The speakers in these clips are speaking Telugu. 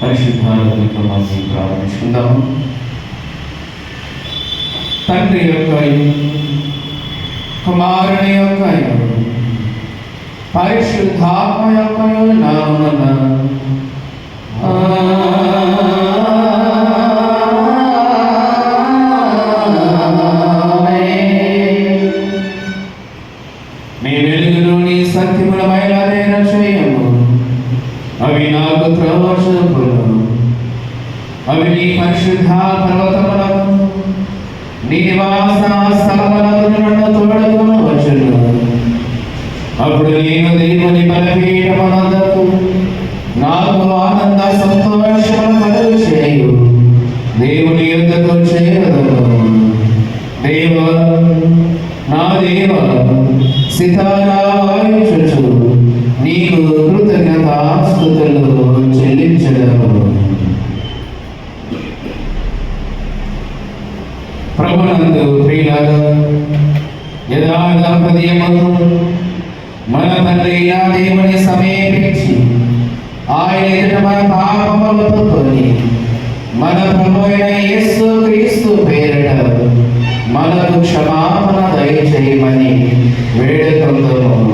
పరిశుద్ధాత్మతో మనం ప్రారంభించుకుందాము. తండ్రి యొక్క కుమారుని యొక్క పరిశుద్ధాత్మ యొక్క నామమున నీ వెలుగులోని సత్యముల మైలాదైన చేయము. అవి నాకు త్రోవశులు, అవి నీ పరిశుద్ధ పర్వతములకు నీ నివాస స్థలములకు నన్ను తోడుకొని వచ్చును. అప్పుడు నేను దేవుని బలిపీఠమునందుకు నాకు ఆనంద సంతోషములు కలుగు చేయు. దేవుని యొద్దకు చేరదను. దేవ నా దేవ సితారా వాయించుచు నీకు కృతజ్ఞతాస్తుతులు చెల్లించదను. ప్రభునందు ప్రియులారా, యథార్థ హృదయముతో మన తండ్రి అయిన దేవుని సమీపించి ఆయన ఎదుట మన పాపములు ఒప్పుకొని మన ప్రభు అయిన యేసు క్రీస్తు పేరిట మనకు క్షమాపణ దయచేయమని వేడుకొందుము.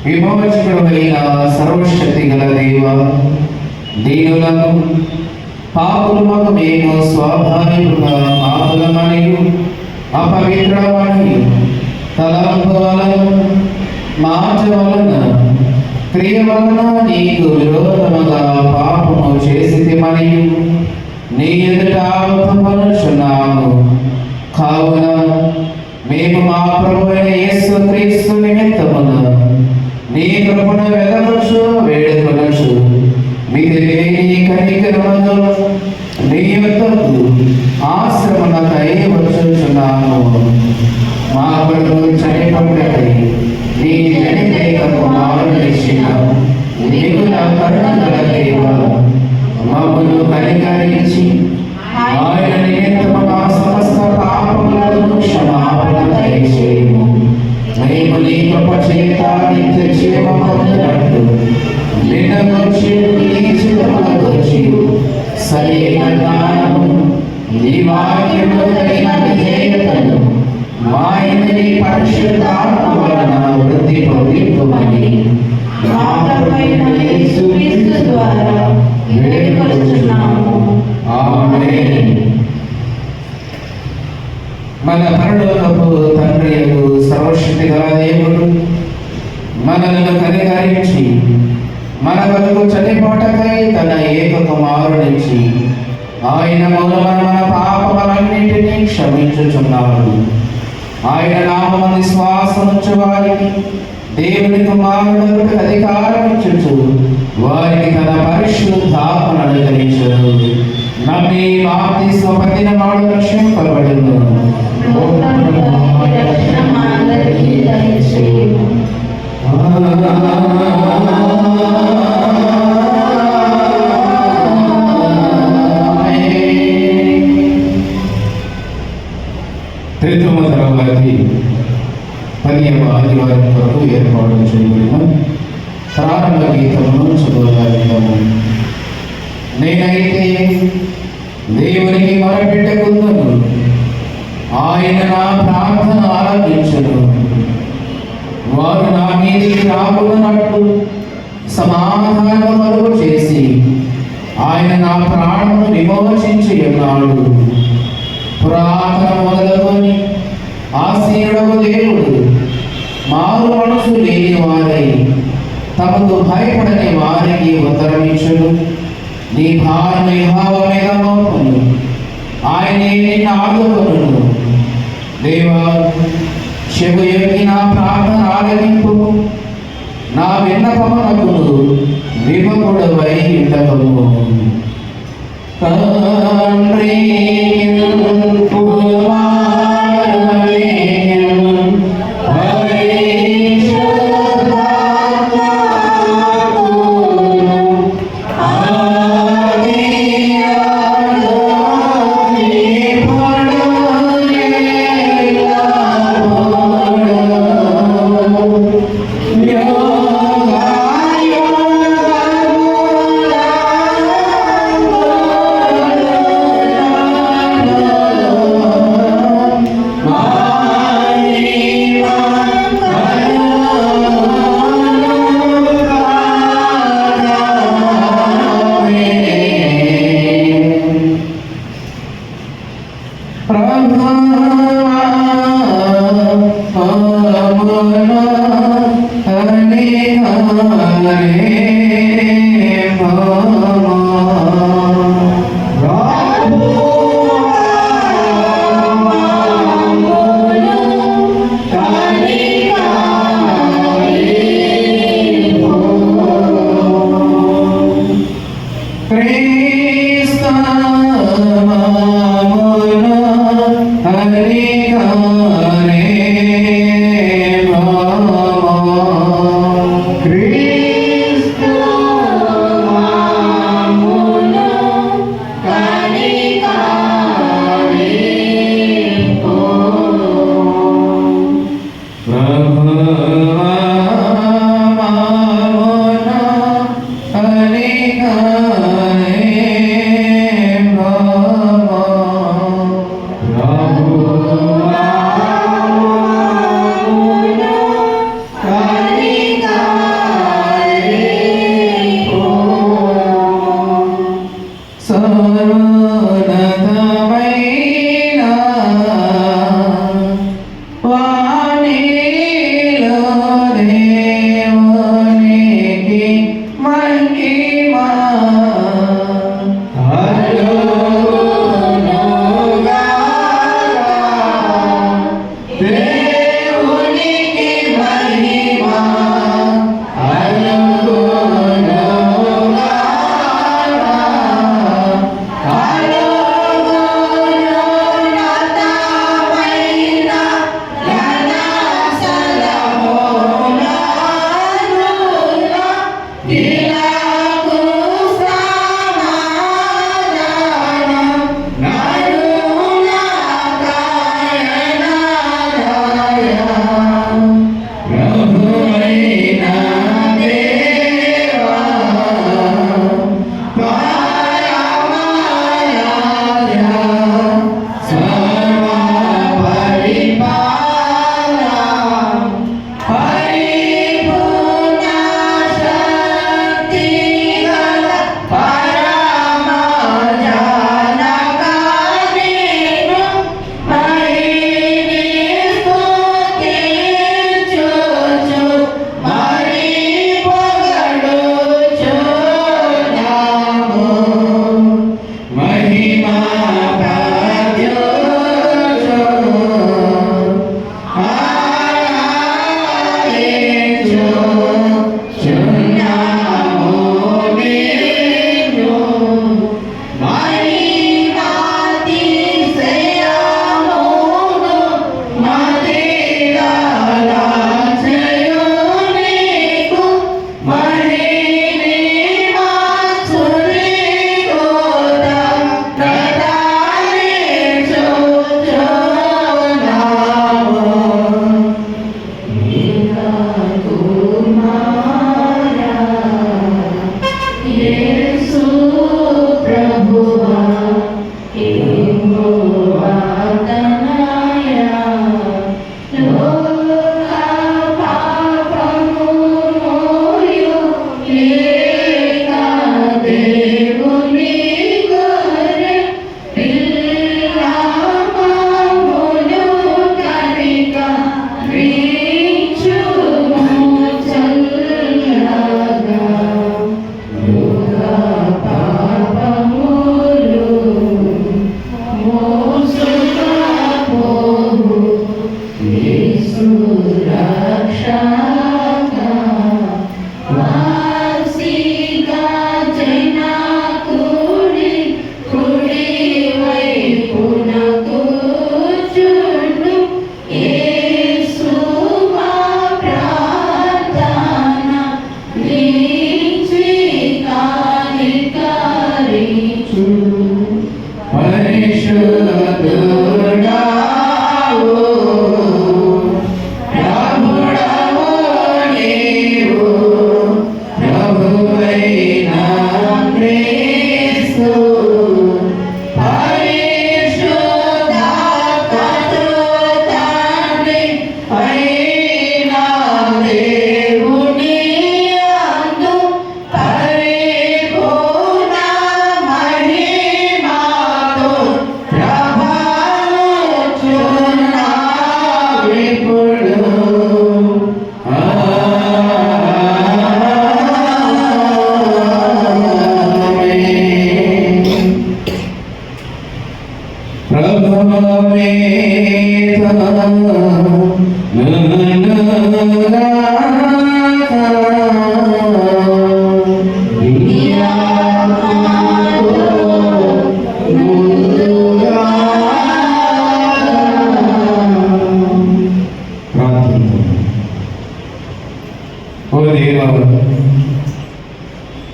విమోచకుడైన సర్వశక్తి గల దేవ, దీనులను పాపులము మేము స్వాభావికంగా పాపులమనియు అపవిత్రమనియు తలంపు వలన మాట వలన క్రియ వలన నీకు విరోధముగా పాపము చేసితిమనియు నీ ఎదుట ఒప్పుకొనుచున్నాము. కావున మేము మా ప్రభువైన యేసు క్రీస్తు నిమిత్తమున నీ కృపను వెదకొచ్చు వేడుకొనొచ్చు. మితిలేని కనికరముతో నీ యొద్దకు ఆశ్రమమునకై వచ్చుచున్నాము. మా కొరకు చనిపోటకై నీ జనితైక కుమారునిచ్చిన మిగుల కరుణగల దేవ, మమ్మును కనికరించి ఆయన నిమిత్తము మా సమస్త పాపములను క్షమాపణ దయచేయము. మేము నీ కృప చేత నిత్య జీవము పొందినట్లు నిన్ను గురించి నీ చిత్తమును గురించి సరైన జ్ఞానము నీ వాక్యములో తగిన విధేయతను మా యందు నీ పరిశుద్ధాత్మ వలన వృద్ధి పొందింపుమని మా ప్రభువైన యేసు క్రీస్తు ద్వారా వేడుకొనుచున్నాము. ఆమేన్. మన పరలోకపు తండ్రియగు సర్వశక్తి గల దేవుడు మనలను కనికరించి మన కొరకు చనిపోటకై తన ఏక కుమారునిచ్చి ఆయన మూలమున మన పాపములన్నింటినీ క్షమించుచున్నాడు. ఆయన నామమున విశ్వాసముంచు వారికి దేవుని కుమారుడు అధికారం ఇచ్చుచు వారికి తన పరిశుద్ధాత్మను అనుగ్రహించును. నమ్మి బాప్తిస్మ పొందిన వాడు రక్షింపబడును. త్రిత్వమ తరగతి 10వ ఆదివారం కొరకు ఏర్పాటు చేయబడిన ప్రారంభ గీతమును చదవగలుగుతాము. నేనైతే దేవునికి మొరపెట్టకుందును, ఆయన నా ప్రార్థన ఆలకించును. వారు నా మీదికి రాకున్నట్లు సమాధానము కలుగు చేసి ఆయన నా ప్రాణమును విమోచించి ఉన్నాడు. పురాతన మొదలుకొని ఆసీనుడకు దేవుడు మారు మనసు లేని వారై తమకు భయపడని వారికి ఉత్తరమిచ్చును. నీ భారము యెహోవా మీద మోపుము, ఆయనే నిన్ను ఆదుకొనును. దేవా, చెవియొగ్గి నా ప్రార్థన ఆలకింపు, నా విన్నపమునకును విముఖుడవై ఉండకము. తండ్రి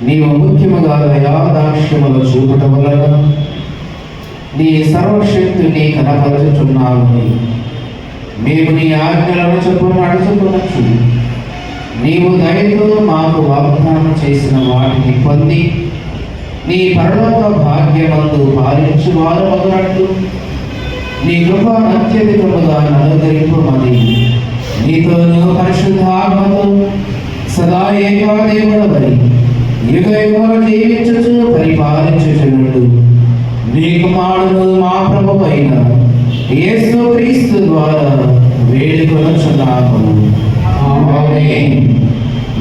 నీవు ముఖ్యముగా దయాదాక్ష్యములు చూపుట వలన నీ సర్వశక్తిని కనపరచుచున్నావు. మేము నీ ఆజ్ఞలను చొప్పున నడుచుకునొచ్చు. నీవు దయతో మాకు వాగ్దానం చేసిన వాటిని పొంది నీ పరలోక భాగ్యమందు పాలించు వారు మొదలట్టు నీ కృప అత్యధికముగా అనుగ్రహింపమని నీతోనూ పరిశుద్ధాత్మతో సదా ఏకాదేవుడవై యుగయుగములు జీవించుచు పరిపాలించుచుండు నీ కుమారుడు మా ప్రభువైన యేసు క్రీస్తు ద్వారా వేడుకొనుచున్నాము. ఆమేన్.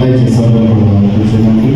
దయచేసి సభలో కూర్చోండి.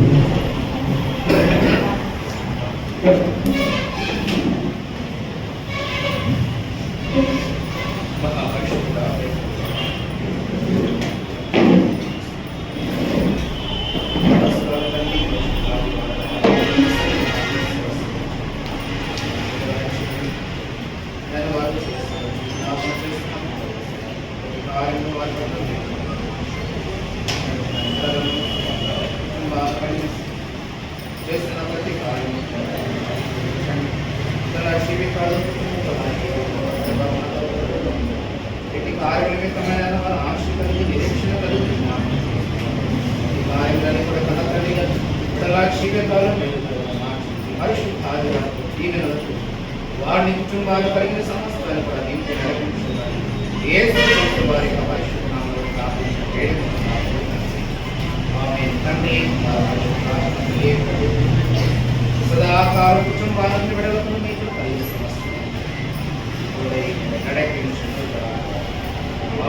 వారిని కుటుంబాలు కలిగిన సమస్తాలు కూడా దీనికి నడిపించున్నారు. యేసు క్రీస్తు వారి పరిశుద్ధ నామములో ప్రార్థించి వేడుకుంటున్నాము. ఆమేన్. తండ్రి సదాకాల కుటుంబాలను విడవలను మీకు కలిగిన సమస్తాలు నడిపించున్నారు.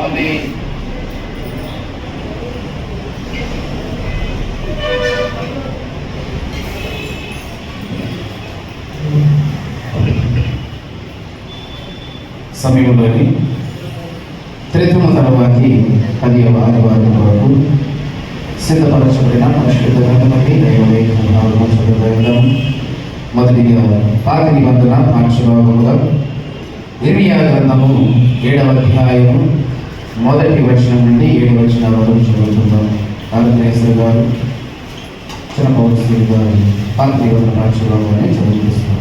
ఆమేన్. సమయంలోని త్రిత్వము తర్వాతి 10వ ఆదివారం వరకు సిద్ధపరచబడిన పరిశుద్ధ గ్రంథమని దైవలేఖనాలను చదువుదాం. మొదటిగా పాత నిబంధన పాఠ్యభాగముగా ఇర్మియా గ్రంథము 7వ అధ్యాయము 1వ వచనం నుండి 7వ వచనం వరకు చదువుతున్నాం. ఆంధ్రదేశ్వరి గారు చిన్నపౌర్శ్రీ గారు పాత నిబంధన పాఠ్యభాగాన్ని చదువుతున్నాం.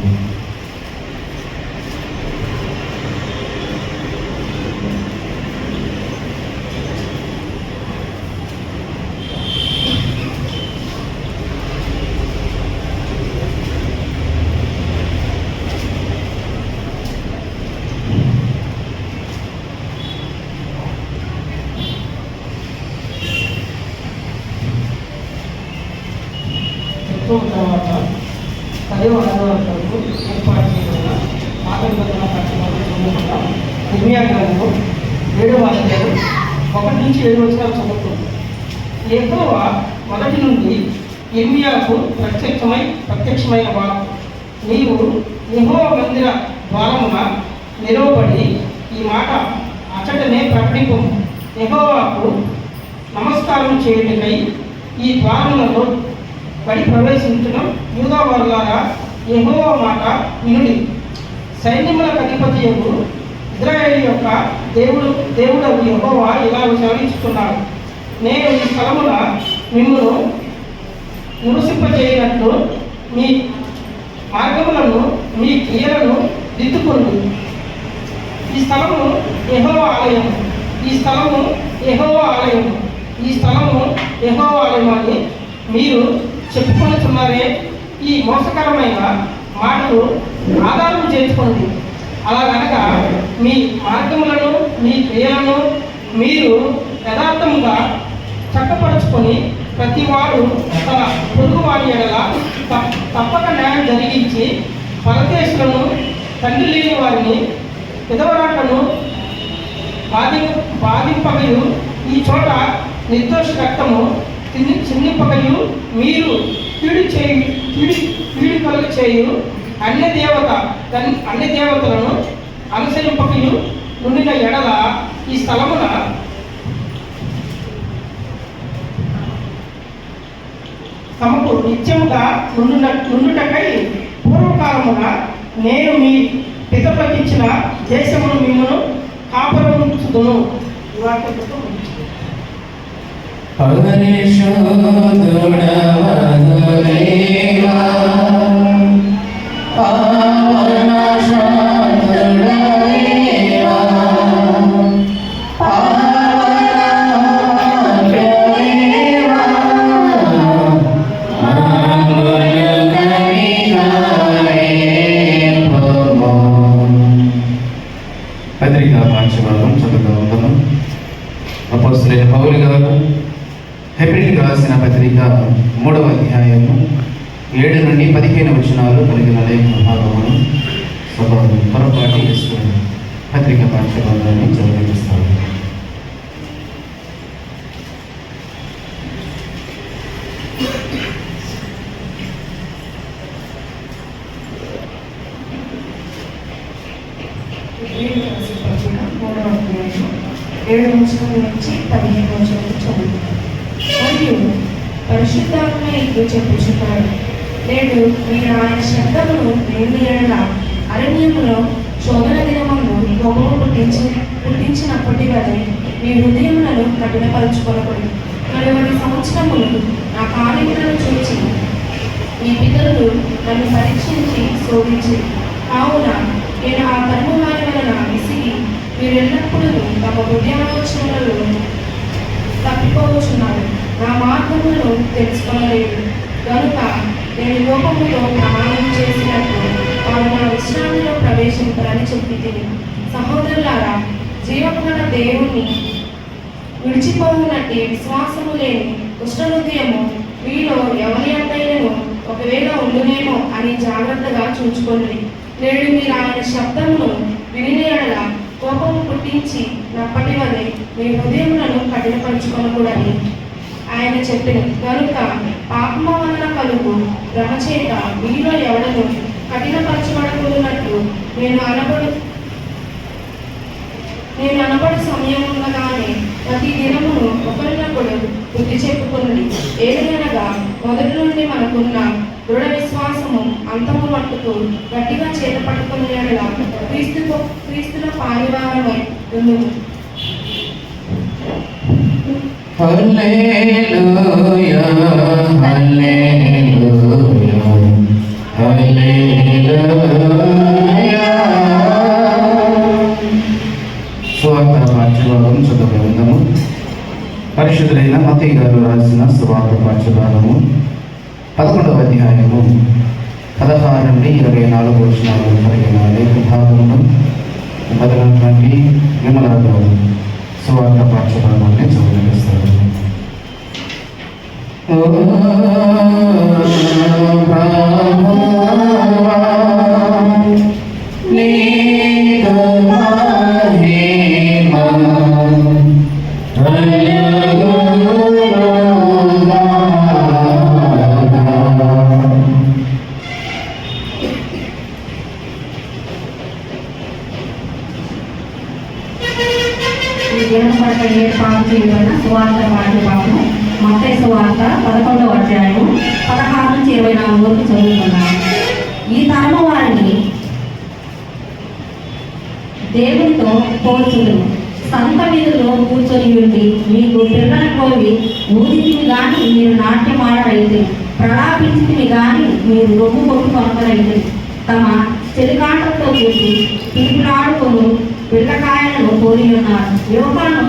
తర్వాత 10వ ఆదివారం వరకు ఏర్పాటు చేయబడిన పాత నిబంధన పాఠ్యభాగం చదువుకుంటాం. ఇర్మియా గ్రంథము 7వ అధ్యాయం 1 నుంచి 7 వచనాలు చదువుకుంటాం. యెహోవా మొదటి నుండి ఇర్మియాకు ప్రత్యక్షమైన వాక్కు, నీవు యెహోవా మందిర ద్వారమున నిలవబడి ఈ మాట అచ్చటనే ప్రకటింపుము. యెహోవాకు నమస్కారం చేయుటకై ఈ ద్వారములలో పడి ప్రవేశించిన యూదా వారులారా, యెహోవా మాట వినుడి. సైన్యములకు అధిపతియగు ఇశ్రాయేలు యొక్క దేవుడగు యెహోవా ఇలా సెలవిస్తున్నాడు, నేను ఈ స్థలమున మిమ్మును నివసింపజేయనట్లు మీ మార్గములను మీ క్రియలను దిద్దుకోండి. ఈ స్థలము యెహోవా ఆలయము, ఈ స్థలము యెహోవా ఆలయము, ఈ స్థలము యెహోవా ఆలయం అని మీరు చెప్పుకొనుచున్నారే. ఈ మోసకరమైన మాటలు ఆధారం చేసుకోండి. అలాగనగా మీ మార్గములను మీ క్రియలను మీరు యథార్థముగా చక్కపరుచుకొని ప్రతివాడు తన పొరుగువాడి ఎడల తప్పక న్యాయం జరిగించి పరదేశులను, తండ్రి లేని వారిని, విధవరాటను బాధింపగయు ఈ చోట నిర్దోష రక్తము చిందింపగయు మీరు కీడు కలుగు చేయు అన్య దేవతలను అనుసరింపకయు నుండిన ఎడల ఈ స్థలమున తమకు నిత్యముగా నుండుటకై పూర్వకాలమున నేను మీ పితరులకు ఇచ్చిన దేశమును మిమ్మను కాపురముంచుదును. పత్రికా పాఠ్యభాగం చదువుతూ ఉంటాము. అపోస్తలుడైన పౌలు గారు హెబ్రీయులకు రాసిన పత్రిక 3వ అధ్యాయము 7 నుండి 15 వచనాలు కలిగిన లేఖన భాగమును సభను పొరపాటు చేసుకుని పత్రికా పాఠ్యభాగాన్ని చదివిస్తాము. మరియు పరిశుద్ధాత్మ ఇట్లు చెప్పుచున్నాడు, నేడు మీరు ఆయన శబ్దమును వినిన అరణ్యములో శోధన దినమందు కోపము పుట్టించినప్పటి వలె మీ హృదయములను కఠినపరుచుకొనకూడదు. 40 సంవత్సరములు నా కార్యములను చూచి మీ పితరులు నన్ను పరీక్షించి శోధించి, కావున నేను ఆ కర్మ వారి వలన విసిగి మీరెల్లప్పుడూ తమ హృదయాలోచనలలో తప్పిపోవచ్చున్నారు, నా మార్గములను తెలుసుకొనలేదు. కనుక నేను లోకముతో ప్రమాణం చేసినట్టు వారు నా విశ్రాంతిలో ప్రవేశింపరని చెప్పి తిని, సహోదరులారా, జీవముగల దేవుణ్ణి విడిచిపోవునట్టి విశ్వాసము లేని కుష్ఠహృదయము మీలో ఎవరి అంతైనను ఒకవేళ ఉండునేమో అని జాగ్రత్తగా చూచుకోండి. నేడు మీరు ఆయన శబ్దమును వినిన యెడల కోపము పుట్టించి నప్పటి వలె మీ హృదయములను కఠినపరుచుకొనకూడని ఆయన చెప్పిన. కనుక పాపము వలన కలుగు భ్రమచేత మీలో ఎవడను కఠినపరచబడకూడనట్లు నేను అనబడు సమయం ఉండగానే ప్రతి దినమును ఒకరినొకడు బుద్ధి చెప్పుకున్నది. ఏదైనగా మొదటి నుండి మనకున్న దృఢ విశ్వాసము అంతము మట్టుకు గట్టిగా చేత పట్టుకున్న యెడల క్రీస్తుల పాలివారమై ఉండును. హల్లెలూయా హల్లెలూయా హల్లెలూయా. సువార్త పాఠ్యభాగం చదువు ఉందాము. పరిశుద్ధులైన మత్తయి గారు రాసిన సువార్త పాఠ్యభాగము 11వ అధ్యాయము 16 నుండి 24 వచనాలు కలిగిన లేఖ భాగమును మొదలైనటువంటి విమలా గారు సువార్త పాఠ్యభాగాన్ని చదివిస్తారు. ఈ దినం కొరకు ఏర్పాటు చేయబడిన సువార్త పాఠ్యభాగము మత్తయి సువార్త 11వ అధ్యాయము 16 నుంచి 24 వరకు చదువుతున్నాను. ఈ తరము వారిని దేవునితో పోల్చుదును. సంత వీధిలో కూర్చొని ఉండి మీకు పిల్లలు పోయి ఊదితివి గాని మీరు నాట్యం ఆడరైతే, ప్రలాపించితివి గాని మీరు రొమ్ము కొట్టుకొనరైతే, తమ చెలికాటంతో కూర్చి పిలుపులాడుకొని పిల్లకాయలను కోరి ఉన్నారు. యువకులను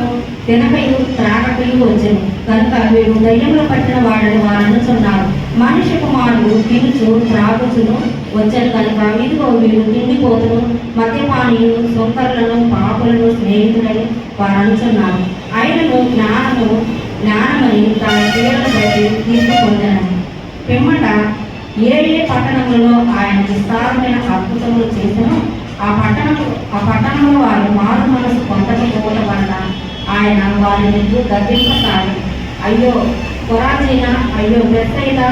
తినకయు త్రాగకయు వచ్చాను కనుక వీరు దయ్యములు పట్టిన వాడని వారు అనుచున్నారు. మనిషి కుమారుడు తినుచు త్రాగుచును వచ్చాను కనుక ఇదిగో వీరు తిండిపోతును మద్యపానీయులు సొంతరులను పాపులను స్నేహితులని వారు అనుచున్నారు. ఆయనను జ్ఞానమని తన క్రియలను బట్టి తీర్పు పొందాను. పిమ్మట ఏ పట్టణములలో ఆయన విస్తారమైన అద్భుతములు చేసినో ఆ పట్టణంలో వారు మారు మనసు పొందకపోవడం వలన ఆయన వారిని గద్దింపసాగి, అయ్యో కొరాజీన, అయ్యో బెత్సయిదా,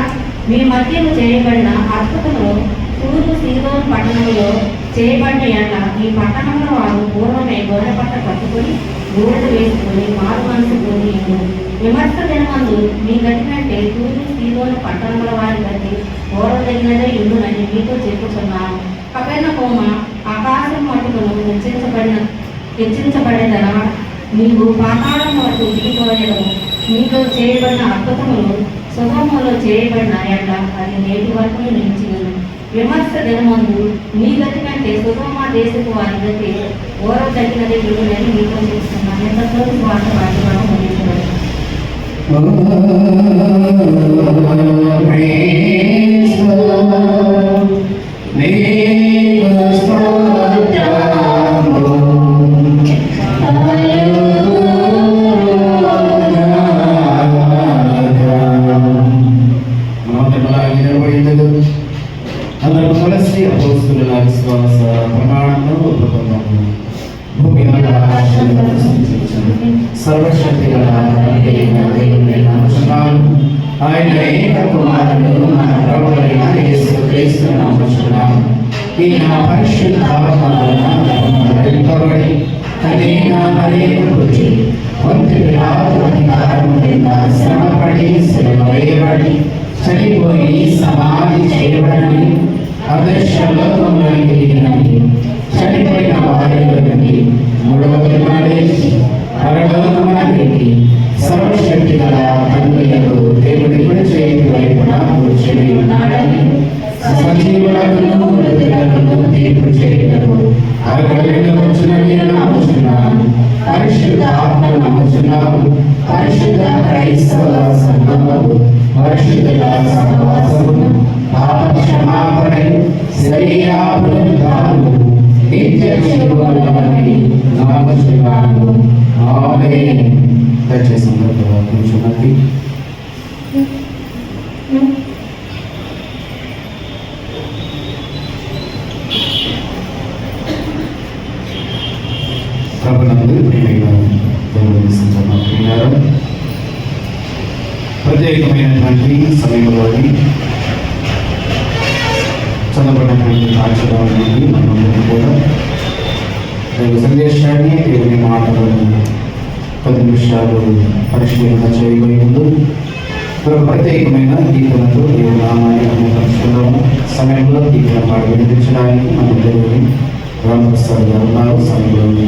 మీ మధ్యలో చేయబడిన అద్భుతములు తూర్పు సీదోను పట్టణంలో చేయబడిన ఎడ్ల ఈ పట్టణంలో వారు పూర్వమే గొర్రెపట్ట కట్టుకొని గూడలు వేసుకొని మారు మనసు పొంది విమర్శ దినమందు మీ గతి కంటే తూర్పు సీదోను పట్టణముల వారి గతి ఓరదగినదే ఇల్లునని మీతో చెప్పుచున్నాను. కపెర్నహూమ, ఆకాశం మట్టుకును హెచ్చించబడేదరా, నీవు పాతాళం వరకు దిగిపోయేదము. నీతో చేయబడిన అద్భుతములు సొదొమలో చేయబడిన ఎడ్ల అది నేటి వరకు నిలిచినను. విమర్శ దినమందు మీ గతి కంటే సొదొమ దేశపు వారి గతి ఓరదగినదే ఇల్లునని మీతో చెప్తున్నాను. ఎంతతో స్వార్థ వాటివాడు ముగించబడి అందరూ తులసి అపోస్తుల విశ్వాస ప్రమాణంలో ఒప్పుకున్నాము. భూమి సర్వశక్తి గల ఆయన ఏక కుమారుడు మన ప్రభువైన యేసుక్రీస్తు నామమున ఈయన పరిశుద్ధాత్మబడి కనీన మరియకు పుట్టి పొంతి పిలాతు అధికారము కింద శ్రమపడి సిలువ వేయబడి చనిపోయి సమాధి చేయబడి అదృశ్యలోకంలోకి దిగినది. చనిపోయిన వారిలోకి మూడవ దినమున లేచి పరలోకమునకెక్కి సర్వశక్తి గల తండ్రియగు దేవుని కుడి చేతి వైపున కూర్చుని ఉన్నాడని సజీవులకును మృతులకును తీర్పు చేయుటకు అరగలిలో వచ్చిన నేను నమ్ముచున్నాను. పరిశుద్ధ ఆత్మను నమ్ముచున్నాను. పరిశుద్ధ క్రైస్తవ సంఘమును పరిశుద్ధ సహవాసమును పాప క్షమాపణై శరీరాపును నిత్య జీవములని నమ్ముచున్నాను. ఆమేన్. దయచేసి అందరూ కూర్చోండి. ప్రభునందు ప్రియమైన దేవుని సంగమయ్యారు. ప్రత్యేకమైనటువంటి సమయంలోని చదవబడినటువంటి పాఠశాల నుండి మనందరం కూడా దైవ సందేశాన్ని దేవుని మాటలను 10 నిమిషాలు పరిశీలన చేయబోయే ముందు ప్రత్యేకమైన గీతలతో దేవుని నామాన్ని అనుసరిస్తున్నాము. సమయంలో గీతల పాట వినిపించడానికి మన దేవుని రామప్రసాద్ గారు ఉన్నారు. సమయంలో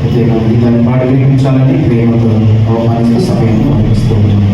ప్రత్యేకమైన గీతాన్ని పాట వినిపించాలని ప్రేమతో అవమానిస్తూ సమయం అనుభవిస్తూ ఉన్నాము.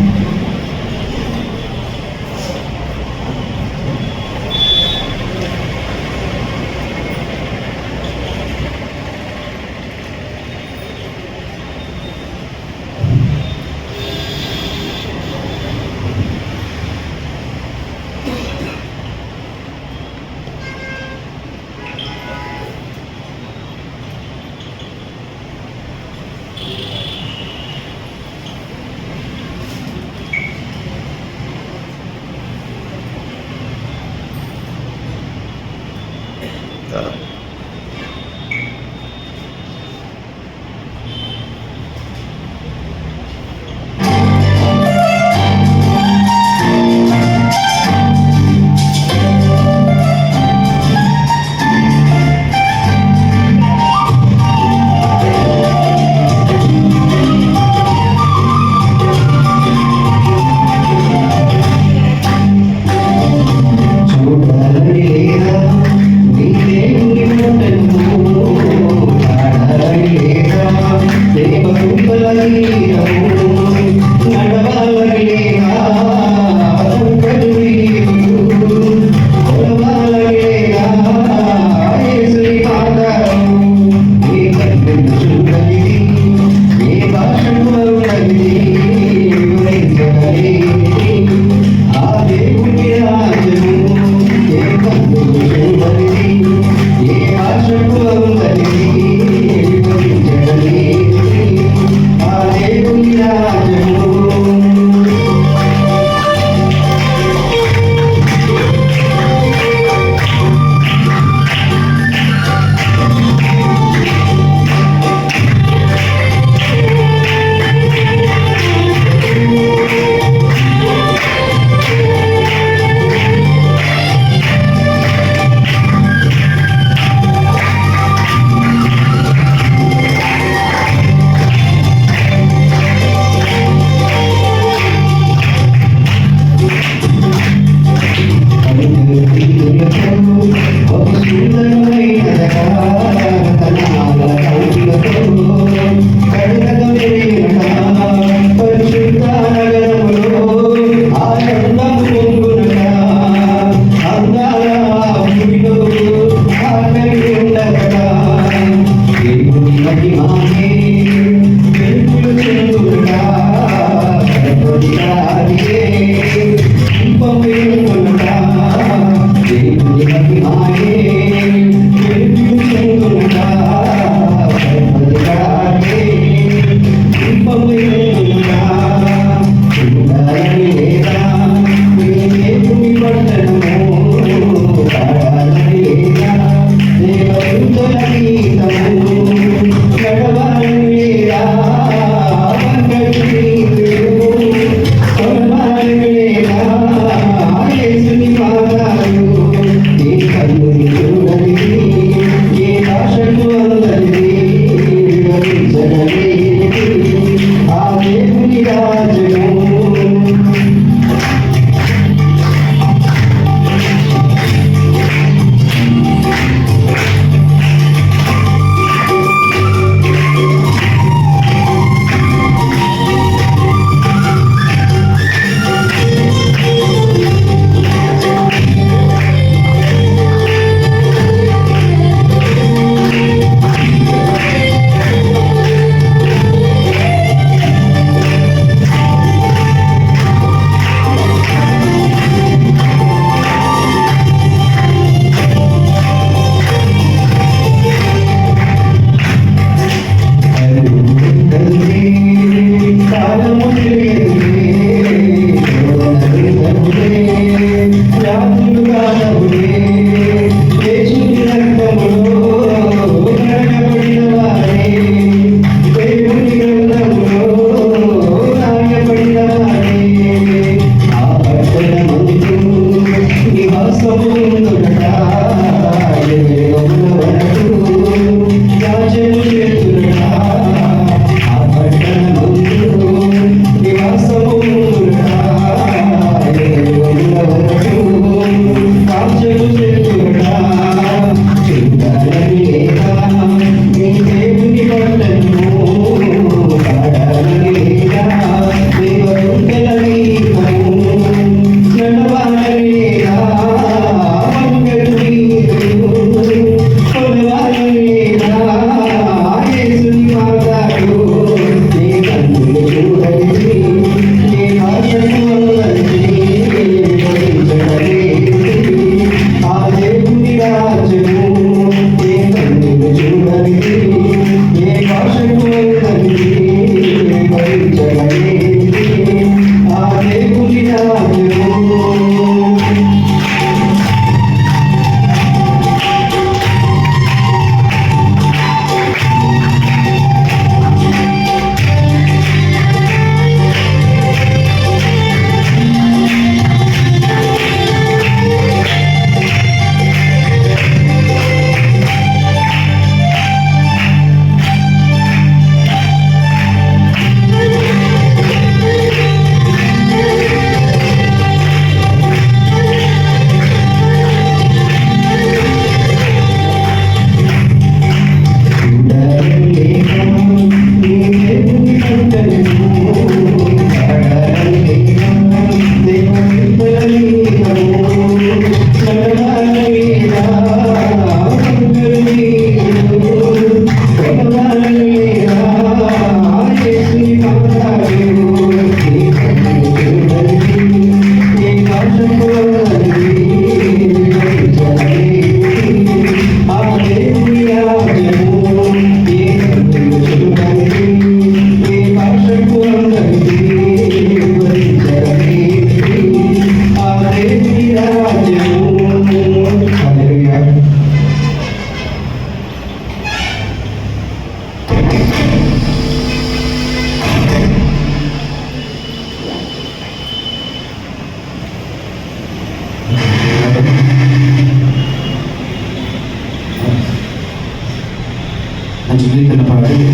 గారు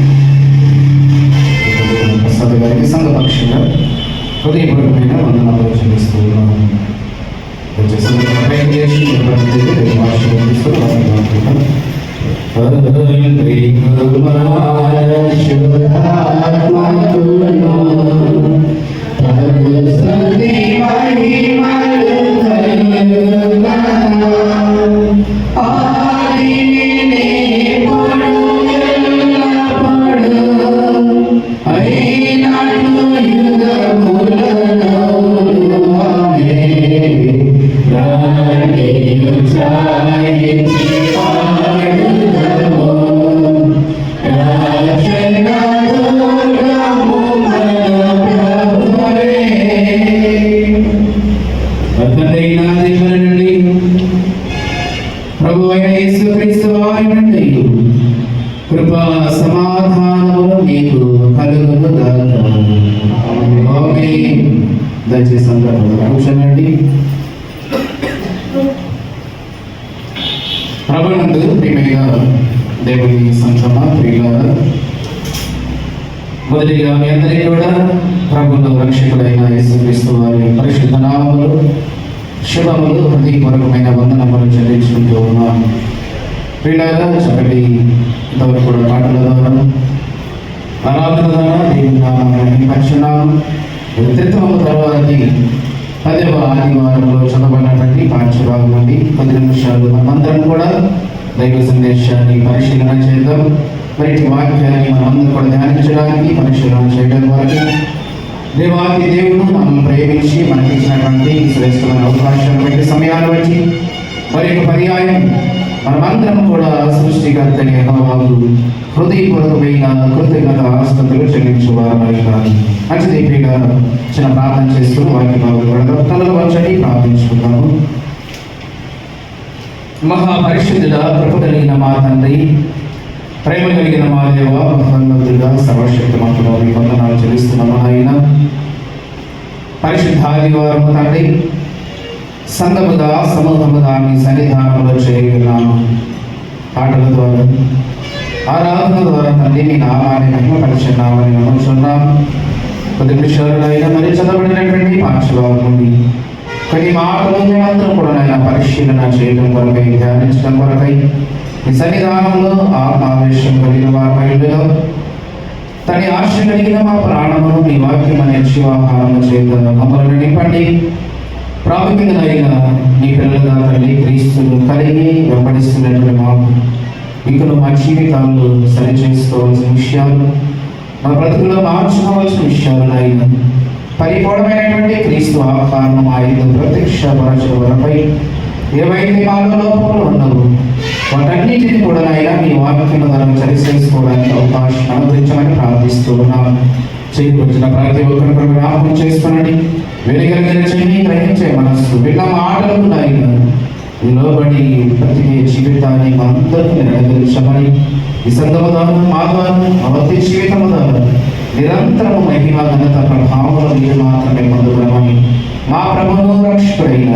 ప్రసాద్ గారికి సంఘపక్షంగా హృదయపూర్వకమైన వందనాలు చెల్లిస్తూ ఉన్నాను. ప్రభు అయిన యేసుక్రీస్తు వారి నుండి కృపా సమాధానములు మీకు కలుగును గాక. ఆమేన్. దయచేసి అందరూ కూర్చోండి. ప్రభునందు ప్రియమైన దేవుని సంగమ ప్రియులారా, మొదటిగా మీ అందరికీ కూడా ప్రభువును రక్షకుడైన యేసుక్రీస్తు వారి పరిశుద్ధ నామములు శుభములు హృదయపూర్వకమైన వందనములు చెల్లించుకుంటూ ఉన్నాను. ప్రియులారా, చక్కటి ఇంతవరకు కూడా పాటల ద్వారా ఆరాధన ద్వారా దేవుని నామాన్ని పరిచున్నాము. వ్యక్తిత్వము తర్వాతి 10వ ఆదివారంలో చదవబడినటువంటి పాఠ్యభాగం నుండి 10 నిమిషాలు మనమందరం కూడా దైవ సందేశాన్ని పరిశీలన చేద్దాం. మరి వాక్యాన్ని మనమందరం కూడా ధ్యానించడానికి పరిశీలన చేయడం వరకు దేవాది దేవుడు మనల్ని ప్రేమించి మనకి ఇచ్చినటువంటి శ్రేష్టమైన అవకాశాన్ని బట్టి సమయాన్ని బట్టి మరి ఒక పర్యాయం మనమందరం కూడా సృష్టికర్తని యెహోవాకు హృదయపూర్వకమైన కృతజ్ఞత ఆస్తుతులు చెల్లించువారమై మంచిది. ప్రియుగా చిన్న ప్రార్థన చేసుకుని వాక్య భాగంలో కూడా తలలో వచ్చి ప్రార్థించుకుంటాము. మహాపరిశుద్ధుడ, కృప కలిగిన మా తండ్రి, ప్రేమ కలిగిన మా దేవ, మహోన్నతుడా, సర్వశక్తిమంతుడా మీకు వందనాలు చెల్లిస్తున్నాము. ఆయన పరిశుద్ధ ఆదివారము తండ్రి సంఘముగా సమూహముగా మీ సన్నిధానంలో చేయగలిగినాము. పాటల ద్వారా ఆరాధన ద్వారా తండ్రి మీ నామాన్ని మహిమపరిచున్నామని నమ్ముచున్నాము. 10 నిమిషాలైనా మరి చదవబడినటువంటి పాఠశాల నుండి కొన్ని మాటలు మేమందరం కూడా ఆయన పరిశీలన చేయడం కొరకై, ధ్యానించడం కొరకై మీ సన్నిధానంలో ఆవేశం కలిగిన వారిలో తని ఆశ కలిగిన మా ప్రాణమును మీ వాక్యం అనే జీవాహారము చేత మమ్మల్ని నింపండి. ప్రాముఖ్యంగా నీ పిల్లలుగా తల్లి క్రీస్తులు కలిగి వెంబడిస్తున్నటువంటి మాకు ఇంకను మా జీవితాల్లో సరిచేసుకోవాల్సిన విషయాలు, మా బ్రతుకులో మార్చుకోవాల్సిన విషయాలు అయినా పరిపూర్ణమైనటువంటి క్రీస్తు ఆహారం మా ఐదు ప్రత్యక్షపరచడం వరపై ఏవైతే మాలో లోపంలో ఉన్నావు వాటన్నిటిని కూడా అయినా మీ వాక్యం ద్వారా సరిచేసుకోవడానికి అవకాశం అనుగ్రహించమని ప్రార్థిస్తూ ఉన్నాం. చేకూర్చిన ప్రతి ఒక్కరు జ్ఞాపకం చేసుకునండి. వెలుగలిగిన చెయ్యి, గ్రహించే మనస్సు, విన్న మాటలకు అయినా లోబడి ప్రతి జీవితాన్ని అందరికీ నెరవేర్చమని ఈ సంఘము ద్వారా మా ద్వారా అవతి జీవితము ద్వారా నిరంతరము మహిమ ఘనత ప్రభావాలు మీరు మాత్రమే పొందుతామని మా ప్రభువును రక్షకుడైన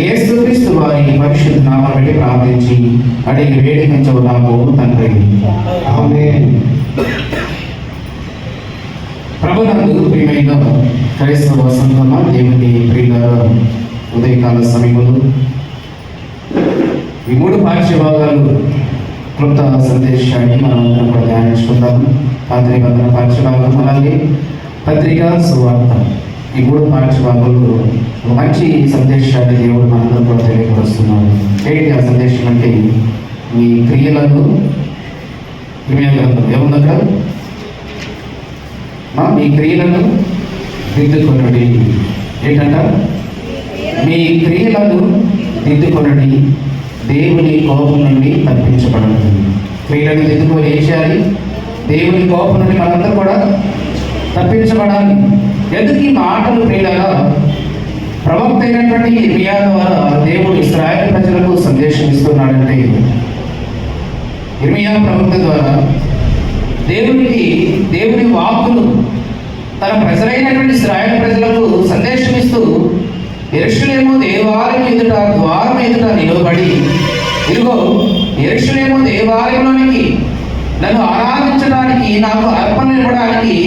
యేసుక్రీస్తు వారి పరిశుద్ధ నామమున బట్టి ప్రార్థించి అడిగి వేడుకొంచున్నాము తండ్రి. ఆమేన్. ప్రభునందు ప్రియమైన క్రైస్తవ సంఘమా, దేవుని ప్రియులారా, ఉదయకాల సమయంలో ఈ 3 పాఠ్యభాగాలు క్లుప్త సందేశాన్ని మనం అందరం కూడా ధ్యానించుకుందాము. పాత నిబంధన పాఠ్యభాగం అలాగే పత్రిక, సువార్త, ఈ 3 పాఠ్యభాగాలు మంచి సందేశాన్ని దేవుడు మనందరం కూడా తెలియపరుస్తున్నాడు. ఏంటి ఆ సందేశం అంటే మీ క్రియలను ఏముందక్కడ మీ క్రియలను దిద్దుకొనడి. ఏంటంట? మీ క్రియలను దిద్దుకొనడి, దేవుని కోపం నుండి తప్పించబడండి. క్రియలను దిద్దుకొని ఏం చేయాలి? దేవుని కోపం నుండి మనందరూ కూడా తప్పించబడాలి. ఎందుకు ఈ మాటలు ప్రియులారా? ప్రవక్త అయినటువంటి ఇర్మియా ద్వారా దేవుడు ఇశ్రాయేలు ప్రజలకు సందేశం ఇస్తున్నాడంటే, ఇర్మియా ప్రవక్త ద్వారా దేవుని వాక్కులు తన ప్రజలైనటువంటి ఇశ్రాయేలు ప్రజలకు సందేశం ఇస్తూ యెరూషలేము దేవాలయం ఎదుట ద్వారం ఎదుట నిలబడి, ఇదిగో యెరూషలేము దేవాలయంలోనికి నన్ను ఆరాధించడానికి, నాకు అర్పణ ఇవ్వడానికి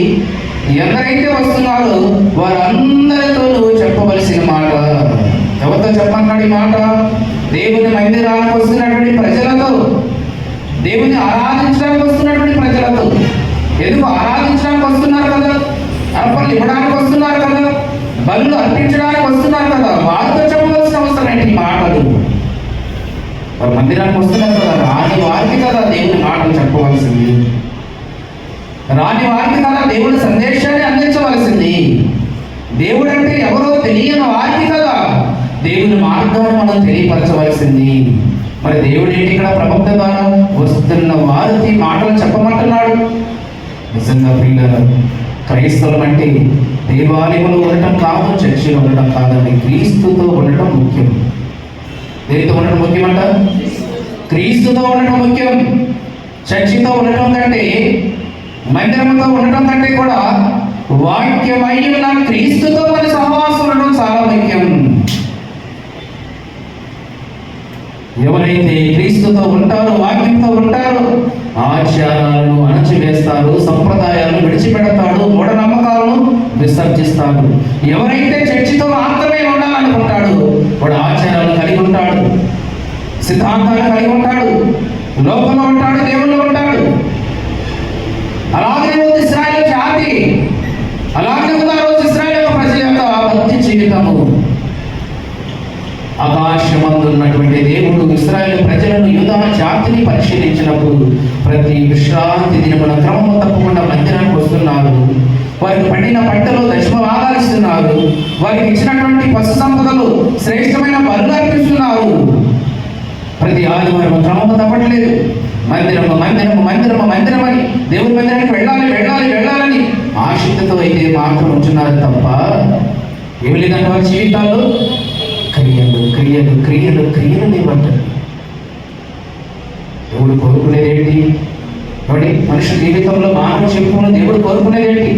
ఎవరైతే వస్తున్నారో వారందరితో నువ్వు చెప్పవలసిన మాట. ఎవరితో చెప్పన్నాడు ఈ మాట? దేవుని మందిరానికి వస్తున్నటువంటి ప్రజలతో, దేవుని ఆరాధించడానికి వస్తున్నటువంటి ప్రజలతో. ఎందుకు ఆరాధించడానికి వస్తున్నారు కదా, అర్పణలు ఇవ్వడానికి వస్తున్నారు కదా, బలులు అర్పించడానికి వస్తున్నారు కదా, వారితో చెప్పవలసిన అవసరం ఏంటి ఈ మాటలు? వారు మందిరానికి వస్తున్నారు కదా, రాని వారికి కదా దేవుని మాటలు చెప్పవలసింది, రాని వారికి కదా దేవుని సందేశాన్ని అందించవలసింది. దేవుడు అంటే ఎవరో తెలియని వారికి కదా దేవుని మార్గాన్ని మనం తెలియపరచవలసింది. మరి దేవుడు ఏంటి ఇక్కడ ప్రవక్త ద్వారా వస్తున్న వారికి మాటలు చెప్పమంటున్నాడు. నిజంగా ప్రియులారా, క్రైస్తవులు అంటే దేవాలయంలో ఉండటం కాదు, చర్చిలో ఉండటం కాదండి, క్రీస్తుతో ఉండటం ముఖ్యం. దేనితో ఉండటం ముఖ్యమంట? క్రీస్తుతో ఉండటం ముఖ్యం. చర్చితో ఉండటం కంటే, మందిరంతో ఉండటం కంటే కూడా వాక్యమై ఉన్న క్రీస్తుతో మన సహవాసం ఉండడం చాలా ముఖ్యం. ఎవరైతే క్రీస్తుతో ఉంటారో, వాక్యంతో ఉంటారో, ఆచారాలను అణచివేస్తారు, సంప్రదాయాలను విడిచిపెడతాడు, మూఢనమ్మకాలను విసర్జిస్తాడు. ఎవరైతే చర్చితో మాత్రమే ఉండాలనుకుంటాడు వాడు ఆచారాలు కలిగి ఉంటాడు, సిద్ధాంతాలు కలిగి ఉంటాడు, లోకంలో ఉంటాడు, దేవుల్లో ఉంటాడు. అలాగే ఉంది ఇశ్రాయేలు జాతి, అలాగే ఉంది ఆ రోజు ఇశ్రాయేలు ప్రజల యొక్క భక్తి జీవితము. ఆకాశమందున్నటువంటి దేవుడు ఇశ్రాయేలు ప్రజలను, యూదా జాతిని పరిశీలించినప్పుడు ప్రతి విశ్రాంతి దినమున క్రమము తప్పకుండా మందిరానికి వస్తున్నారు. వారికి పండిన పంటలు దశమ భాగాలు ఇస్తున్నారు. వారికి ఇచ్చినటువంటి పశు సంపదలు శ్రేష్టమైన బలులు అర్పిస్తున్నారు. ప్రతి ఆదివారం క్రమము తప్పట్లేదు. మందిరము మందిరము మందిరము మందిరమని, దేవుని మందిరానికి వెళ్ళాలి వెళ్ళాలి వెళ్ళాలని ఆసక్తితో అయితే మాత్రం ఉంటున్నారు తప్ప ఏమి లేదంటే వారి జీవితాల్లో క్రియలు క్రియలు క్రియలు క్రియలు లేవంటారు. దేవుడు కోరుకునేది ఏంటి? కాబట్టి మనిషి జీవితంలో మానవ జీవితంలో దేవుడు కోరుకునేది ఏంటి?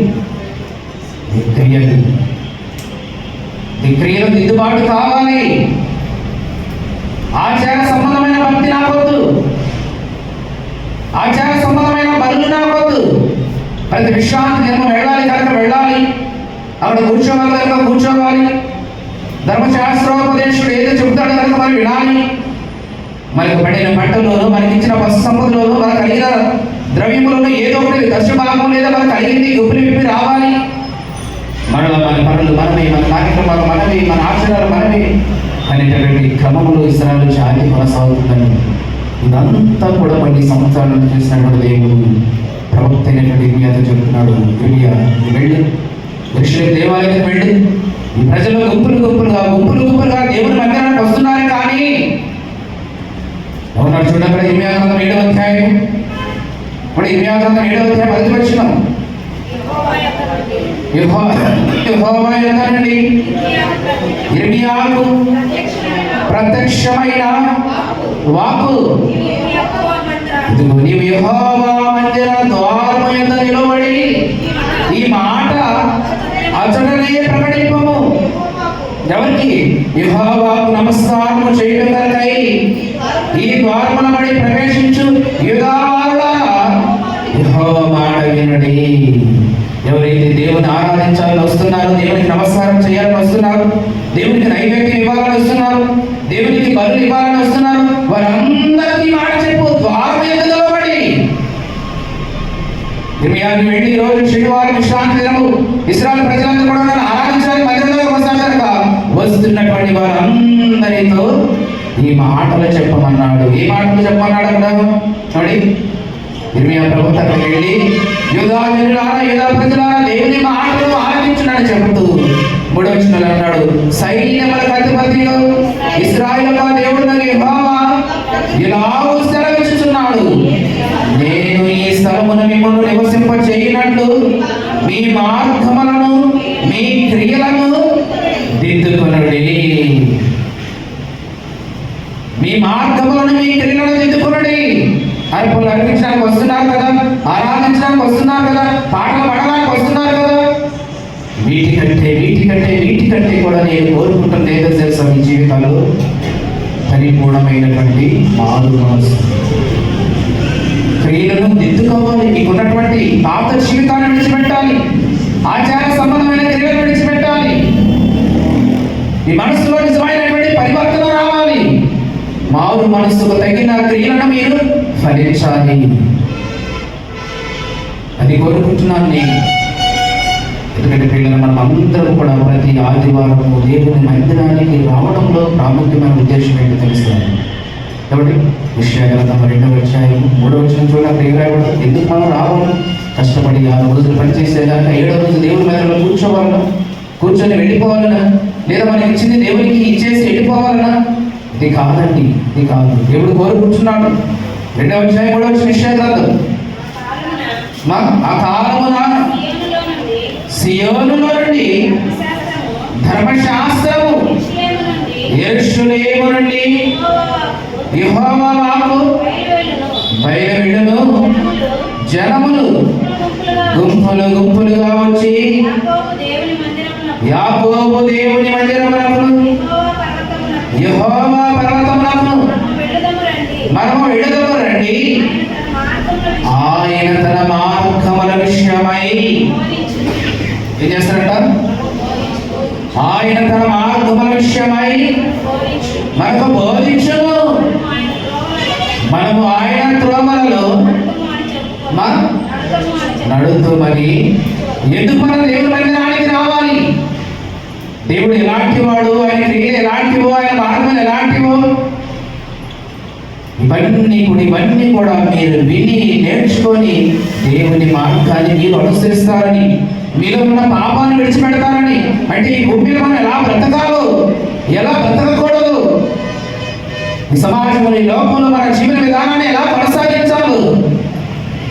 క్రియలు. ఈ క్రియలు దిద్దుబాటు కావాలి. ఆచార సంబంధమైన భక్తి నాకొద్దు, ఆచార సంబంధమైన బలులు నాకొద్దు. ప్రతి విశ్రాంతి దినం వెళ్ళాలి కనుక వెళ్ళాలి, అక్కడ కూర్చోవాలి కనుక కూర్చోవాలి, ధర్మశాస్త్రోపదేశుడు ఏదో చెబుతాడు కనుక మరి వినాలి. మనకు పడిన పంటలోనూ, మనకి ఇచ్చిన పశు సంపదలోనూ, మనకు కలిగిన ద్రవ్యములను ఏదో ఒకటి దశభాగం లేదా మనకు కలిగింది గుప్పులు విప్పి రావాలి. మనలో మన పనులు మనమే, మన కార్యక్రమాలు మనమే, మన ఆచరణలు మనమే అనేటటువంటి క్రమంలో ఇశ్రాయేలు జాతి కొనసాగుతుందని ఇదంతా కూడా 10 సంవత్సరాల నుంచి చూసినటువంటి దేవుడు ప్రవక్త అయినటువంటి ఇర్మియాతో చెబుతున్నాడు. ఇర్మియా, వెళ్ళి యెరూషలేము దేవాలయానికి వెళ్ళి ఈ ప్రజలు గుంపులు గుంపులుగా దేవుని మందిరానికి వస్తున్నారు. కానీ అవునాడు చూడండి, అక్కడ ఇర్మియా గ్రంథం 7వ అధ్యాయం, ఇప్పుడు ఇర్మియా గ్రంథం 7వ అధ్యాయం 10వ వచనం. యెహోవా యొద్ద నుండి ఇర్మియాకు ప్రత్యక్షమైన వాక్కు, ఇదిగో నీవు యెహోవా మందిర ద్వారము యొద్ద నిలబడి ఈ మాట అచటనే ప్రకటింపము. ఎవరికి? యెహోవాకు నమస్కారము చేయడం కొరకై ఈ ద్వారముల బడి ప్రవేశించు యూదావారులారా, యెహోవా మాట వినుడి. ఎవరైతే దేవుని ఆరాధించాలని వస్తున్నారు, దేవునికి నమస్కారం చేయాలని వస్తున్నారు, దేవునికి నైవేద్యం ఇవ్వాలని వస్తున్నారు, దేవునికి బలులు ఇవ్వాలని వస్తున్నారు, వారందరికీ మాట చెప్పు, ద్వారం ఎదుట నిలబడి. ఇర్మియాకి వెళ్ళి ఈ రోజు శనివారం విశ్రాంతి దినము, ఇశ్రాయేలు ప్రజలందరూ కూడా నన్ను ఆరాధించడానికి మందిరంలోకి వస్తారు కనుక వస్తున్నటువంటి వారందరితో ఈ మాటలు చెప్పమన్నాడు. ఏ మాటలు చెప్పమన్నాడు అక్కడ చూడండి. ఇర్మియా ప్రవక్త అక్కడికి వెళ్ళి యూదా జనులారా, యూదా ప్రజలారా, దేవుని మాటలు ఆలకించునని చెబుతూ 3వ వచనంలో అన్నాడు, సైన్యములకు అధిపతియు ఇశ్రాయేలు దేవుడు యెహోవా ఇలాగూ సెలవిచ్చుచున్నాడు, నేను ఈ స్థలమును మిమ్మల్ని నివసింప చేయనట్లు మీ మార్గములను మీ క్రియలను దిద్దుకొనుడి. మీ మార్గములను మీ క్రియలను దిద్దుకొనుడి. అర్పణలు అర్పించడానికి వస్తున్నారు కదా, ఆరాధించడానికి వస్తున్నారు కదా, పాటలు పాడడానికి వస్తున్నారు కదా. వీటికంటే కూడా నేను కోరుకుంటున్న ఏదో తెలుసా, మీ జీవితాల్లో పరిపూర్ణమైనటువంటి మారు మనసు, క్రియలను దిద్దుకోవాలి. మీకున్నటువంటి పాత జీవితాన్ని విడిచిపెట్టాలి. ఆచార సంబంధమైన క్రియలను విడిచిపెట్టాలి. మీ మనసులో నిజమైనటువంటి పరివర్తన రావాలి. మారు మనసుకు తగిన క్రియలను మీరు ఫలించాలి. అది కోరుకుంటున్నాను నేను. ఎందుకంటే పిల్లలు మనం అందరం కూడా ప్రతి ఆదివారము దేవుని మందిరానికి రావడంలో ప్రాముఖ్యమైన ఉద్దేశం ఏంటో తెలుస్తుంది. కాబట్టి విషయాగ్రంథం 2వ అధ్యాయం 3వ వచనం చూడాలి. ఎందుకు మనం రావాలి? కష్టపడి 6 రోజులు పనిచేసేదాకా 7వ రోజు దేవుని మందిరంలో కూర్చోవాలన్నా, కూర్చొని వెళ్ళిపోవాలన్నా, లేదా మనకి ఇచ్చింది దేవునికి ఇచ్చేసి వెళ్ళిపోవాలన్నా? ఇది కాదండి, ఇది కాదు. దేవుడు కోరుకుంటున్నాడు. 2వ అధ్యాయం 3వ వచనం విషయాగ్రంథం. ఆ కాలమున సియోనులో నుండి ధర్మశాస్త్రము, యెరూషలేము నుండి యెహోవా వాక్కు బయలువెళ్ళును. జనములు గుంపులు గుంపులుగా వచ్చి యాకోబు దేవుని మందిరమునకు, యెహోవా పర్వతమునకు మనము వెళుదము రండి. ఆయన తన మార్గముల విషయమై ఏం చేస్తారంట? ఆయన తన మార్గముల విషయమై మనకు బోధించును. మనము ఆయన త్రోవలలో నడుద్దామని. ఎందుకు మనం దేవుని మందిరానికి రావాలి? దేవుడు ఎలాంటి వాడు, ఆయన క్రియలు ఎలాంటివో, ఆయన మార్గం ఎలాంటివో ఇవన్నీ కూడా మీరు విని నేర్చుకొని దేవుని మార్గాన్ని మీరు అనుసరిస్తారని, మీలో ఉన్న పాపాన్ని విడిచిపెడతారని. అంటే ఈ భూమిలో మనం ఎలా బ్రతకాలో, ఎలా బ్రతకకూడదు, ఈ సమాజంలో, ఈ లోకంలో మన జీవన విధానాన్ని ఎలా కొనసాగించాలో,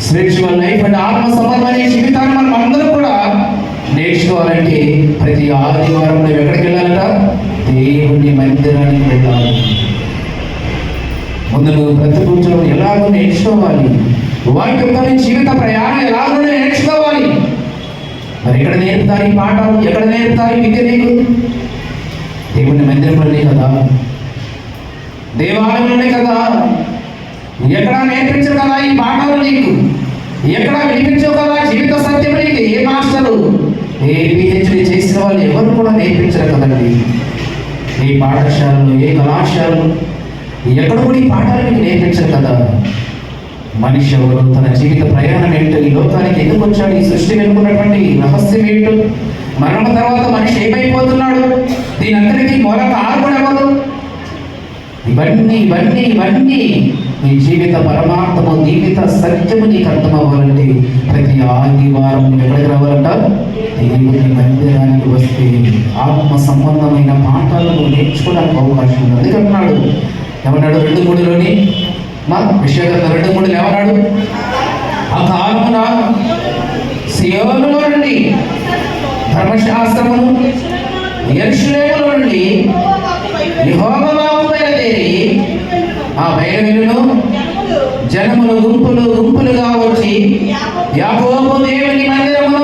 స్పిరిచువల్ లైఫ్ అంటే ఆత్మ సంబంధమైన జీవితాన్ని మనం అందరూ కూడా నేర్చుకోవాలంటే ప్రతి ఆదివారం నువ్వు ఎక్కడికి వెళ్ళాలట? దేవుని మందిరానికి వెళ్ళాలి. ముందు నువ్వు ప్రతి పూజలో ఎలాగో నేర్చుకోవాలి. వాక్యంతో జీవిత ప్రయాణం ఎలాగో నేర్చుకోవాలి. మరి ఎక్కడ నేర్పుతారు ఈ పాఠాలు? ఎక్కడ నేర్పుతారు ఈ విద్య నీకు? దేవుని మందిరంలోనే కదా, దేవాలయంలోనే కదా. ఎక్కడా నేర్పించరు కదా ఈ పాఠాలు నీకు, ఎక్కడా వినిపించవు కదా జీవిత సత్యం నీకు. ఏ మాస్టరు, ఏ పిహెచ్డి చేసిన వాళ్ళు ఎవరు కూడా నేర్పించరు కదండి. ఏ పాఠశాలలో, ఏ కళాశాలలో ఎక్కడ కూడా ఈ పాఠాలు మీకు నేర్పించరు కదా. మనిషి ఎవరు, తన జీవిత ప్రయాణం ఏంటో, ఈ లోకానికి ఎందుకు వచ్చాడు, ఈ సృష్టి వెనుకున్నటువంటి రహస్యం ఏంటో, మరణం తర్వాత మనిషి ఏమైపోతున్నాడు, దీని అందరికీ మూల కారకుడు ఎవరు, ఇవన్నీ నీ జీవిత పరమార్థము, జీవిత సత్యము నీకు అర్థం అవ్వాలంటే ప్రతి ఆదివారం నువ్వు ఎక్కడికి రావాలంట? దేవుని మందిరానికి వస్తే ఆత్మ సంబంధమైన పాఠాలను నేర్చుకోవడానికి అవకాశం ఉంది. అందుకంటున్నాడు, ఏమన్నాడు 2:3లోని మా విషయాగ్రంథం 2:3 ఏమన్నాడు? ఆ కాలమున సియోనులో నుండి ధర్మశాస్త్రమును, యెరూషలేములో నుండి యెహోవా వాక్కు బయలుదేరి ఆ బయలువెళ్ళును. జనములు గుంపులు గుంపులుగా వచ్చి యాకోబు దేవుని మందిరమును,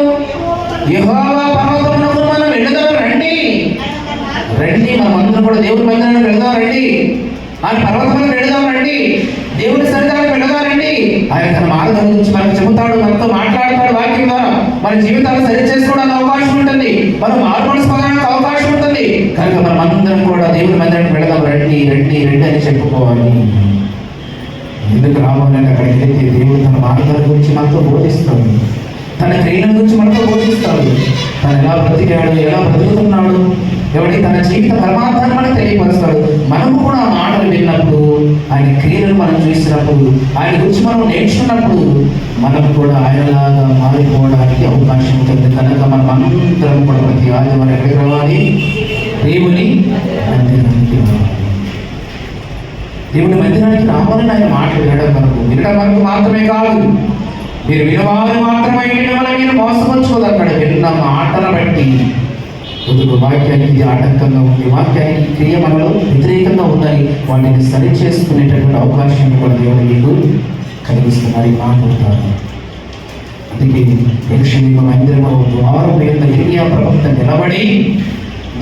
యెహోవా పర్వతమునకు మనం వెళుదాం రండి. మనం అందరం కూడా దేవుని మందిరానికి వెళదాం రండి. ఆయన పర్వతములకు వెళదాం రండి. దేవుని సన్నిధానానికి వెళదాం రండి. ఆయన తన మార్గం గురించి మనకు చెబుతాడు, మనతో మాట్లాడతాడు. వాక్యం ద్వారా మన జీవితాన్ని సరి చేసుకోవడానికి అవకాశం ఉంటుంది, మనం మార్పుకోవడానికి అవకాశం ఉంటుంది. కనుక మనం అందరం కూడా దేవుని మందిరానికి వెళదాం రండి అని చెప్పుకోవాలి. ఎందుకు రావాలంటే అక్కడికి వెళ్తే దేవుడు తన మార్గాల గురించి మనతో బోధిస్తాడు, తన క్రియల గురించి మనతో బోధిస్తాడు. తను ఎలా బ్రతికాడు, ఎలా బ్రతుకుతున్నాడు, ఎవరికి తన జీవిత పరమార్థాన్ని మనకు తెలియపరుస్తాడు. మనము కూడా ఆ మాటలు విన్నప్పుడు, ఆయన క్రియలను మనం చూసినప్పుడు, ఆయన గురించి మనం నేర్చుకున్నప్పుడు మనం కూడా ఆయనలాగా మారిపోవడానికి అవకాశం ఉంటుంది. కనుక మనం అందరం కూడా ప్రతి ఆదివారం ఎక్కడికి రావాలి? దేవుని మందిరానికి రావాలి. దేవుని మందిరానికి రావాలని ఆయన మాటలు వినడం వరకు మాత్రమే కాదు, మీరు వినవారు మాత్రమే వినవలని మీరు మోసపరుచుకోదు. అక్కడ విన్న మాటల బట్టి కొద్దిగా వాక్యానికి ఇది ఆటంకంగా ఉంది, వాక్యానికి క్రియ మనలో వ్యతిరేకంగా ఉందని వాటిని సరి చేసుకునేటటువంటి అవకాశం కూడా దేవుడు మీకు కలిగిస్తున్నారు ఈ మాట్లాడతారు. అందుకే యెరూషలేము మందిరము ద్వారం మీద ఇర్మియా ప్రవక్త నిలబడి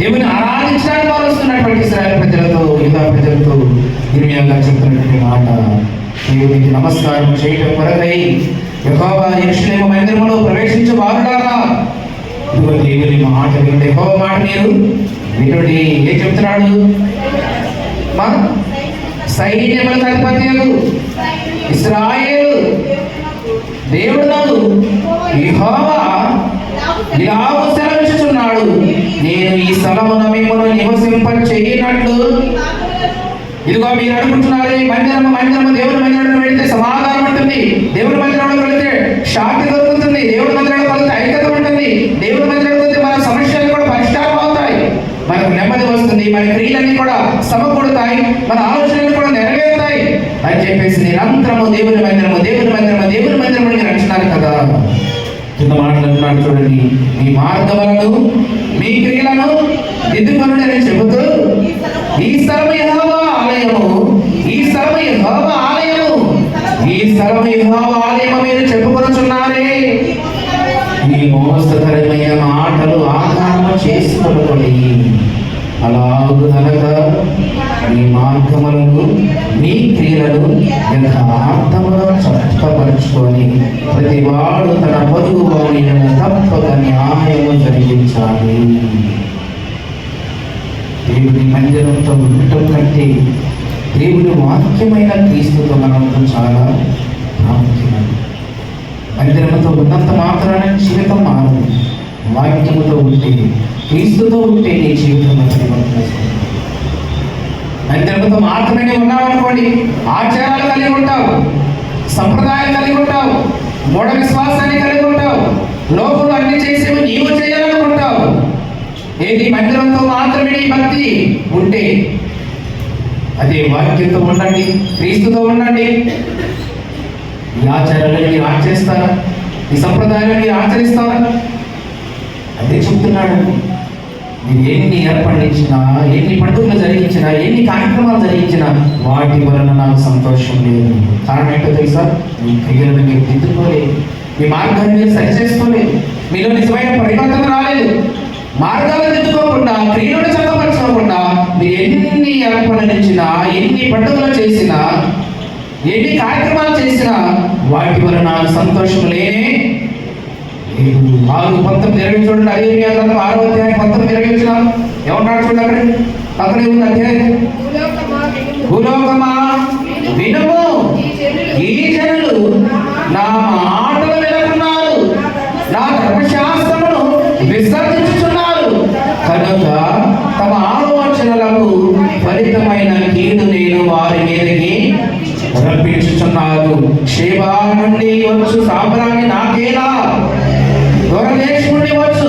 దేవుని ఆరాధించడానికి వారు వస్తున్నటువంటి ఇశ్రాయేలు ప్రజలతో, యూదా ప్రజలతో ఇర్మియా గారు చెప్తున్నటువంటి మాట, దేవునికి నమస్కారం చేయటం కొరకై యెహోవా యెరూషలేము మందిరములో ప్రవేశించువారులారా, ఇదిగో దేవుని మాట వినుడి. యెహోవా మాట మీరు వినుడి. ఏం చెప్తున్నాడు? సైన్యములకు అధిపత్యులు ఇశ్రాయేలు దేవుడు యెహోవా ఇలాగు సెలవిస్తున్నాడు, నేను ఈ స్థలమున మిమ్మల్ని నివసింప చేయనట్లు. ఇదిగో మీరు అనుకుంటున్నారే మందిరము దేవుని మందిరంలో వెళితే సమాధానం ఉంటుంది, దేవుని మందిరంలో వెళితే శాంతి దొరుకుతుంది, దేవుని మందిరంలో వెళితే ఐక్యత ఉంటుంది, దేవుని మందిరంలో వెళితే మన సమస్యలు కూడా పరిష్కారం అవుతాయి, మనకు నెమ్మది వస్తుంది, మన క్రియలన్నీ కూడా సమకూడతాయి, మన ఆలోచనలు కూడా నెరవేరుతాయి అని చెప్పేసి నిరంతరము దేవుని మందిరము మీరు అంటున్నారు కదా. కింద మాట్లాడుతున్నాడు చూడండి, మీ మార్గములను మీ క్రియలను దిద్దుకొనుడి అని చెబుతూ, ఈ స్థలము యెహోవా ఆలయము, ఈ స్థలము యెహోవా ఆలయము, ఈ స్థలము యెహోవా ఆలయము మీరు చెప్పుకొనుచున్నారే. ఈ మోసకరమైన మాటలు ఆధారము చేసుకొనుకొని అలాగునగా మీ మార్గములను మీ క్రియలను యథార్థముగా చక్కపరుచుకొని ప్రతివాడు తన పొరుగు వాని తప్పక న్యాయము జరిగించాలి. దేవుని మందిరంతో ఉండటం కంటే దేవుని వాక్యమైన క్రీస్తుతో మనం చాలా ప్రాముఖ్యమైనది. మందిరంతో ఉన్నంత మాత్రాన జీవితం మారదు. వాక్యముతో ఉంటే, క్రీస్తుతో ఉంటే నీ జీవితం పరివర్తన. మందిరంతో మాత్రమే ఉన్నావనుకోండి, ఆచారాలు కలిగి ఉంటావు, సంప్రదాయాలు కలిగి ఉంటావు, మూఢ విశ్వాసాన్ని కలిగి ఉంటావు, లోపల అన్ని చేసేవి నీవు చేయాలనుకుంటావు. ఏది మందిరంతో మాత్రమే నీ భక్తి ఉంటే, అదే వాక్యంతో ఉండండి, క్రీస్తుతో ఉండండి. ఈ ఆచారాలను మీరు ఆచరిస్తారా? ఈ సంప్రదాయాలను మీరు ఆచరిస్తారా? అదే చెప్తున్నాడు. మీరు ఎన్ని ఏర్పాట్లు ఇచ్చినా, ఎన్ని పండుగలు జరిగించినా, ఎన్ని కార్యక్రమాలు జరిగించినా వాటి వలన నాకు సంతోషం లేదు. కారణం ఏంటో తెలుసా? మీ క్రియలను మీరు దిద్దుకోలేదు, మీ మార్గాన్ని మీరు సరిచేసుకోలేదు, మీలో నిజమైన పరివర్తన రాలేదు. మార్గాలు దిద్దుకోకుండా, క్రియలను చక్కపరచుకోకుండా మీరు ఎన్ని ఏర్పాట్లు ఇచ్చినా, ఎన్ని పండుగలు చేసినా, ఎన్ని కార్యక్రమాలు చేసినా వాటి వలన నాకు సంతోషం లేనే. 6:19 చూడండి. అదే 6వ అధ్యాయం 19 ఏమన్నాడు చూడండి. అక్కడే ఉంది అధ్యాయం. భూలోకమా వినుము, ఈ జనులు నా మాటలు వినకున్నారు, నా ధర్మశాస్త్రమును విసర్జించుచున్నారు కనుక తమ ఆలోచనలకు ఫలితమైన కీడు నేను వారి మీదకి రప్పించుచున్నారు. షేబా నుండి వచ్చు సాంబ్రాణి నాకేలా, దూరదేశం నుండి వచ్చు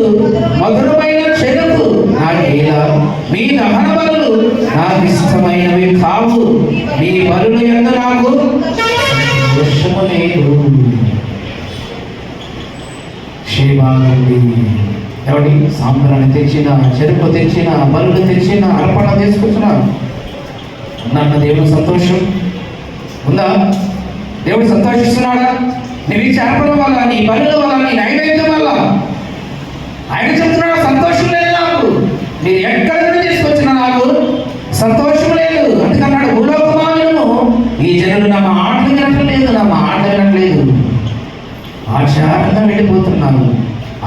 మధురమైన చెరుకు నాకేలా. మీ దహన బలులు నాకు ఇష్టమైనవి కావు, మీ బలులు యందు నాకు ఇష్టము లేదు. షేబా నుండి ఎవరి సాంబ్రాణి తెచ్చిన, చెరుకు తెచ్చిన, బలులు తెచ్చిన, అర్పణ తీసుకొచ్చిన నన్ను దేవుడు సంతోషం ఉందా? దేవుడు సంతోషిస్తున్నాడా? నువ్వు ఈ అర్పణ వల్ల, నీ బలుల వల్ల, నీ నైవేద్యం వల్ల ఆయన చెప్తున్నాడు సంతోషం లేదు నాకు, మీరు ఎక్కడ నుండి తీసుకొచ్చినా నాకు సంతోషం లేదు. అందుకన్నాడు భూలోకమానులను ఈ జనులు నా మాటలు వినట్లేదు, నా మాటలు వినట్లేదు, ఆచారంగా వెళ్ళిపోతున్నారు,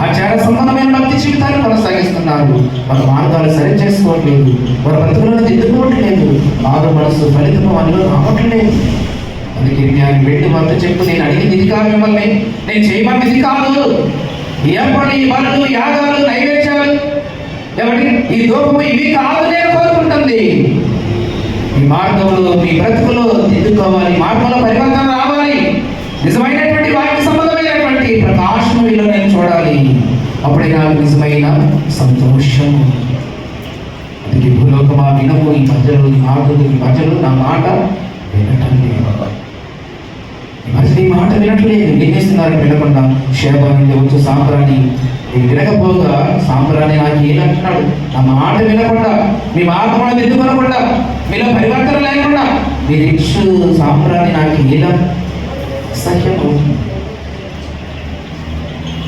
ఆచార సంబంధమైన భక్తి జీవితాన్ని కొనసాగిస్తున్నారు, వాళ్ళ మార్గాలు సరి చేసుకోవట్లేదు, వారి బ్రతుకులను దిద్దుకోవట్లేదు, మారు మనసు ఫలితం వాళ్ళు రావట్లేదు. అందుకే నేను వెళ్ళి వాళ్ళతో చెప్పు, నేను అడిగింది ఇది కాదు, మిమ్మల్ని నేను చేయమని ఇది కాదు. ఏర్పడి ఈ బలులు, యాగాలు, నైవేద్యాలు, ఏమండి ఈ దూపము ఇవి కాదు నేను కోరుకుంటుంది. మీ మార్గంలో, మీ బ్రతుకులో దిద్దుకోవాలి, మార్గంలో పరివర్తన రావాలి, నిజమైనటువంటి వాక్య సంబంధమైనటువంటి ప్రకాశం వీళ్ళు నేను చూడాలి. అప్పుడే నాకు నిజమైన సంతోషం. అందుకే భూలోకమా వినము, ఈ మధ్యలో, ఈ మాటలు, ఈ మధ్యలో నా మాట వినటం లేదు. ఈ మాట వినట్లేదు. ఏం చేస్తున్నారు? వినకుండా షేబా నుండి వచ్చు సాంబ్రాణి వినకపోగా సాంబ్రాణి నాకు ఏదంటున్నాడు? నా మాట వినకుండా, మీ మార్గంలో దిద్దుకోనకుండా, మీలో పరివర్తన లేకుండా మీరు ఇచ్చు సాంబ్రాణి నాకు ఏలా సహ్యము?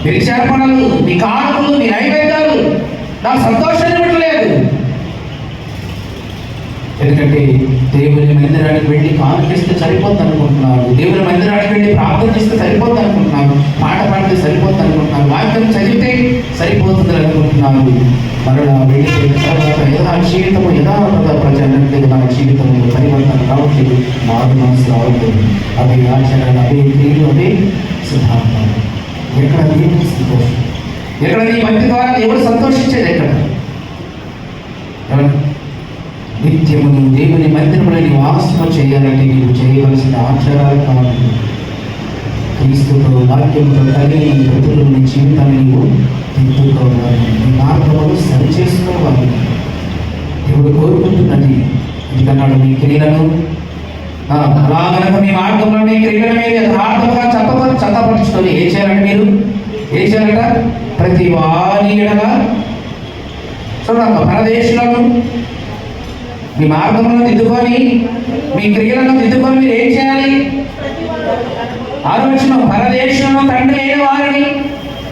మీరు చేర్పణలు, మీ కానుకలు, మీ నైవేద్యాలు నాకు సంతోషాన్ని ఇవ్వట్లేదు. ఎందుకంటే దేవుని మందిరానికి వెళ్ళి కానుకిస్తే సరిపోద్ది అనుకుంటున్నారు, దేవుని మందిరానికి వెళ్ళి ప్రార్థన చేస్తే సరిపోద్ది అనుకుంటున్నారు, పాట పాడితే సరిపోద్ది అనుకుంటున్నారు, వాక్యం చదివితే సరిపోతుంది అనుకుంటున్నారు. మరలా వెళ్ళిపోయిన తర్వాత జీవితము యథార్థ ప్రజలట్లేదు, మన జీవితంలో పరివర్తన రావట్లేదు, మారు మనసు రావట్లేదు. అవి ఆచరణ, అవే క్రియలు, అవే సిద్ధాంతాలు. ఎక్కడ దేవుని సంతోషం, ఎక్కడ నీ భక్తి ద్వారా దేవుడు సంతోషించేది ఎక్కడ? నిత్యము నువ్వు దేవుని మందిరంలో నివాసం చేయాలంటే నీవు చేయవలసిన ఆచారాలు కావాలి. క్రీస్తుతో వాక్యంతో కలిగి ప్రజలు నీ జీవితాన్ని నీవు తిప్పుకోవాలి, నీ మార్గములు సరి చేసుకోవాలి. దేవుడు కోరుకుంటున్నది ఎందుకన్నాడు, మీ క్రియలను అలా కనుక మీ మార్గంలో మీ క్రియలను మీరు యథార్థంగా చట్టపరుచుకొని ఏం చేయాలంటే మీరు ఏం చేయాలట? ప్రతి వారి ఎడల చూడక పరదేశులను మీ మార్గంలో దిద్దుకొని మీ క్రియలను దిద్దుకొని మీరు ఏం చేయాలి? ఆలోచన పరదేశంలో తండ్రి అయిన వారిని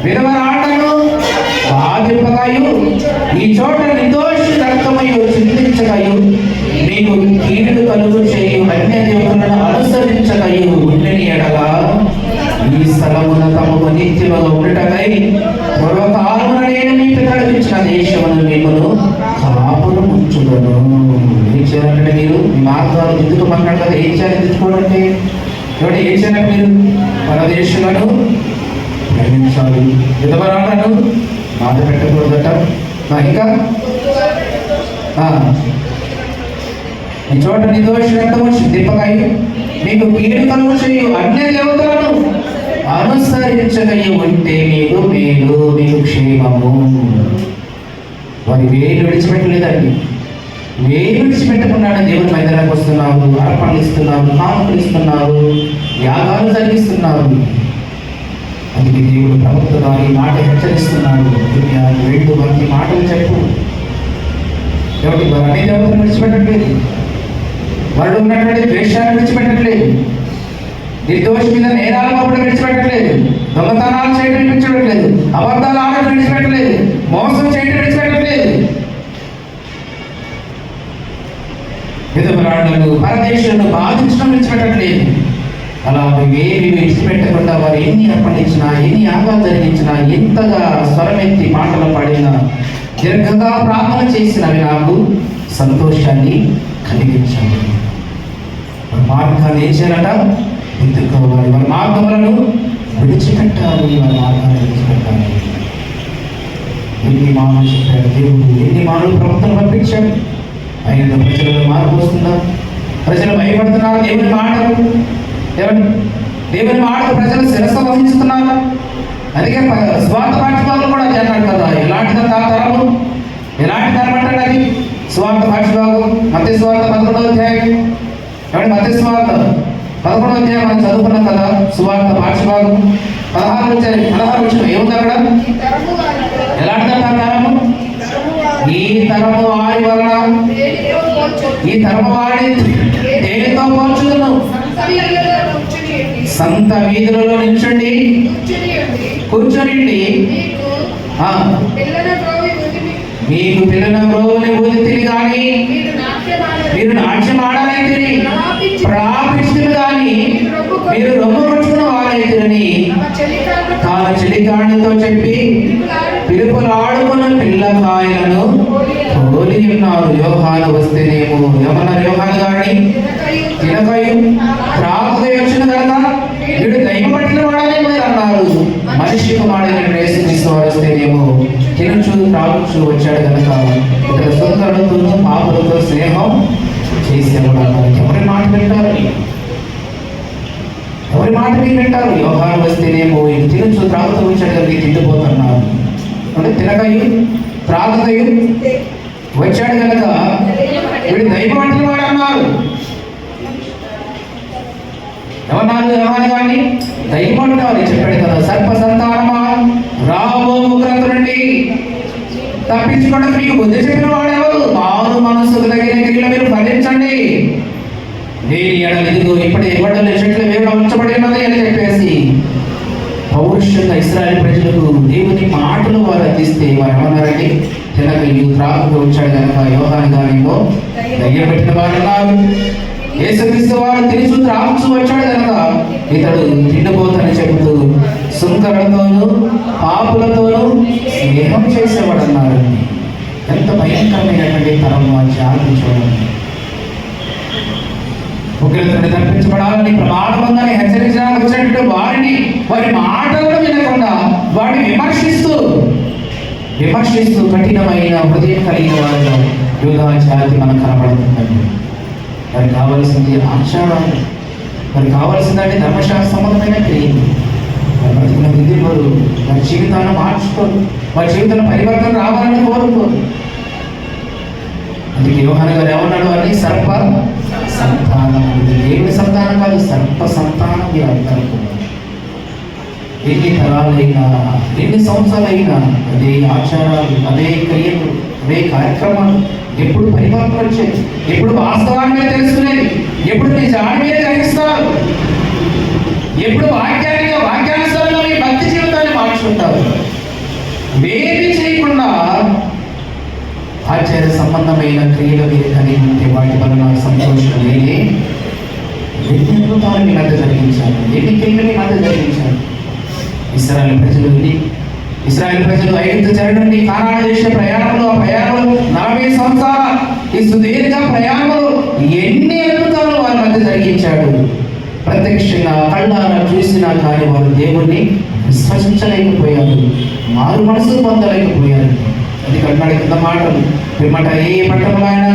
విధవరాటను బాధింపకయు, ఈ చోట నిర్దోషి రక్తమయు చింతించకయు, మీకు కీడు కలుగు చేయు అన్య దేవతలను అనుసరించకయు ఉండని ఎడల ఈ స్థలమున తమకు నిత్యముగా ఉండటకై పూర్వకాలమున నేను మీ పితరులకు ఇచ్చిన దేశమును మిమ్మల్ని కాపులు ఉంచుదను. ఏం చేయాలంటే మీరు మీ మార్గాలు దిద్దుకోమన్నాడు కదా, ఏం చేయాలి దిద్దుకోవాలంటే? ఎవరు ఏం చేయాలంటే మీరు పరదేశులను ప్రేమించాలి, విధవరాలను బాధ పెట్టకూడదట. ఇంకా ఈ చోట నిర్దోషి రక్తము చిందింపకయు, మీకు కీడు కలుగు చేయు అన్య దేవతలను అనుసరించకయు ఉంటే మీకు మేలు, మీకు క్షేమము. వారి వేలు విడిచిపెట్టలేదండి, వేలు విడిచిపెట్టకున్నాడు. దేవుని మందిరానికి వస్తున్నారు, అర్పణలు ఇస్తున్నారు, కానుకలు ఇస్తున్నారు, యాగాలు జరిగిస్తున్నారు. అందుకే దేవుడు ప్రభుత్వ ఈ మాట హెచ్చరిస్తున్నాడు, వెళ్ళు వారికి మాటలు చెప్పు. ఎవరికి వారు అన్ని దేవతలు విడిచిపెట్టట్లేదు, వారు ఉన్నటువంటి ద్వేషాన్ని విడిచిపెట్టట్లేదు, నిర్దోషి మీద నేరాలు మోపడం విడిచిపెట్టట్లేదు, దొంగతనాలు చేయడం విడిచిపెట్టలేదు, అబద్ధాలు ఆడటం విడిచిపెట్టలేదు, మోసం చేయడం విడిచిపెట్టట్లేదు, విధవరాళ్లను పరదేశులను బాధించడం విడిచిపెట్టట్లేదు. అలా ఏమి విడిచిపెట్టకుండా వారు ఎన్ని అర్పణించినా, ఎన్ని యాగాలు జరిగించినా, ఎంతగా స్వరమెత్తి పాటలు పాడినా, దీర్ఘంగా ప్రార్థన చేసినవి నాకు సంతోషాన్ని కలిగించాలి. వారి మార్గాన్ని ఏం చేయాలట? ఎత్తుకోవాలి, వారి మార్గములను విడిచిపెట్టాలి, వారి మార్గాన్ని విడిచిపెట్టాలి. ఎన్ని మానవులు చెప్పారు దేవుడు, ఎన్ని మానవులు ప్రవర్తన పంపించాడు. ఆయన ప్రజలలో మార్పు వస్తుందా? ప్రజలు భయపడుతున్నారు దేవుని మాటలు, దేవుని మాటలు ప్రజలు శిరస్సు వహిస్తున్నారు. అందుకే స్వార్థ పాఠ్యభాగం కూడా చేస్తాడు కదా. ఎలాంటి తరము, ఎలాంటి తరం అంటే అది స్వార్థ పాఠ్యభాగం. మత్తయి సువార్త 11వ అధ్యాయం, మత్తయి సువార్త 11వ అధ్యాయం మనం చదువుకున్నాం కదా. సువార్త పాఠ్యభాగం 16 వచ్చిన ఏముంది అక్కడ? ఎలాంటి తరము? ఈ తరము వారి వలన, ఈ తరము వాడి దేనితో పోల్చుదును? సంత వీధులలో నిల్చండి, కూర్చొని మీకు పిల్లల రోగుని ఊదితిని కానీ మీరు నాట్యం ఆడాలైతిని, ప్రాపించింది కానీ మీరు రొమ్ము కొట్టుకున్న వారైతిని తాను చెలికాడితో చెప్పి పిలుపులాడుకున్న పిల్లకాయలను పోలి ఉన్నారు. యోహాను వస్తేనేమో ఏమన్నారు? యోహాను గాని తినకయు త్రాగుకై వచ్చిన కనుక వీడు దైవ పట్టిన వాడని మీరు అన్నారు. మనిషి కుమారుడైన యేసుక్రీస్తు వారు వస్తేనేమో తినచ్చు త్రాగుచు వచ్చాడు కనుక ఇక్కడ సుందరులతో పాపులతో స్నేహం చేసేవాడు అన్నారు. ఎవరి మాట వింటారు? ఎవరి మాట మీరు వింటారు? యోహాను వస్తేనేమో ఇది తినచ్చు త్రాగుతూ వచ్చాడు కనుక తిండిపోతున్నారు. అంటే తినకయు త్రాగుకయు వచ్చాడు కనుక వీడు దైవ పట్టిన వాడు అన్నారు. ఎవరన్నారు? ఎవరు కానీ దైవమంటే వారు చెప్పాడు కదా. సర్ప సంతానమా, రాబో ఉగ్రత నుండి తప్పించుకోవడం మీకు బుద్ధి చెప్పిన వాడెవరు? మారు మనసుకు తగిన క్రియలు మీరు ఫలించండి. దేని ఎడల ఇదిగో ఇప్పటి ఇవ్వడం చెట్లు వేడ ఉంచబడి ఉన్నది అని చెప్పేసి పౌరుషంగా ఇశ్రాయేలు ప్రజలకు దేవుని మాటలు వారు అందిస్తే వారు ఏమన్నారండి? తినకయు త్రాగుతూ వచ్చాడు కనుక యోహాను గారిలో దయ్యం పెట్టిన వారు ఉన్నారు. యేసుక్రీస్తు వారు తినుచు త్రాగుచూ వచ్చాడు కనుక ఇతడు తిండిపోతని చెబుతూ సుంకరులతోనూ పాపులతోనూ స్నేహం చేసేవాడు అన్నారు. ఎంత భయంకరమైనటువంటి తరం ఆ జాతి చూడండి. ఉగ్రతను తప్పించబడాలని ప్రమాదవంతాన్ని హెచ్చరించడానికి వచ్చినట్టు వారి మాటలను వినకుండా వారిని విమర్శిస్తూ కఠినమైన హృదయం కలిగిన వారిలో యూదా జాతి మనకు కనబడుతుందండి. వారికి కావాల్సింది ఆచారాలు, వారికి కావాల్సిందంటే ధర్మశాస్త్ర సంబంధమైన క్రియలు. వారి బతికిన విధులు వారి జీవితాన్ని మార్చుకోరు, వారి జీవితంలో పరివర్తన రావాలని కోరుకోరు. అందుకే యోహాను గారు ఏమన్నాడు అని సర్ప సంతానం, దేవుడి సంతానం కాదు, సర్ప సంతానం మీరు అంటారు. ఎన్ని తరాలైనా ఎన్ని సంవత్సరాలైనా అదే ఆచారాలు, అదే క్రియలు, అదే కార్యక్రమాలు. ఎప్పుడు పరివర్తన వచ్చేది, ఎప్పుడు వాస్తవాన్ని మీద తెలుసుకునేది, ఎప్పుడు నిజాన్ని మీద గ్రహిస్తారు, ఎప్పుడు వాక్యానుసారంగా మీ భక్తి జీవితాన్ని మార్చుకుంటారు. వేరు చేయకుండా ఆచార్య సంబంధమైన క్రియలు మీరు కలిగి ఉంటే వాటి వల్ల నాకు సంతోషం లేని ఎన్ని అద్భుతాలు మీ మధ్య జరిగించారు, ఎన్ని క్రియలు మీ మధ్య జరిగించారు. ఇశ్రాయేలు ప్రజలు ఐగుప్తు చెర నుండి కానాను దేశ ప్రయాణంలో ఆ ప్రయాణంలో 40 సంవత్సరాల ఈ సుదీర్ఘ ప్రయాణంలో ఎన్ని అద్భుతాలు వారి మధ్య జరిగించాడు. ప్రత్యక్షంగా కళ్ళారా చూసినా కానీ వారు దేవుణ్ణి విశ్వసించలేకపోయారు, మారు మనసు పొందలేకపోయారు. అది కన్నాడు కింద మాటలు. పిమ్మట ఏ పట్టణంలో ఆయన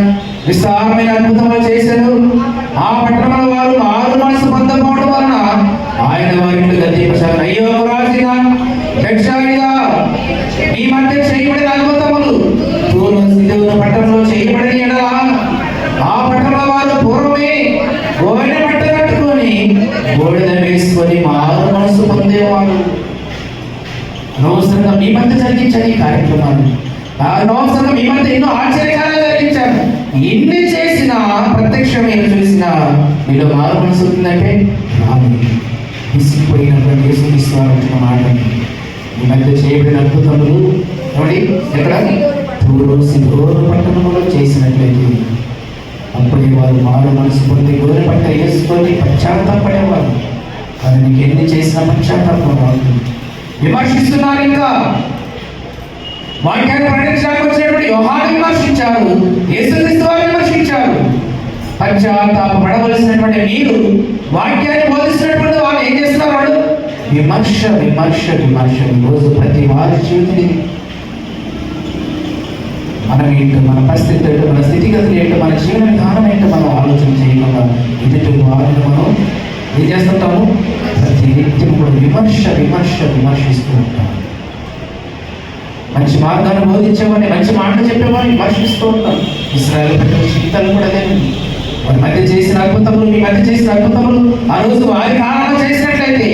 విస్తారమైన అద్భుతములు చేశారు. ఆ పట్టణంలో వారు మారు మనసు పొందకపోవడం వలన ఆయన వారిని గద్దించారు. అయ్యో రాజుగా యక్షాయిగా ఈ మధ్య చేయబడిన అద్భుతములు తూరు సిదోను పట్టణంలో చేయబడిన ఎడల ఆ పట్టణంలో వారు పూర్వమే గోడె పట్ట కట్టుకొని గోడె వేసుకొని మారు మనసు పొందేవారు. అనవసరంగా మీ మధ్య జరిగించని కార్యక్రమాలు, అనవసరంగా మీ మధ్య ఎన్నో ఆశ్చర్యకారాలు జరిగించారు. ఎన్ని చేసినా ప్రత్యక్షమైన చూసినా మీలో మారు మనసు ఉందంటే విసిగిపోయినటువంటి యేసుక్రీస్తు మాట. ఈ మధ్య చేయబడిన అద్భుతములు ఎక్కడ తూరు సిదోను పట్టణంలో చేసినట్లయితే అప్పుడే వారు మారు మనసు పొంది గోరె పట్ట వేసుకొని పశ్చాత్తాపడేవారు. కానీ మీకు ఎన్ని చేసినా పశ్చాత్తాపం రాదు. విమర్శిస్తున్నారు. ఇంకా వాక్యాన్ని ప్రకటించడానికి వచ్చినటువంటి యోహాను విమర్శించారు, యేసుక్రీస్తు వారు విమర్శించారు. పశ్చాత్తాపడవలసినటువంటి మీరు వాక్యాన్ని బోధిస్తున్నటువంటి వాళ్ళు ఏం చేస్తున్నారు? వాడు విమర్శ. ఈరోజు ప్రతి వారి జీవితం మనం ఏంటో, మన పరిస్థితి ఏంటో, మన స్థితిగతులు ఏంటో, మన జీవన విధానం ఏంటో మనం ఆలోచన చేయకుండా ఎదుటి వారిని మనం ఏం చేస్తుంటాము? ప్రతి నిత్యం కూడా విమర్శిస్తూ ఉంటాం. మంచి మార్గాన్ని బోధించేవాడిని, మంచి మాటలు చెప్పేవాడిని విమర్శిస్తూ ఉంటాం. ఇశ్రాయేలు ప్రజల జీవితాలు కూడా అదే. వారి మధ్య చేసిన అద్భుతములు, మీ మధ్య చేసిన అద్భుతములు ఆ రోజు వారి కాలంలో చేసినట్లయితే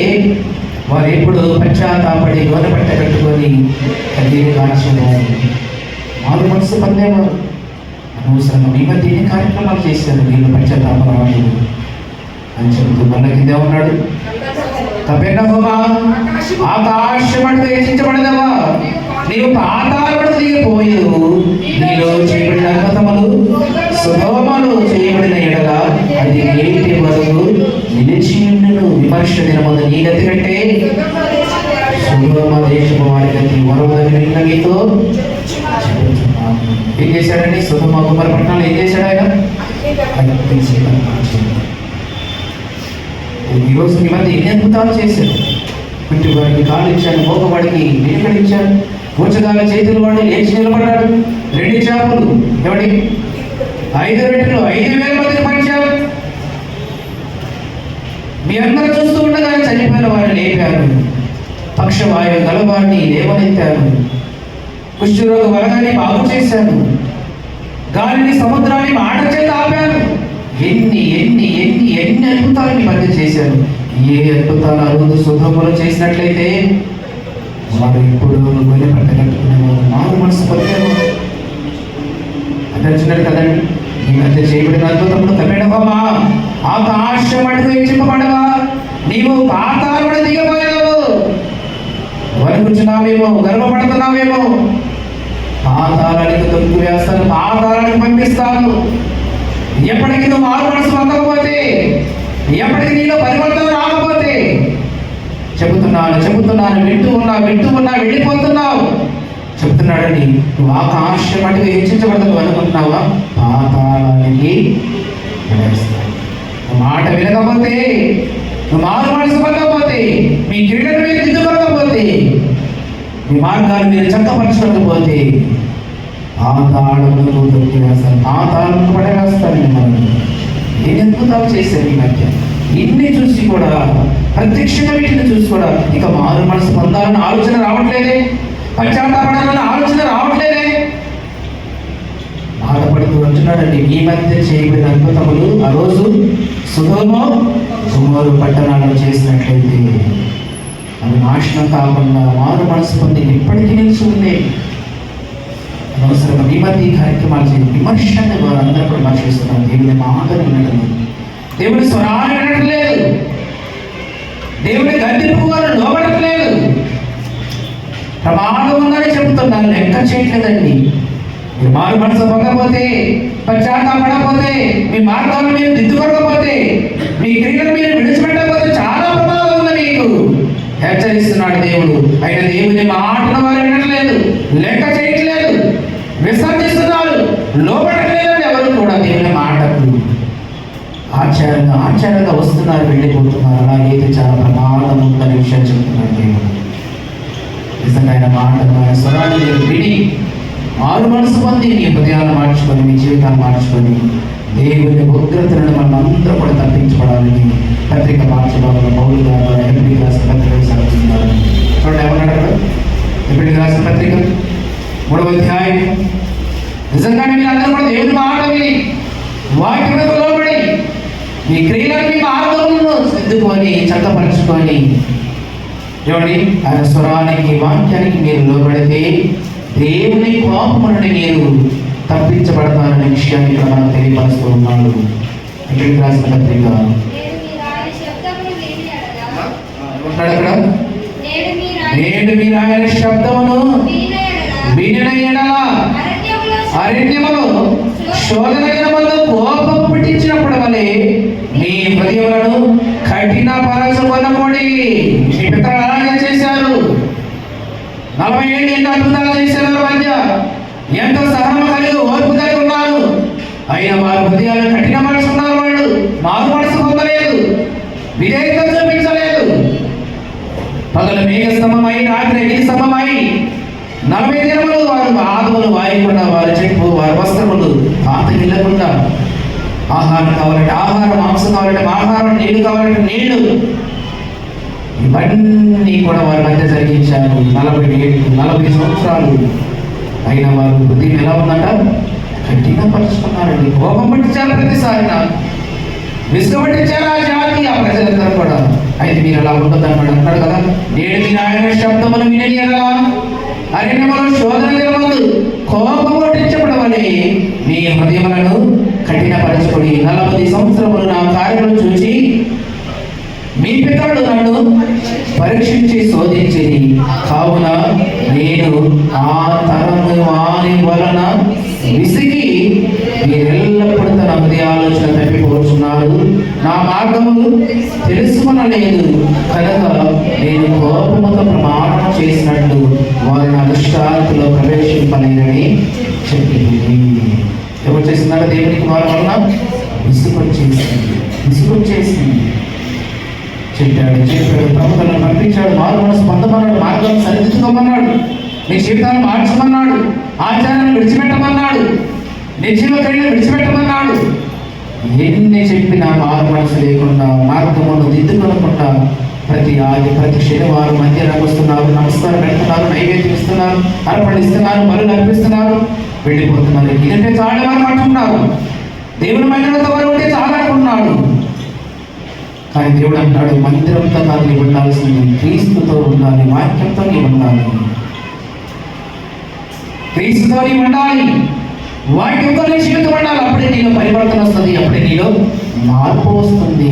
వారు ఎప్పుడు పశ్చాత్తాపడి గోనె పట్ట కట్టుకొని కన్నీరు కాల్చేవారు, మారు మనసు పొందేవారు. అనవసరంగా మీ మధ్య ఎన్ని కార్యక్రమాలు చేశారు, వీళ్ళు పశ్చాత్తాపం రాలేదు అని చెబుతూ మళ్ళీ కిందే ఉన్నాడు. కపెర్నహూమా, ఆకాశమంటూ హెచ్చించబడదవా, నీవు పాతాళమును దిగిపోయావు. నీలో చేయబడిన అద్భుతములు సుగమలు చేయబడిన ఎడల అది నేటి వరకు నిలిచి ఉండును. విమర్శ దినమున నీ గతి కంటే సుగమ దేశము వారి గతి వరవదని మీతో ఏం చేశాడండి? సుగమ కుమార పట్టణాలు ఏం చేశాడు ఆయన? ఈరోజు మీ మధ్య ఎన్ని అద్భుతాలు చేశారు. పుట్టి వాడికి కాళ్ళు ఇచ్చాడు, మోగవాడికి వెనుకడిచ్చాడు, కూర్చగాల చేతులు వాడు లేచి నిలబడ్డాడు. 2 చేపలు ఎవడి 5 రొట్టెలు 5,000 మందిని పంచారు. మీ అందరూ చూస్తూ ఉండగా చనిపోయిన వారిని లేపారు, పక్షవాయువు గలవాడిని లేవనెత్తారు, కుష్ఠరోగ వలగాన్ని బాగు చేశారు, గాలిని సముద్రాన్ని మాట చేత ఆపారు. ఎన్ని ఎన్ని ఎన్ని ఎన్ని అద్భుతాలు మీ మధ్య చేశారు. ఏ అద్భుతాలు ఆ రోజు సుధములు చేసినట్లయితే వారు ఇప్పుడు గొర్రె పట్ట కట్టుకునేవారు, మారు మనసు పొందేవారు. అదర్చున్నారు కదండి. ఈ మధ్య చేయబడిన అద్భుతములు కపెర్నహూమా, ఆకాశం అడుగు హెచ్చింపబడవా, నీవు పాతాళమున దిగిపోయావు. వణుకుచున్నావేమో, గర్వపడుతున్నావేమో. పాతాళానికి తొక్కి వేస్తాను, పాతాళానికి పంపిస్తాను. ఎప్పటికీ నువ్వు మారు మనసు పొందకపోతే, ఎప్పటికీ నీలో పరివర్తన రాకపోతే, చెబుతున్నాను వింటూ ఉన్నా వెళ్ళిపోతున్నావు. చెప్తున్నాడండి, నువ్వు ఆకాశ మటుకు హెచ్చించబడతావు అనుకుంటున్నావా? పాతాళానికి పడేస్తావు. మాట వినకపోతే, నువ్వు మారు మనసు పొందకపోతే, మీ క్రీడను మీరు దిద్దుకోకపోతే, మీ మార్గాన్ని మీరు చక్కపరచకపోతే పాతాళములకు తొక్కి వేస్తాను, పాతాళములకు పడవేస్తాను మిమ్మల్ని. నేను అద్భుతాలు చేశాను ఈ మధ్య. ఇన్ని చూసి కూడా, ప్రత్యక్షంగా వీటిని చూసి కూడా ఇక మారు మనసు పొందాలని ఆలోచన రావట్లేదే, పశ్చాత్తాపడాలని ఆలోచన రావట్లేదే. బాధపడుతూ ఉంటున్నాడండి. ఈ మధ్య చేయబడిన అద్భుతములు ఆ రోజు సొదొమ గొమొర్రా పట్టణాల్లో చేసినట్లయితే అవి నాశనం కాకుండా మారు మనసు పొంది ఎప్పటికీ నిలిచి ఉంది. అనవసరంగా ఈ మధ్య ఈ కార్యక్రమాలు చేసి విమర్శని వారందరూ కూడా విమర్శిస్తున్నారు. దేవుని మాటలు వినడం, దేవుని స్వరాలు వినట్లేదు, దేవుని గద్దెపు వారు లోబడట్లేదు. ప్రమాదం ఉందని చెబుతున్నాను, లెక్క చేయట్లేదండి. మీరు మారు మనసు పొందకపోతే, పశ్చాత్తాపడకపోతే, మీ మార్గాలను మీరు దిద్దుకోకపోతే, మీ క్రియలను మీరు విడిచిపెట్టకపోతే చాలా ప్రమాదం ఉంది మీకు. హెచ్చరిస్తున్నాడు దేవుడు. ఆయన దేవుని మాటను వారు వినట్లేదు, లెక్క చేయట్లేదు, విసర్జిస్తున్నారు, లోబడట్లేదండి ఎవరు కూడా దేవుని మాటకు. ఆచారంగా వస్తున్నారు, వెళ్ళిపోతున్నారు. అలాగైతే చాలా ప్రమాదం ఉందనే విషయం చెప్తున్నాడు దేవుడు. నిజంగా ఆయన మాటను, ఆయన స్వరాన్ని మీరు విని మారు మనసు పొంది మీ హృదయాలను మార్చుకొని, మీ జీవితాన్ని మార్చుకొని దేవుని ఉగ్రతలను మనం అందరూ కూడా తప్పించబడాలని పత్రిక మార్చడంలో పౌలు గారు ఎబ్రిల్కి రాసిన పత్రిక సాగుతున్నారు. చూడండి ఏమన్నాడు అక్కడ? ఎబ్రిల్కి రాసిన పత్రిక 3వ అధ్యాయం. నిజంగానే మీరు అందరూ కూడా దేవుని మాట విని వాక్యములకు లోబడి మీ క్రియలను, మీ మార్గములను సర్దుకొని చక్కపరచుకొని, చూడండి ఆయన స్వరానికి, వాక్యానికి మీరు లోబడితే దేవుని కోపము నుండి మీరు తప్పించబడతారనే విషయాన్ని ఇక్కడ మనం తెలియపరుస్తూ ఉన్నాడు. ఎక్కడికి రాసిన పత్రిక ఉన్నాడు అక్కడ. నేడు మీరు ఆయన శబ్దమును వినిన యెడల అరణ్యములో శోధన దినమందు కోపం పుట్టించినప్పుడు వలె మీ హృదయములను కఠినపరచుకొనకుడి. మీ పితరులు అలాగే చేశారు. 40 ఏళ్ళు ఎన్నో అద్భుతాలు చేశారు. మధ్య ఎంతో సహనం కలిగి, ఓర్పు కలిగి ఉన్నారు. అయినా వారి హృదయాలను కఠినపరుచుకున్నారు. వాళ్ళు మారు మనసు పొందలేదు, విధేయత చూపించలేదు. పగలు మేఘ స్తంభమై, రాత్రి అగ్ని స్తంభమై 40 దినములు వారు ఆదములు వాయకుండా, వారి చెప్పు, వారి వస్త్రములు పాత నిల్లకుండా, ఆహారం కావాలంటే ఆహారం, మాంసం కావాలంటే ఆహారం, నీళ్లు కావాలంటే నీళ్లు, ఇవన్నీ కూడా వారి మధ్య జరిగించారు. 40 సంవత్సరాలు. అయినా వారు హృదయం ఎలా ఉందంట? కఠినపరుచుకున్నారండి. కోపం పట్టించారు, ప్రతిసారి విసుగబట్టించారు ఆ జాతి, ఆ ప్రజలందరూ కూడా. అయితే మీరు అలా ఉండదు అన్నాడు కదా. నేడు మీరు ఆయన శబ్దమును వినని యెడల అరణ్యములో శోధన దినమందు కోపం పట్టించబడి వలె మీ హృదయములను కఠినపరచుకొని 40 సంవత్సరములు నా కార్యములు చూసి మీ పితరులు నన్ను పరీక్షించి శోధించింది. కావున నేను ఆ తరము వారి వలన విసిగి మీరెల్లప్పుడూ తన హృదయ ఆలోచన తప్పిపోతున్నారు, నా మార్గము తెలుసుకొనలేదు కనుక నేను కోపముతో ప్రమాణం చేసినట్లు వారు నా దుష్టాత్మలో ప్రవేశింపలేరని చెప్పింది. ఎవరు చేస్తున్నారో దేవునికి వారి వలన విసుగొచ్చేసింది. చెప్పాడు ప్రముఖులను పంపించాడు, మారు మనసు పొందమన్నాడు, మార్గాలను సరిదిద్దుకోమన్నాడు, నీ జీవితాన్ని మార్చమన్నాడు, ఆచారాన్ని విడిచిపెట్టమన్నాడు, నిర్జీవ క్రియలను విడిచిపెట్టమన్నాడు. ఎన్ని చెప్పినా మారు మనసు లేకుండా, మార్గమును దిద్దుకొనకుండా ప్రతి శనివారం మందిరానికి వస్తున్నారు, నమస్కారం పెడుతున్నారు, నైవేద్యం ఇస్తున్నారు, అర్పణ ఇస్తున్నారు, బలులు అర్పిస్తున్నారు, వెళ్ళిపోతున్నారు. ఇదంటే చాలా వారు అంటున్నారు, దేవుని మందిరంతో వారు ఉంటే చాలా అనుకున్నాడు. కానీ దేవుడు అంటాడు, మందిరంతో కాదు నీవు ఉండాల్సింది, క్రీస్తుతో ఉండాలి, వాక్యంతో నీవు ఉండాలి, క్రీస్తుతో నీవు ఉండాలి, వాక్యంతో నీ జీవితం ఉండాలి. అప్పుడే నీలో పరివర్తన వస్తుంది, అప్పుడే నీలో మార్పు వస్తుంది.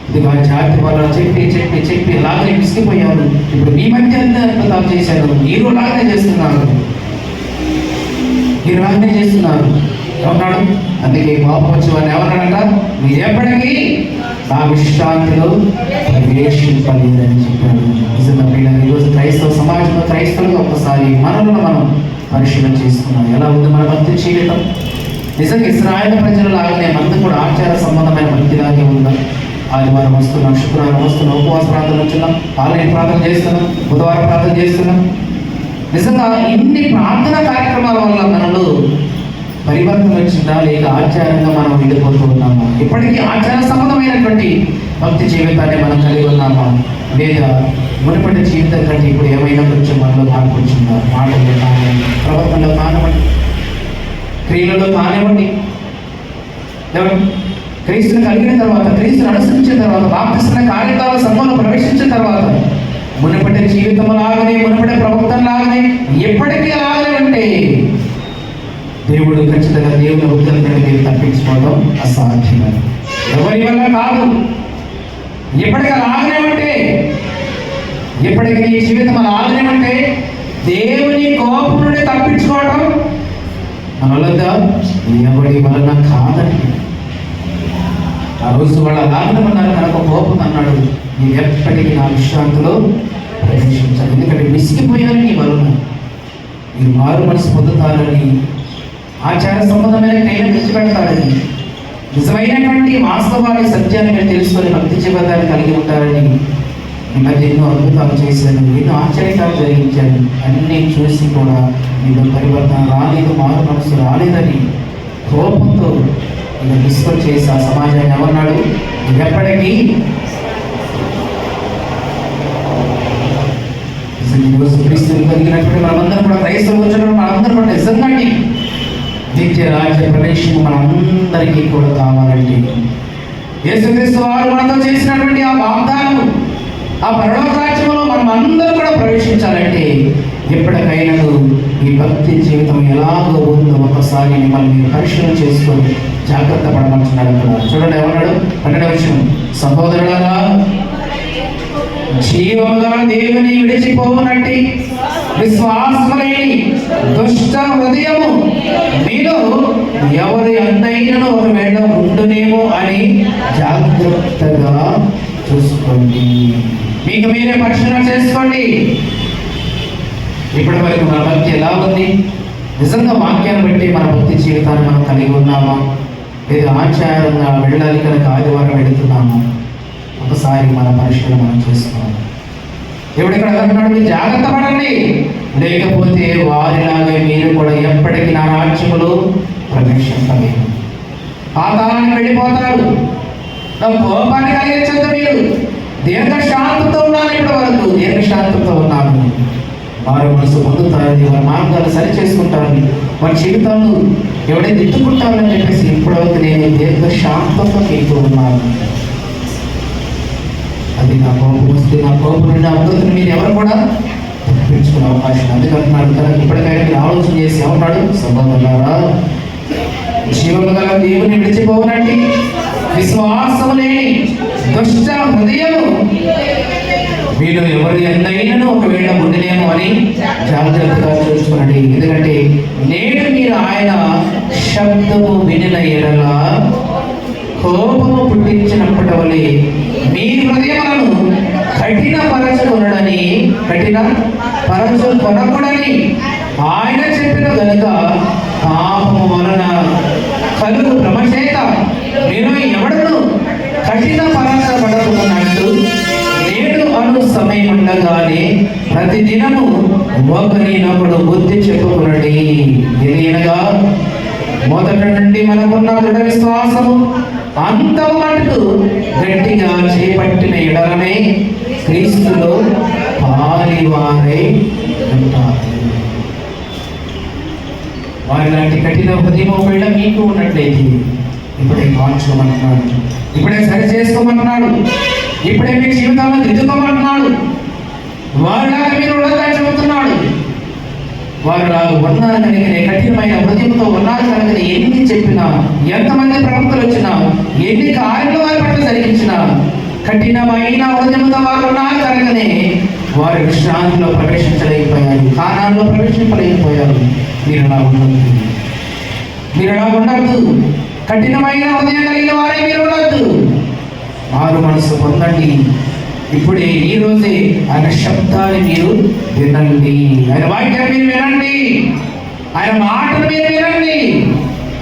ఇదిగా జాతి వల్ల చెప్పి అలాగే విసిగిపోయారు. ఇప్పుడు మీ మధ్య అద్భుతాలు చేశారు, మీరు అలాగే చేస్తున్నారు. మీరు ఆజ్ఞ చేస్తున్నారు. ఏమన్నాడు? అందుకే కోపం వచ్చి వారిని ఏమన్నాడంట? మీరు ఎప్పటికీ నా విశ్రాంతిలో ప్రవేశింపలేదని చెప్పాడు. నిజంగా పిల్లలు ఈరోజు క్రైస్తవ సమాజంలో క్రైస్తవులు ఒక్కసారి మనలో మనం పరిశీలన చేసుకున్నాం. ఎలా ఉంది మన భక్తి జీవితం? నిజంగా ఇశ్రాయేలు ప్రజల లాగానే మనది కూడా ఆచార సంబంధమైన భక్తిలాగే ఉందా? ఆదివారం వస్తున్నాం, శుక్రవారం వస్తున్నాం, ఉపవాస ప్రార్థన వచ్చున్నాం, ఆలయ ప్రార్థన చేస్తున్నాం, బుధవారం ప్రార్థన చేస్తున్నాం. నిజంగా ఇన్ని ప్రార్థన కార్యక్రమాల వల్ల మనలో పరివర్తన వచ్చిందా, లేక ఆచారంగా మనం వెళ్ళిపోతూ ఉన్నామా? ఇప్పటికీ ఆచార సంబంధమైనటువంటి భక్తి జీవితాన్ని మనం కలిగి ఉన్నామా, లేదా మునుపటి జీవితం కంటే ఇప్పుడు ఏమైనా కొంచెం మనలో మార్పు వచ్చిందా? మాటల్లో కానివ్వండి, ప్రవర్తనలో కానివ్వండి, క్రియలలో కానివ్వండి. క్రీస్తుని కలిగిన తర్వాత, క్రీస్తుని అనుసరించిన తర్వాత, బాప్తిస్మ కార్యక్రమాల సంఘంలో ప్రవేశించిన తర్వాత మునుపటి జీవితం లాగానే, మునుపటి ప్రవర్తన లాగానే ఎప్పటికీ అలాగే ఉంటే దేవుడు ఖచ్చితంగా దేవుని ఉద్యోగాన్ని మీరు తప్పించుకోవడం అసాధ్యం. ఎవరి వల్ల కాదు. ఎప్పటికీ అలాగనే ఉంటే, ఎప్పటికీ నీ జీవితం అలాగనే ఉంటే దేవుని కోపం నుండి తప్పించుకోవడం మన వల్ల ఎవరి వలన కాదండి. ఆ రోజు వాళ్ళు అలాగనే ఉన్నారు, కనుక కోపం అన్నాడు, మీరు ఎప్పటికీ నా విశ్రాంతిలో ప్రవేశించాలి. ఎందుకంటే విసిగిపోయారు నీ వలన. మీరు మారు మనసు పొందుతారని, ఆచార సంబంధమైన క్రియలు విడిచిపెడతారని, నిజమైనటువంటి వాస్తవాన్ని సత్యాన్ని మీరు తెలుసుకొని భక్తి జీవితాన్ని కలిగి ఉంటారని ఈ మధ్య ఎన్నో అద్భుతాలు చేశాను, ఎన్నో ఆశ్చర్యాలు జరిగించాను. అన్నీ చూసి కూడా మీలో పరివర్తన రాలేదు, మారు మనసు రాలేదని కోపంతో ఇక డిస్కస్ చేసి ఆ సమాజాన్ని ఏమన్నాడు? ఎప్పటికీ క్రీస్తుని కలిగినటువంటి మనమందరం కూడా క్రైస్తవులు వచ్చినప్పుడు మనందరం కూడా నిజంగా నిత్య రాజ్య ప్రవేశం మనందరికీ కూడా కావాలండి. యేసుక్రీస్తు వారు మనతో చేసినటువంటి ఆ వాగ్దానం, ఆ పరలోక రాజ్యంలో మనం అందరూ కూడా ప్రవేశించాలంటే ఎప్పటికైనా ఈ భక్తి జీవితం ఎలాగో ఉందో ఒకసారి మిమ్మల్ని పరిశీలన చేసుకొని జాగ్రత్త పడమంటున్నాడు. అక్కడ చూడండి ఏమన్నాడు? 12వ వచనం, సహోదరులారా జీవము గల దేవుని విడిచిపోవునట్టి విశ్వాసములేని దుష్ట హృదయము మీలో ఎవరి అందైనను ఒకవేళ ఉండునేమో అని జాగ్రత్తగా చూసుకోండి. మీకు మీరే పరిశీలన చేసుకోండి. ఇప్పటి వరకు మన భక్తి ఎలా ఉంది? నిజంగా వాక్యాన్ని బట్టి మన భక్తి జీవితాన్ని మనం కలిగి ఉన్నామా, లేదా ఆచారంగా వెళ్ళాలి కనుక ఆదివారం వెళుతున్నామా? ఒకసారి మన పరిశీలన మనం చేసుకోవాలి. దేవుడు ఇక్కడ అంటున్నాడు, మీరు జాగ్రత్త పడండి, లేకపోతే వారిలాగే మీరు కూడా ఎప్పటికీ నా రాజ్యములో ప్రవేశించలేదు. పాతాళానికి వెళ్ళిపోతారు. కోపాన్ని కలిగించద్దు. మీరు దీర్ఘశాంతంతో ఉన్నారు, ఇప్పటి వరకు దీర్ఘశాంతంతో ఉన్నారు. వారు మనసు పొందుతారని, వారి మార్గాలు సరి చేసుకుంటారని, వారి జీవితాలు ఎవడైతే దిద్దుకుంటారని చెప్పేసి ఇప్పటివరకు నేను దీర్ఘశాంతంతో కేతూ ఉన్నాను. అది నా కోపం వస్తే నా కోపం నుండి అద్భుతం మీరు ఎవరు కూడా తప్పించుకునే అవకాశం. అందుకంటున్నాడు కదా, ఇప్పటికైనా మీరు ఆలోచన చేసి ఏమన్నాడు? సహోదరులారా జీవము గల దేవుని విడిచిపోవునట్టి విశ్వాసము లేని దుష్ట హృదయము మీలో ఎవరి ఎందైనను ఒకవేళ ఉండినేమో అని జాగ్రత్తగా చూసుకునండి. ఎందుకంటే నేడు మీరు ఆయన శబ్దము వినిన ఎడల కోపము పుట్టించినప్పటి వలె మీ హృదయములను కఠినపరచుకొనడని ఆయన చెప్పిన గనుక పాపము వలన కలుగు క్రమచేత నేను ఎవడను కఠినపరచబడకున్నట్టు నేడు అను సమయం ఉండగానే ప్రతి దినము ఒకరినొకడు బుద్ధి చెప్పుకునండి. తెలియనగా మొదట నుండి మనకున్న దృఢ విశ్వాసము అంత మటుకు గట్టిగా చేపట్టిన ఎడలనే క్రీస్తులో పాలివారై ఉంటారు. వారి లాంటి కఠిన హృదయం ఒకవేళ మీకు ఉన్నట్లయితే ఇప్పుడే మార్చుకోమంటున్నాడు, ఇప్పుడే సరి చేసుకోమంటున్నాడు, ఇప్పుడే మీ జీవితాలను దిద్దుకోమంటున్నాడు. వారిలాగా మీరు ఉండదని చెబుతున్నాడు. వారిలాగా ఉన్నారు కనుక, కఠినమైన హృదయంతో ఉన్నారు కనుక ఎన్ని చెప్పినా, ఎంతమంది ప్రవక్తలు వచ్చినా, ఎన్ని కార్యాలు వారి పట్ల జరిగించినా, కఠినమైన హృదయంతో వారు ఉన్నారు కనుకనే వారి విశ్రాంతిలో ప్రవేశించలేకపోయారు, కానాల్లో ప్రవేశించలేకపోయారు. మీరు అలా ఉండద్దు, మీరు అలా ఉండద్దు. కఠినమైన హృదయం కలిగిన వారే మీరు ఉండద్దు. మారు మనసు పొందండి. ఇప్పుడే ఈ రోజే ఆయన శబ్దాన్ని మీరు వినండి, ఆయన వాక్యాన్ని మీరు వినండి, ఆయన మాటను మీరు వినండి.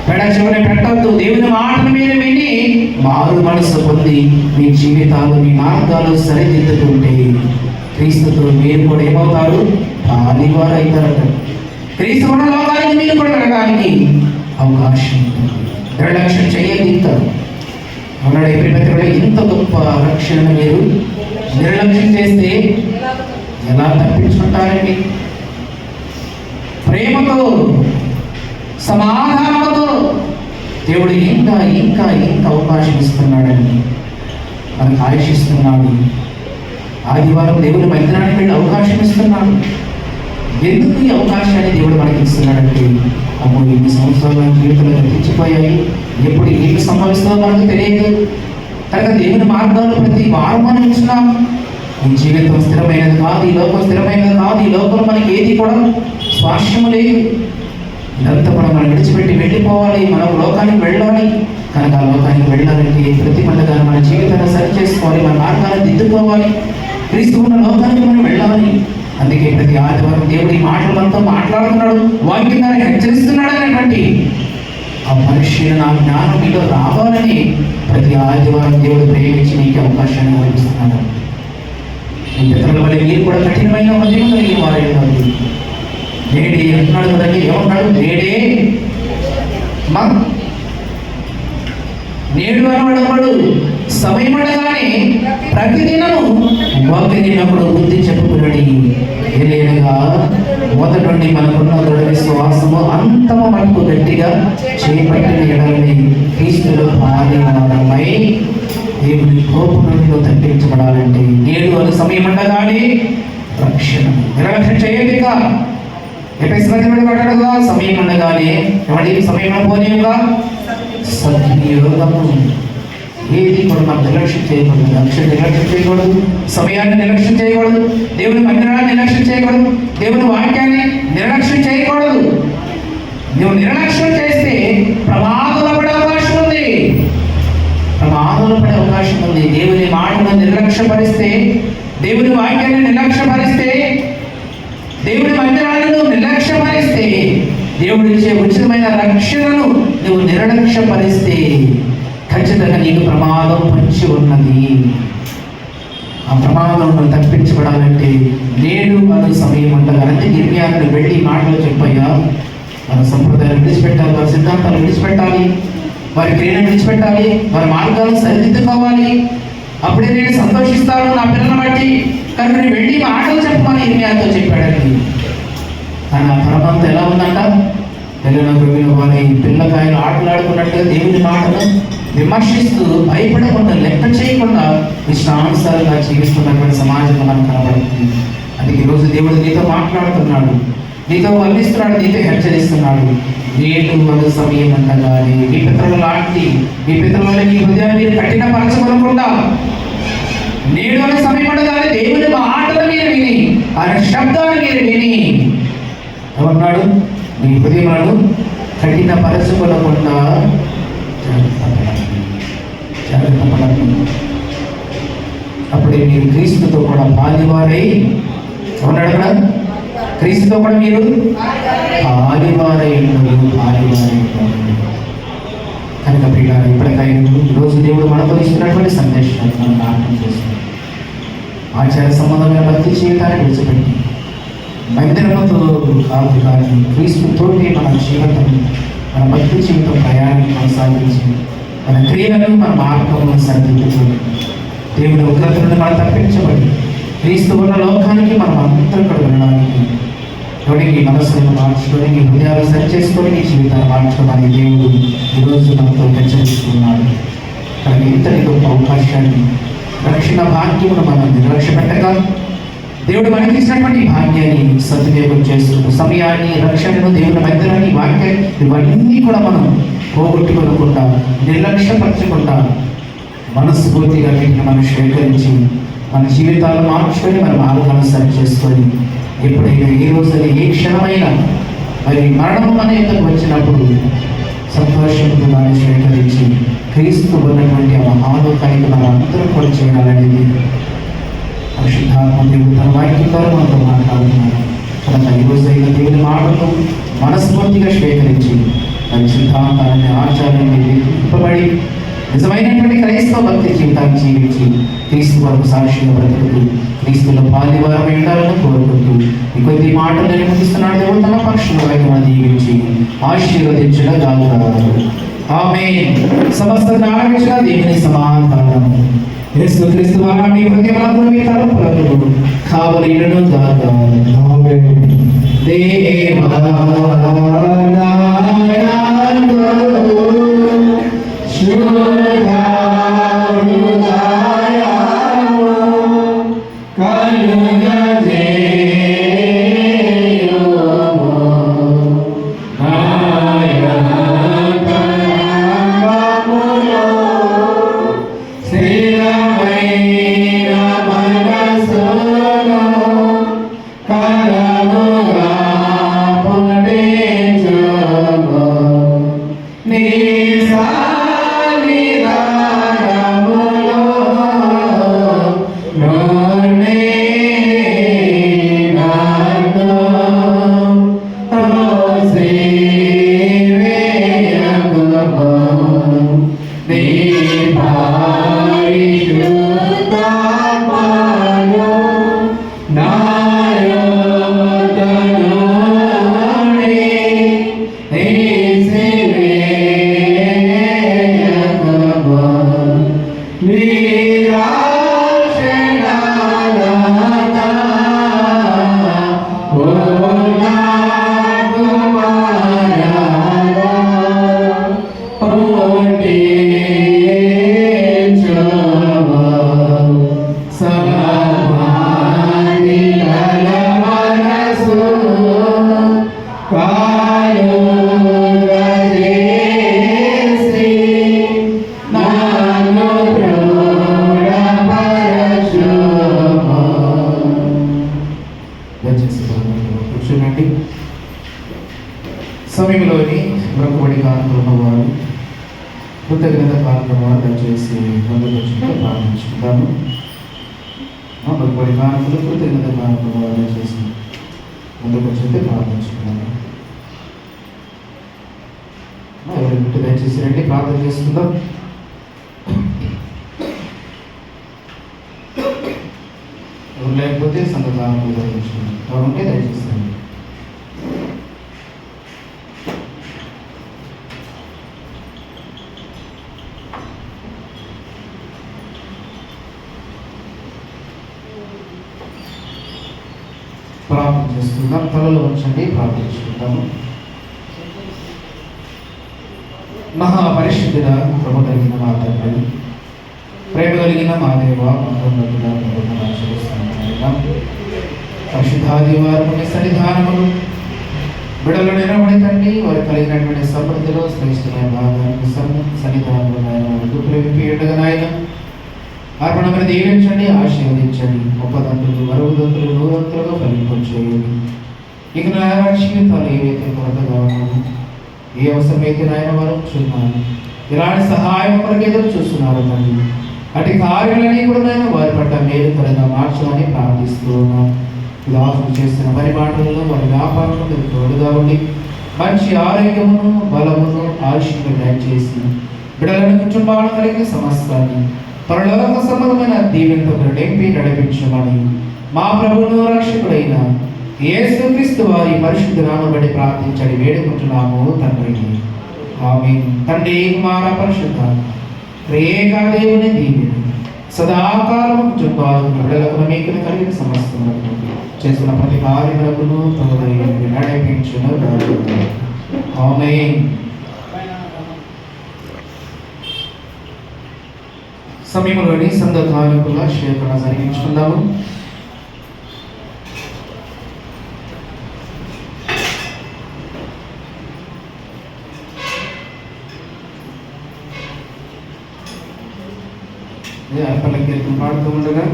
పెడ చివరి పెట్టద్దు. దేవుని మాటను మీరు విని మారు మనసు పొంది మీ జీవితాలు, మీ మార్గాలు సరిదిద్దుకుంటే క్రీస్తుతో మీరు కూడా ఏమవుతారు? పాలివారు అవుతారట. క్రీస్తు ఉన్న లోకానికి మీరు కూడా వెళ్ళడానికి అవకాశం ఉంటుంది. నిర్లక్ష్యం చేయగలుగుతారు. అన్నాడు ఎబ్రీ పత్రికలో, ఇంత గొప్ప రక్షణను మీరు నిర్లక్ష్యం చేస్తే ఎలా తప్పించుకుంటారండి? ప్రేమతో, సమాధానంతో దేవుడు ఇంకా ఇంకా ఇంకా అవకాశం ఇస్తున్నాడని మనకు ఆశిస్తున్నాడు. ఆదివారం దేవుని మందిరానికి వెళ్ళి అవకాశం ఇస్తున్నాడు. ఎందుకు ఈ అవకాశాన్ని దేవుడు మనకి ఇస్తున్నాడంటే, అమ్మో ఎన్ని సంవత్సరాల జీవితంలో తెచ్చిపోయాయి, ఎప్పుడు ఏమి సంభవిస్తుందో మనకు తెలియదు కనుక దేవుని మార్గాల్లో ప్రతి వారం మనం ఇస్తున్నాం. ఈ జీవితం స్థిరమైనది కాదు, ఈ లోకం స్థిరమైనది కాదు, ఈ లోకంలో మనకి ఏది కూడా స్వాస్థ్యము లేదు. ఇదంతా కూడా మనం విడిచిపెట్టి వెళ్ళిపోవాలి, మనం లోకానికి వెళ్ళాలి. కనుక ఆ లోకానికి వెళ్ళాలంటే ప్రతి పండుగ మన జీవితాన్ని సరి చేసుకోవాలి, మన మార్గాలను దిద్దుకోవాలి, క్రీస్తు ఉన్న లోకానికి మనం వెళ్ళాలి. అందుకే ప్రతి ఆదివారం దేవుడు ఈ మాటలు మనతో మాట్లాడుతున్నాడు, వాక్యం ద్వారా హెచ్చరిస్తున్నాడు అనేటువంటి ఆ పరిశీలన, ఆ జ్ఞానం మీలో రావాలని ప్రతి ఆదివారం దేవుడు ప్రేమించి నీకు అవకాశాన్ని కల్పిస్తున్నాడు. మీ పితరుల వల్ల మీరు కూడా కఠినమైన హృదయం కలిగిన వారే కాదు. నేడే అంటున్నాడు కదండి, ఏమన్నాడు? నేడే నేడు అనబడవాడు సమయం అనగానే ప్రతిదినము వాక్యప్పుడు బుద్ధి చెప్పుకున్నాడు. ఏదైనా మొదటి నుండి మనకున్న దృఢ విశ్వాసము అంతము మనకు గట్టిగా చేపట్టిన ఎడలని క్రీస్తులో పాలివారమై దేవుని కోపం నుండి తప్పించబడాలంటే నేడు అని సమయం ఉండగానే రక్షణ నిర్లక్ష్యం చేయలేక ఎక్కడ సమయం ఉండగానే ఎవరి సమయం పోనీయుగా సద్వినియోగము. ఏది కూడా మనం నిర్లక్ష్యం చేయకూడదు. నిర్లక్ష్యం చేయకూడదు, సమయాన్ని నిర్లక్ష్యం చేయకూడదు, దేవుని మందిరాన్ని నిర్లక్ష్యం చేయకూడదు, దేవుని వాక్యాన్ని నిర్లక్ష్యం చేయకూడదు. నువ్వు నిర్లక్ష్యం చేస్తే ప్రమాదంలో పడే అవకాశం ఉంది, ప్రమాదంలో పడే అవకాశం ఉంది. దేవుని మాటను నిర్లక్ష్యపరిస్తే, దేవుని వాక్యాన్ని నిర్లక్ష్యపరిస్తే, దేవుని మందిరాలను నిర్లక్ష్యపరిస్తే, దేవుడు ఇచ్చే ఉచితమైన రక్షణను నువ్వు నిర్లక్ష్యపరిస్తే ఖచ్చితంగా నీకు ప్రమాదం పొంచి ఉన్నది. ఆ ప్రమాదం తప్పించబడాలంటే నేడు మన సమయం ఉండగా ఇర్మియాను వెళ్ళి మాటలు చెప్పయ్యా, మన సంప్రదాయాలు విడిచిపెట్టాలి, వారి సిద్ధాంతాలు విడిచిపెట్టాలి, వారి క్రియను విడిచిపెట్టాలి, వారి మార్గాలను సరిదిద్దుకోవాలి. అప్పుడే నేను సంతోషిస్తాను నా పిల్లలను బట్టి. కనుక నేను వెళ్ళి మాటలు చెప్పమని ఇర్మియాతో చెప్పాడండి. కానీ ఆ పరమంతా ఎలా ఉందంట? వెళ్ళిన గొవ్విన వారి పిల్లకాయలు ఆటలాడుకున్నట్టుగా దేవుని మాటను విమర్శిస్తూ భయపడకుండా, లెక్క చేయకుండా ఇష్టానుసారంగా జీవిస్తున్నటువంటి సమాజం మనకు కనబడుతుంది. అందుకే ఈరోజు దేవుడు నీతో మాట్లాడుతున్నాడు, నీతో వర్ణిస్తున్నాడు, నీతో హెచ్చరిస్తున్నాడు. నేడు మన సమయం ఉండగానే మీ పితరుల లాంటి మీ పితరుల నీ హృదయాన్ని మీరు కఠినపరచకుండా నేడు అనే సమయం ఉండగానే దేవుని మాటలు మీరు విని, ఆయన శబ్దాన్ని మీరు విని ఏమన్నాడు? మీ హృదయములను కఠినపరచుకోకుండా జాగ్రత్త పడండి. అప్పుడే మీరు క్రీస్తుతో కూడా పాలివారై ఉన్నాడు కదా, క్రీస్తుతో కూడా మీరు పాలివారై ఉన్నారు, పాలివారై ఉన్నారు. కనుక ప్రియులారా, ఇప్పటికైనా ఈరోజు దేవుడు మనతో ఇస్తున్నటువంటి సందేశాన్ని మనం ప్రార్థన చేస్తున్నాం. ఆచార సంబంధమైన భక్తి జీవితాన్ని విడిచిపెట్టి మందిరముతో కాదు కానీ క్రీస్తుతోటి మన జీవితం, మన భక్తి జీవితం ప్రయాణం కొనసాగించి మన క్రియలను, మన మార్గంలో సరిదిద్దుకొని దేవుని ఉగ్రత నుండి మనం తప్పించబడి క్రీస్తు ఉన్న లోకానికి మనం అందరూ కూడా వెళ్ళడానికి ఎవరికి మనసులను మార్చుకొని, నీ హృదయాలు సరి చేసుకొని నీ జీవితాన్ని మార్చుకోమని దేవుడు ఈరోజు మనతో హెచ్చరిస్తున్నాడు. కానీ ఇంతటి గొప్ప అవకాశాన్ని, రక్షణ భాగ్యమును మనం నిర్లక్ష్య పెట్టగా దేవుడు మనకి ఇచ్చినటువంటి భాగ్యాన్ని సద్వినియోగం చేస్తూ సమయాన్ని, రక్షణను, దేవుని మందిరాన్ని, వాక్యాన్ని ఇవన్నీ కూడా మనం పోగొట్టుకోకుండా, నిర్లక్ష్యపరచకుండా మనస్ఫూర్తిగా వీటిని మనం స్వీకరించి మన జీవితాలు మార్చుకొని మన మార్గాలను సరి చేసుకొని ఎప్పుడైనా ఏ రోజున ఏ క్షణమైనా మరి మరణం అనే ఇతను వచ్చినప్పుడు సంతోషంతో దాన్ని స్వీకరించి క్రీస్తు ఉన్నటువంటి ఆ మహాలోకానికి మనం అందరం కూడా చేయాలనేది పరిశుద్ధాత్మ దేవుడు తన వాక్యం ద్వారా మనతో మాట్లాడుతున్నారు. కనుక ఈ రోజు అయిన దేవుని మాటలు మనస్ఫూర్తిగా స్వీకరించి దాని సిద్ధాంతాన్ని ఆచారాన్ని ఇప్పబడి నిజమైనటువంటి క్రైస్తవ భక్తి జీవితాన్ని జీవించి క్రీస్తు వరకు సాక్షిగా బ్రతుకుతూ క్రీస్తులో పాలివారం ఉండాలని కోరుకుంటూ ఈ కొద్ది మాటలు నేను ముగిస్తున్నాడు. దేవుడు తన పక్షులుగా దీవించి ఆశీర్వదించడం ఆమేన్. సమస్త జ్ఞానవిషయ దేవుని సమాధానం యేసుక్రీస్తు ద్వారా మీ హృదయములందు మీ తలంపులకు కావలియును గాక. ఆమేన్. కూర్చునండి. సమయంలోని బ్రహ్మబడి కార్యక్రమం వారు కృతజ్ఞత కార్యక్రమాలు దయచేసి ముందుకు వచ్చింటే ప్రారంభించుకుంటాము. బ్రహ్మబడి కార్యక్రమాలు కృతజ్ఞత కార్యక్రమాలు దయచేసి ముందుకు వచ్చింటే ప్రారంభించుకుంటాము. ఎవరి దయచేసి రండి, ప్రార్థన చేసుకుందాం. ఎవరు లేకపోతే సంఘాలను నిర్వహించుకుందాం. ఎవరుంటే దయచేసి రండి. ప్రార్థన చేసుకుందాం. తలలో ఉంచండి, ప్రార్థించుకుందాము. మహాపరిశుద్ధుడ, కృప కలిగిన మా తండ్రి, ప్రేమ కలిగిన మా దేవ, మహోన్నతుడ, పరిశుద్ధాది వారి సన్నిధానములు బిడలు నిలబడి తండ్రి వారు కలిగినటువంటి సమృద్ధిలో శ్రేష్టమైన భాగాన్ని సన్నిధానంలో ప్రేమిపీయటగా నాయన అర్పణమని దీవించండి, ఆశీర్వదించండి. ముప్పదంతులు, అరవదంతులు, నూరంతులుగా ఫలింపచేయండి. ఇక నాయన జీవితాలు ఏవైతే కొరతగా ఉన్నాము, ఏ అవసరమైతే నాయన వారు చూస్తున్నారు, ఇలాంటి సహాయం కొరకు ఎదురు చూస్తున్నారు తండ్రి. అటు కార్యాలన్నీ కూడా నాయన వారి పట్ల మేలుకరంగా మార్చమని ప్రార్థిస్తూ ఉన్నాం. విలాసం చేస్తున్న పని మాటలలో వారి వ్యాపారంలో మీరు తోడుగా ఉండి మంచి ఆరోగ్యమును, బలమును, ఆయుష్ను దయచేసి బిడ్డలను కుటుంబాలను కలిగిన సమస్తాన్ని పరలోక సంబంధమైన దీవెనతో నింపి నడిపించమని మా ప్రభువును రక్షకుడైన యేసుక్రీస్తు వారి పరిశుద్ధ నామమును బట్టి ప్రార్థించడి వేడుకుంటున్నాము తండ్రి. ఆమేన్. తండ్రి, కుమార, పరిశుద్ధాత్మ త్రియేక దేవుని దీవెన సదాకాలము కుటుంబాలను బిడ్డలకు మీకు కలిగిన సమస్తములకు చేసిన ప్రతి కార్యములకును తోడై నడిపించును. ఆమేన్. సమయంలోని సంఘ కార్యకుల శేఖరణ జరిగించుకుందాము. అర్పణ కీర్తన పాడుతూ ఉండగా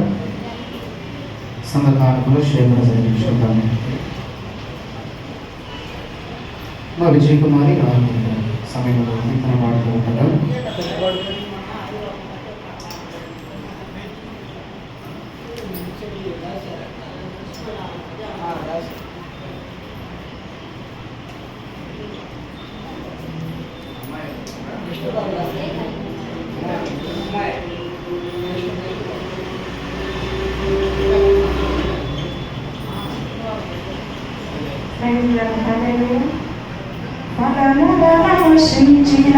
సంఘకారకులు శేఖర జరిగించుకుంటాం. మా విజయ్ కుమారి సమయంలో కీర్తన పాడుతూ ఉంటారు. ఫలములనాశించిన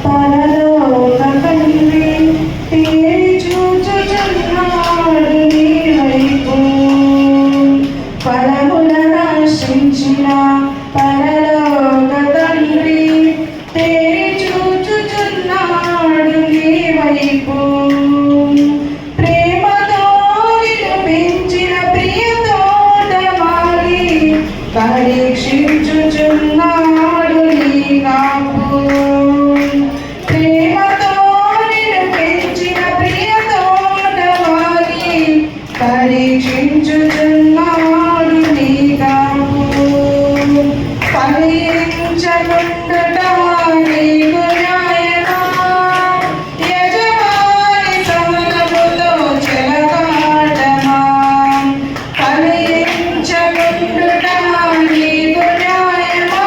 పరలోక తండ్రి తేరి చూచుచున్నాడు నీ వైపు. ఫలములనాశించిన పరలోక తండ్రి తేరి చూచుచున్నాడు నీ వైపు. ప్రేమతో నిన్ను పెంచిన ప్రియ తోటమాలి పరీక్షించుచున్నాడు నీ కాపు. ప్రేమతో నిన్ను పెంచిన ప్రియ తోటమాలి పరీక్షించుచున్నాడు నీ కాపు. ఫలించకుండుట నీకు న్యాయమా? యజమాని సహనముతో చెలగాటమా? ఫలించకుండుట నీకు న్యాయమా?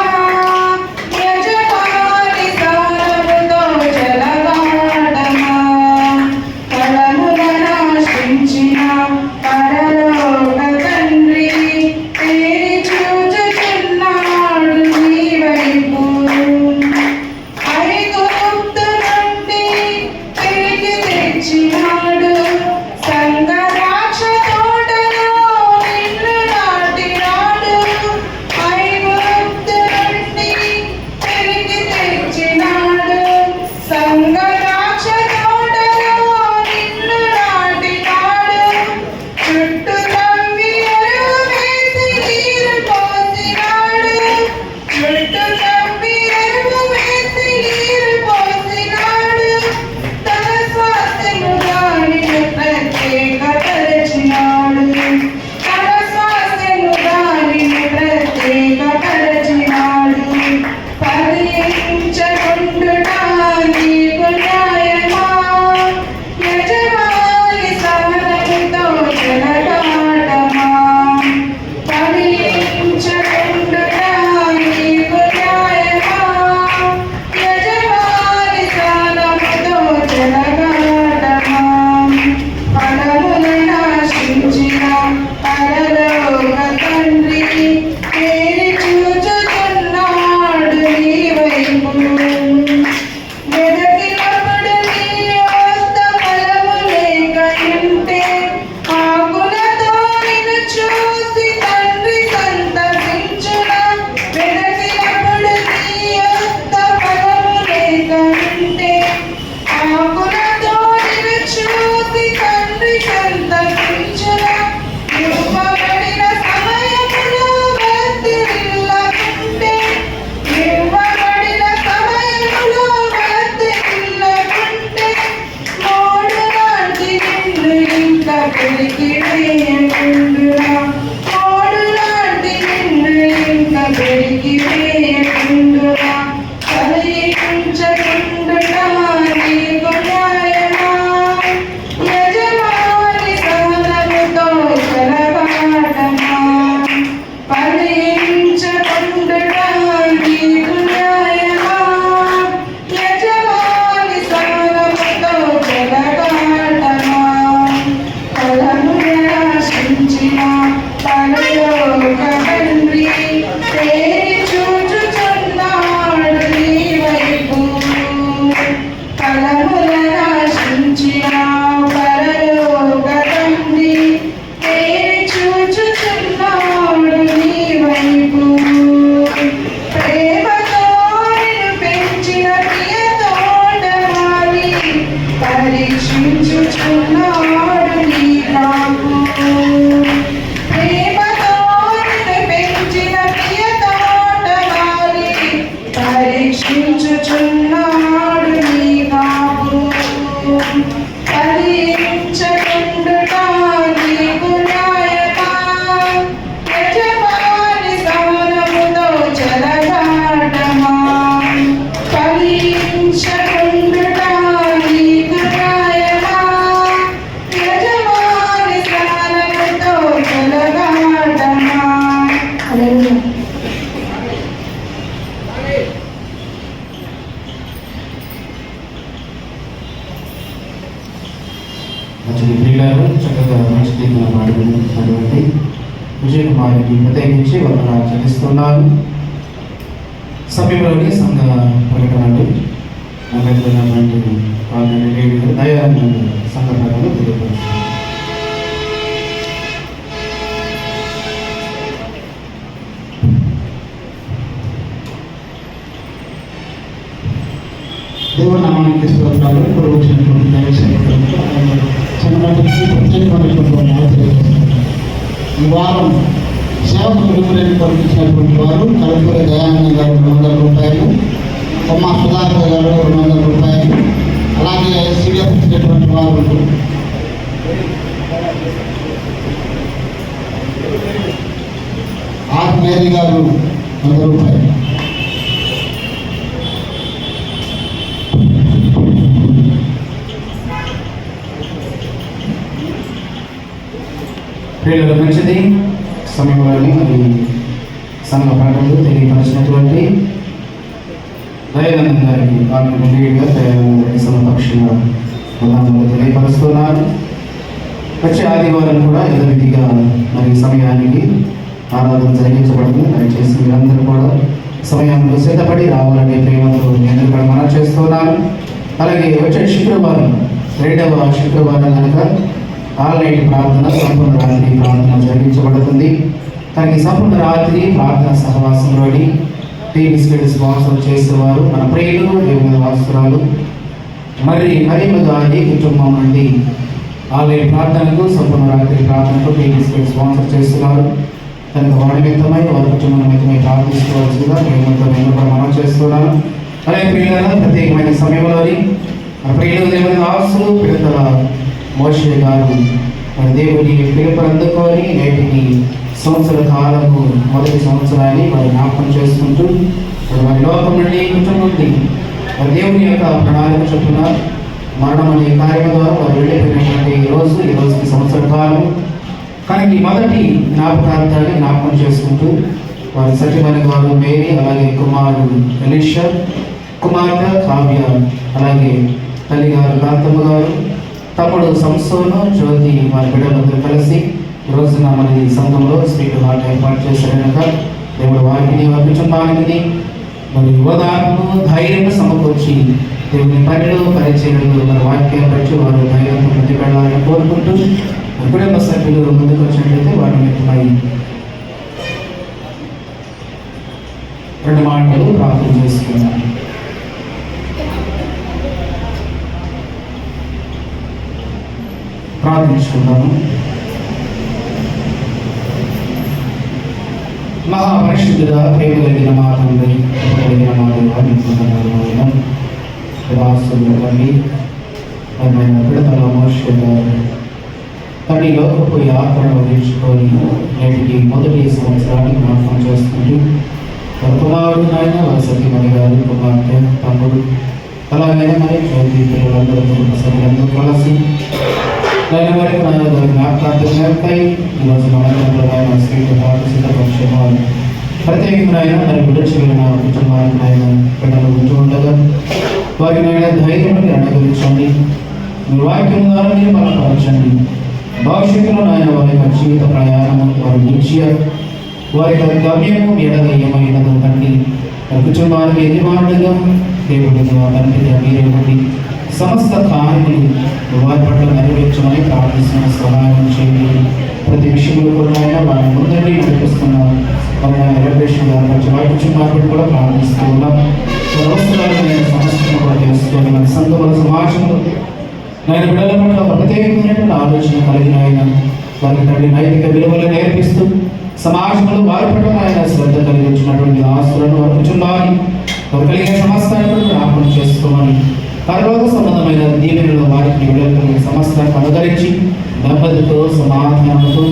కీర్తన పాడినటువంటి విజయ్ కుమార్కి ప్రత్యేకించి వందనాలు చెల్లిస్తున్నాను. సమయంలోని సంఘ ప్రకటనలు నగరటువంటి దయానంద సంఘ ప్రకటనలు తెలియపరుస్తున్నాను. దేవనామానికి స్తోత్రాలు. ఇప్పుడు వచ్చినటువంటి దైవసేవకులకు చిన్ననాటికి ప్రత్యేకమైనటువంటి వందనాలు తెలియజేస్తున్నాను. ఈ వారం సేవకు విడుదలని పంపించినటువంటి వారు కలుపురి దయానంద గారు 200 రూపాయలు, కొమ్మ సుధాకర్ గారు 200 రూపాయలు, అలాగే సీడిఎఫ్ ఇచ్చినటువంటి వారు ఆర్ మేరీ గారు 100 రూపాయలు. ప్రియులకు మంచిది. సమయంలోని మరి సంఘ ప్రకటనలు తెలియపరిచినటువంటి దయానంద గారికి ఆత్మీయుడిగా దయానంద గారి సమపక్షంగా వందనాలు తెలియపరుస్తున్నారు. వచ్చే ఆదివారం కూడా యథావిధిగా మరి సమయానికి ఆరాధన జరిగించబడుతుంది. దయచేసి మీరందరూ కూడా సమయంలో సిద్ధపడి రావాలని ప్రేమతో నేను కూడా మనం చేస్తున్నాను. అలాగే వచ్చే శుక్రవారం 2వ శుక్రవారం కనుక ఆన్లైన్ ప్రార్థన సంపూర్ణ రాత్రి ప్రార్థన జరిగించబడుతుంది. కానీ సంపూర్ణ రాత్రి ప్రార్థన సహవాసంలోని టీ బిస్కెట్ స్పాన్సర్ చేసేవారు మన ప్రియులు దేవుని వాసురాలు మరియు గారి కుటుంబం నుండి ఆన్లైన్ ప్రార్థనకు సంపూర్ణ రాత్రి ప్రార్థనకు టీ బిస్కెట్ స్పాన్సర్ చేస్తున్నారు. కనుక వారి నిమిత్తమై వారి కుటుంబం నిమిత్తమై ప్రార్థించుకోవాల్సిందిగా నేను కూడా మనం చేస్తున్నాను. అలాగే ప్రియుల ప్రత్యేకమైన సమయంలోని మన ప్రియులు దేవుని వాసులు పిడతల మోషే గారు మన దేవుని పిలుపు అందుకొని నేటికి సంవత్సర కాలము మొదటి సంవత్సరాన్ని వారు జ్ఞాపకం చేసుకుంటూ వారి లోకం నుండి కుటుంబం నుండి వారి దేవుని యొక్క ప్రణాళిక చొప్పున మరణం అనే కార్యం ద్వారా వారు వెళ్ళిపోయినటువంటి ఈ రోజుకి సంవత్సర కాలం. కానీ ఈ మొదటి జ్ఞాపకార్థాన్ని జ్ఞాపకం చేసుకుంటూ వారి సత్యమణి గారు మేరీ, అలాగే కుమారుడు ఎలీషా, కుమార్తె కావ్య, అలాగే తల్లి గారు కాంతమ్మ గారు, తమ్ముడు సంసోను, జ్యోతి వారి బిడ్డలందరూ కలిసి ఈ రోజున మరి సంఘంలో స్పీకర్ హాట్ ఏర్పాటు చేశారు కనుక దేవుడు వారికి వారి కుటుంబానికి మరి యువదారులు ధైర్యం సమకూర్చి దేవుని పనిలో పరిచయలు మరి వాక్యం బట్టి వారు ధైర్యంతో ముందుకు వెళ్ళాలని కోరుకుంటూ కుటుంబ సభ్యులు ముందుకు వచ్చినట్లయితే వారి నిమిత్తమై 2 మాటలు ప్రార్థన చేసుకున్నాను. ప్రార్థించుకుందాము. మహాపరిశుద్ధుడా, ప్రేమ కలిగిన మా తండ్రి, కలిగిన మా దేవాసులండి పిడతల మోషే గారు తల్లి లోకపు యాత్రను వదిలించుకొని నేటికి మొదటి సంవత్సరాన్ని జ్ఞాపకం చేసుకుంటూ వారి కుమారుడు నాయన వారి సతీమణి గారు, కుమార్తె, తమ్ముడు, అలాగే మరి జ్యోతి పిల్లలందరూ కుటుంబ సభ్యులందరూ కలిసి వారికి జ్ఞాపకార్థమై ఈరోజు మన స్త్రీతో పాటు సిద్ధపరిచేవారు ప్రత్యేకమైన మరి విడిచి వెళ్ళిన కుటుంబానికి ఆయన బిడ్డలు ఉంటూ ఉండగా వారికి ఆయన ధైర్యం అనుగ్రహించండి. మీ వాక్యం ద్వారా మీరు బలపరచండి. భవిష్యత్తులో ఆయన వారి యొక్క జీవిత ప్రయాణము, వారి విజయ, వారి యొక్క గమ్యము ఎడగ ఏమైనదో తండ్రి కుటుంబానికి యజమానుడిగా దేవుడిగా తండ్రిగా మీరేమండి సమస్త కార్యములు వారి పట్ల నెరవేర్చమని ప్రార్థిస్తున్న సహాయం చేయండి. ప్రతి విషయంలో కూడా ఆయన వారి ముందండి నడిపిస్తున్నారు. వారి నెరవేర్చిన గారి పట్ల వారి కుటుంబాన్ని కూడా ప్రార్థిస్తూ ఉన్నాం. అవసరాలు సమస్యను కూడా తెలుసుకొని మన సంఘముల సమాజంలో ఆయన బిడ్డల పట్ల ప్రత్యేకమైనటువంటి ఆలోచన కలిగిన ఆయన వారికి తండ్రి నైతిక విలువలు నేర్పిస్తూ సమాజంలో వారి పట్ల ఆయన శ్రద్ధ కలిగించినటువంటి ఆస్తులను వారి కుటుంబాన్ని వారు కలిగిన సమస్తాన్ని కూడా జ్ఞాపకం చేసుకోమని పరలోక సంబంధమైన దీవెనలు వారికి విడుదల సమస్తాన్ని అనుగరించి నెమ్మదితో, సమాధానంతో,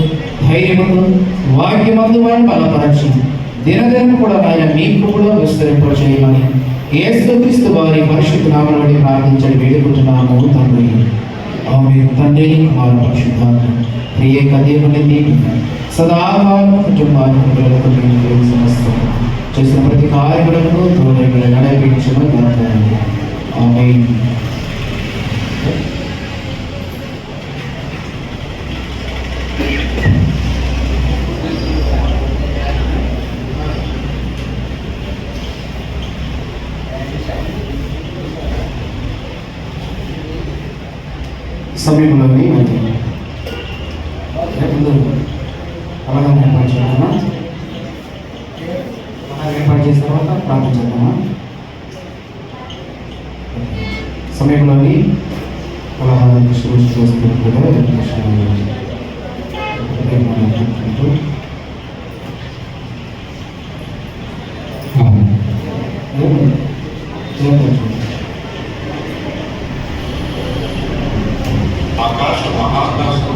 ధైర్యంతో వాక్యమందు వారిని బలపరచి దినదినం కూడా ఆయన మీకు కూడా విస్తరింపచేయమని యేసుక్రీస్తు వారి పరిశుద్ధ నామములో ప్రార్థించని వేడుకుంటున్నాము తండ్రి. ఆమేన్. తండ్రి, కుమార, పరిశుద్ధాత్మ త్రియేక దేవుని సదాకాలం కుటుంబానికి సమస్తం చేసిన ప్రతి కార్యములకు తోడైన నడిపించమని. ఆమేన్. సమీపంలోని ముందు అలాగే ఏర్పాటు చేద్దామా? అలాగే ఏర్పాటు చేసిన తర్వాత ప్రార్థన చేద్దామా? సమయంలోని పలహారం చూస్తున్నట్టుగా ఆకాశ మహాకాశం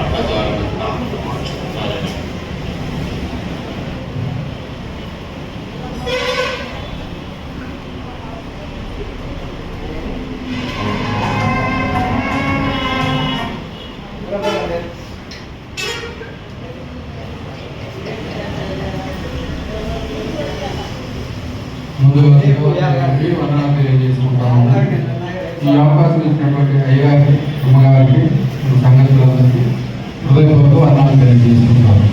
అట్టజాలంతా మార్చుకుంటారని ముందుగా వందనాలు తెలియజేసుకుంటాము. ఈ అవకాశం ఇచ్చినటువంటి అయ్యగారికి, అమ్మగారికి, సంఘస్థులందరికీ హృదయపూర్వక వందనాలు తెలియజేసుకుంటాము.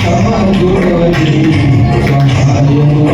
సమర్థుడవని సహాయము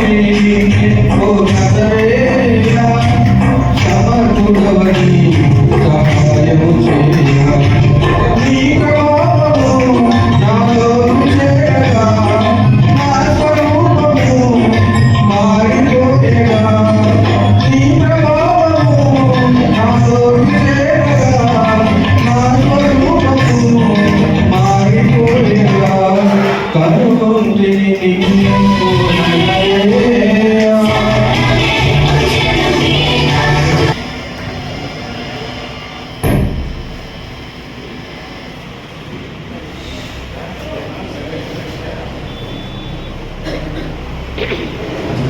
ఓ నజరేయుడా సమర్థుడవని సహాయము చేయగా నీ ప్రభావము నాలోకి చేరగా నా స్వరూపము మారిపోయేగా నీ ప్రభావము నాలోకి చేరగా నా స్వరూపము మారిపోయేగా కనుగొంటిని నిన్ను నన్నయ్యా.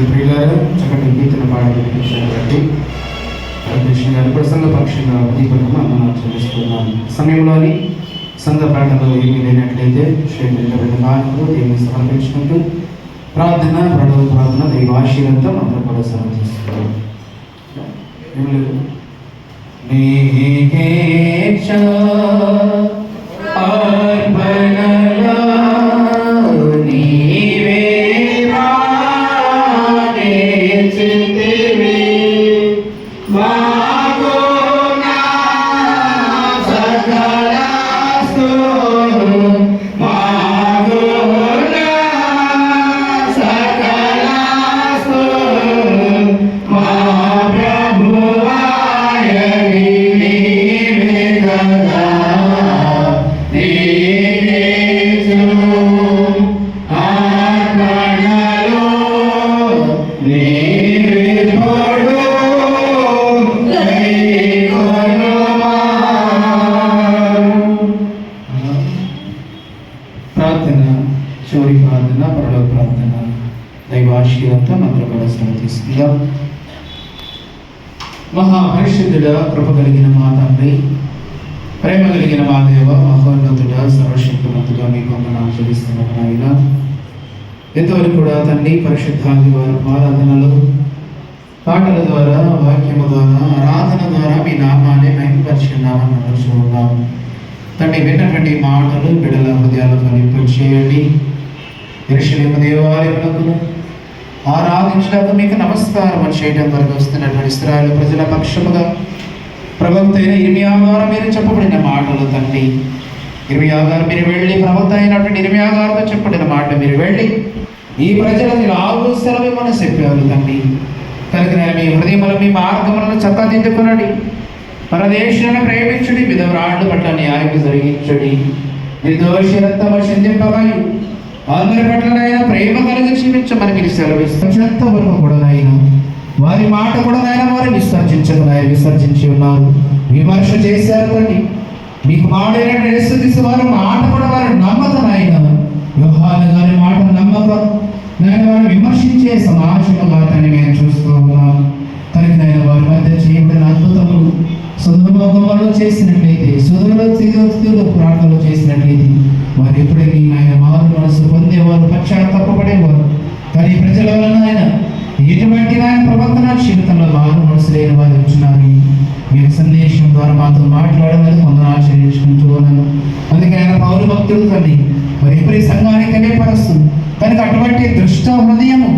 ప్రియులారా, చక్కటి గీతను పాడి వినిపించారు బట్టి కృష్ణ గారి ప్రసంగ పక్షంగా దీపకం మనం చెల్లిస్తున్నాం. సమయంలోని సంఘ ప్రార్థనలో ఏమీ లేనట్లయితే శ్రేణించబడిన మార్పులు దేవుని సమర్పించుకుంటూ ప్రార్థన దైవాశీర్వాదంతో అందరూ కూడా సమర్పిస్తున్నాం. ఏమి లేదు. నీకే అర్పణలో నీవే ప్రాణించితివి. మాకు నా సకల స్తుతులు, మాకు నా సకల స్తుతులు, మా ప్రభువాయ నీవే కదా. నీకే అర్పణలో నీవే తోడు దైవమా. ప్రార్థన, చివరి ప్రార్థన, పరలోక ప్రార్థన. దైవాశీర్వాదంతో అందరూ కూడా శ్రమ తీసుకుందాం. మహాపరిశుద్ధుడ, కృప కలిగిన మా తండ్రి, ప్రేమ కలిగిన మా దేవ, మహోన్నతుడ, సర్వశక్తిమంతుడ, మీకు వందనాలు చెల్లిస్తున్నాము నాయన. ఎంతవరకు కూడా తండ్రి పరిశుద్ధాది వారి ఆరాధనలు పాటల ద్వారా, వాక్యము ద్వారా, ఆరాధన ద్వారా మీ నామాన్ని మహిమపరిచున్నామని నడుచుకున్నాము తండ్రి. విన్నటువంటి మాటలు బిడ్డల హృదయాలు ఫలింపచేయండి. యెరూషలేము దేవాలయమునకు ఆరాధించడానికి మీకు నమస్కారం చేయడం వరకు వస్తున్నటువంటి ఇశ్రాయేలు ప్రజల పక్షముగా ప్రవక్త అయిన ఇర్మియా ద్వారా మీరు చెప్పబడిన మాటలు తండ్రి. ఇర్మియా గారు మీరు వెళ్ళి, ప్రవక్త అయినటువంటి ఇర్మియా గారితో చెప్పబడిన మాట మీరు వెళ్ళి ఈ ప్రజలకు ఆరు సెలవు మనం చెప్పారు తండ్రి. కనుక మీ హృదయములు మీ మార్గములను చక్కదిద్దుకునండి. పరదేశాన్ని ప్రేమించుడి, విధవరాళ్ళు పట్ల న్యాయం జరిగించుడి, నిర్దోషి రక్తము చిందింపబడి అందరి పట్లనైనా ప్రేమ కలిగి జీవించమని మీరు సెలవిస్తున్నంత వరకు కూడా నాయన వారి మాట కూడా నాయన వారు విసర్జించి ఉన్నారు, విమర్శ చేశారు తండ్రి. మీకు మాడైనటువంటి యేసుక్రీస్తు వారి మాట కూడా వారు నమ్మకం నాయన. యోహాను గారి మాట నమ్మకం నాయన వారు విమర్శించే సమాజముగా తండ్రి మేము చూస్తూ ఉన్నాం. కనుక నాయన వారి మధ్య చేయబడిన అద్భుతములు సుధుమోగంలో చేసినట్లయితే, సుధులో ప్రార్థనలు చేసినట్లయితే వారు ఎప్పుడైనా ఆయన మారు మనసు పొందేవారు, పశ్చాత్తాపపడేవారు. కానీ ప్రజల వలన ఆయన ఎటువంటి ఆయన ప్రవర్తన జీవితంలో మారు మనసు లేని వారు ఉంటున్నారు. మీరు సందేశం ద్వారా మాతో మాట్లాడమని కొందరు ఆచరించుకుంటూ ఉన్నాను. అందుకే ఆయన పౌరు భక్తుడు తండ్రి మరి ఎప్పుడు సంఘానికి అనేపరుస్తూ కనుక అటువంటి దుష్ట హృదయము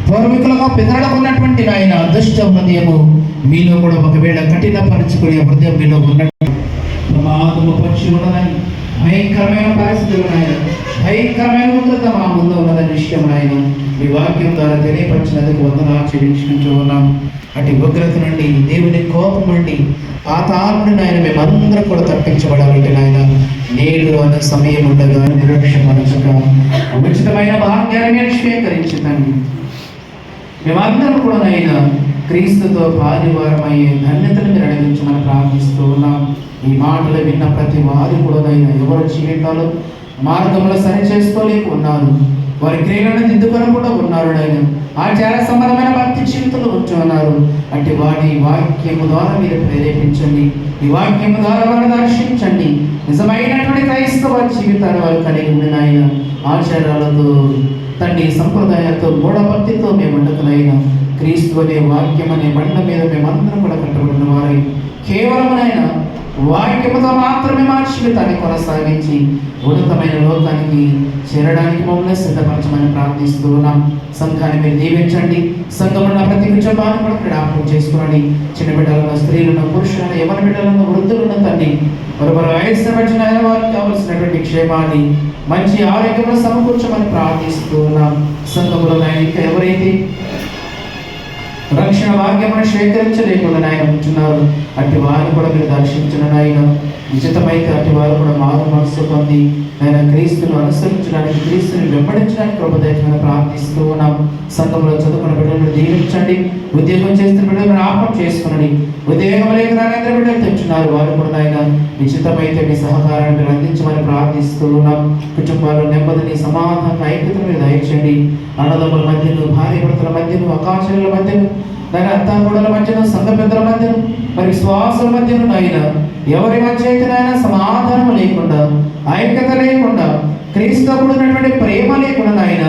పూర్వీకులుగా పితరులకు ఉన్నటువంటి ఆయన దుష్ట హృదయము మీలో కూడా ఒకవేళ కఠినపరుచుకునే హృదయం మీలో ఉన్నట్టు ప్రమాదము పక్షి ఉన్నదని భయంకరమైన పరిస్థితులు నాయన, భయంకరమైన ఉగ్రత మా ముందు ఉన్నదని విషయం నాయన మీ వాక్యం ద్వారా తెలియపరిచినందుకు వందనాలు ఆచరించుకుంటూ ఉన్నాం. అటు ఉగ్రత నుండి, దేవుని కోపం నుండి, పాతాళం నాయన మేమందరం కూడా తప్పించబడాలంటే నాయన నేడు అన్న సమయం ఉండగా నిరక్ష మనసుగా ఉచితమైన భాగ్యాన్ని స్వీకరించుతాను. మేమందరం కూడా నాయన క్రీస్తుతో పారివారమయ్యే ధన్యతను మీరు అడిగించమని ప్రార్థిస్తూ ఉన్నాం. ఈ మాటలు విన్న ప్రతి వారు కూడా నాయన ఎవరు జీవితాలు మార్గంలో సరి చేసుకోలేక ఉన్నారు, వారి క్రియలను దిద్దుకొని కూడా ఉన్నారు నాయన. ఆచార సంబంధమైన భక్తి జీవితంలో ఉంటూ ఉన్నారు. అంటే వారి వాక్యము ద్వారా మీరు ప్రేరేపించండి, ఈ వాక్యము ద్వారా వారు దర్శించండి. నిజమైనటువంటి క్రైస్తవ జీవితాన్ని వారు కలిగి ఉండి నాయన ఆచారాలతో తండ్రి సంప్రదాయాలతో మూఢభక్తితో మేము ఉండకనైనా క్రీస్తు అనే వాక్యం అనే బండ మీద మేమందరం కూడా కట్టబడిన వారై కేవలం నాయన వాక్యముతో మాత్రమే మా జీవితాన్ని కొనసాగించి ఉన్నతమైన లోకానికి చేరడానికి మమ్మల్ని సిద్ధపరచమని ప్రార్థిస్తూ ఉన్నాం. సంఘాన్ని మీరు దీవించండి. సంఘమున్న ప్రతి కుటుంబాన్ని కూడా జ్ఞాపకం చేసుకోండి. చిన్న బిడ్డలను, స్త్రీలను, పురుషులను, యవన బిడ్డలను, వృద్ధులను తండ్రి మరొకరు వయస్సు వచ్చిన వారికి కావలసినటువంటి క్షేమాన్ని, మంచి ఆరోగ్యమును సమకూర్చమని ప్రార్థిస్తూ ఉన్నాం. సంఘములో ఇంకా ఎవరైతే రక్షణ భాగ్యమును స్వీకరించలేకుండా నాయన ఉంటున్నారు, అట్టి వారిని కూడా మీరు దర్శించిన నాయన. ఉచితమైతే అట్టి వారు కూడా మారు మనసు పొంది ఆయన క్రీస్తును అనుసరించడానికి, క్రీస్తుని వెంబడించడానికి కృపదయమని ప్రార్థిస్తూ ఉన్నాం. సంఘంలో చదువుకున్న బిడ్డలను దీవించండి. ఉద్యోగం చేస్తున్న బిడ్డలను జ్ఞాపకం చేసుకునండి. ఉద్యోగం లేక నాయన బిడ్డలు తెచ్చున్నారు, వారు కూడా నాయన ఉచితమైతే మీ సహకారాన్ని మీరు అందించమని ప్రార్థిస్తూ ఉన్నాం. కుటుంబాల్లో నెమ్మదిని, సమాధానం, ఐక్యతను మీరు దయచేయండి. అన్నదమ్ముల మధ్యను, భార్య భర్తల మధ్యను, అకాచరుల మధ్యను, దాని అత్తాకోడల మధ్యను, సంఘ పెద్దల మధ్యను, మరి విశ్వాసుల మధ్యను నాయన ఎవరి మధ్య అయితే నాయన సమాధానం లేకుండా, ఐక్యత లేకుండా, క్రీస్తు ఉన్నటువంటి ప్రేమ లేకుండా నాయన,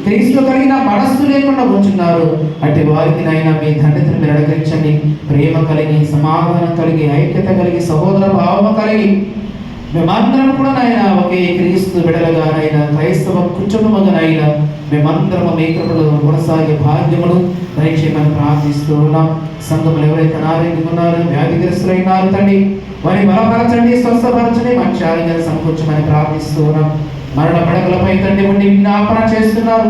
క్రీస్తు కలిగిన మనస్సు లేకుండా ఉంచున్నారు, అట్టి వారికి నాయన మీ దండతను మీరు అనుగ్రహించండి. ప్రేమ కలిగి, సమాధానం కలిగి, ఐక్యత కలిగి, సహోదర భావం కలిగి మేమందరం కూడా నాయన ఒకే క్రీస్తు బిడ్డలుగా నాయన, క్రైస్తవ కుటుంబముగా నాయన మేమందరం మీ కృపలో కొనసాగే భాగ్యములు దయచేయమని ప్రార్థిస్తూ ఉన్నాం. సంఘములు ఎవరైతే అనారోగ్యంగా ఉన్నారో, వ్యాధిగ్రస్తులైనారు తండ్రి, వారిని బలపరచండి, స్వస్థపరచండి, మంచి ఆరోగ్యాన్ని సమకూర్చమని ప్రార్థిస్తూ ఉన్నాం. మరణ పడకలపై తండ్రి ఉండి విజ్ఞాపన చేస్తున్నారు,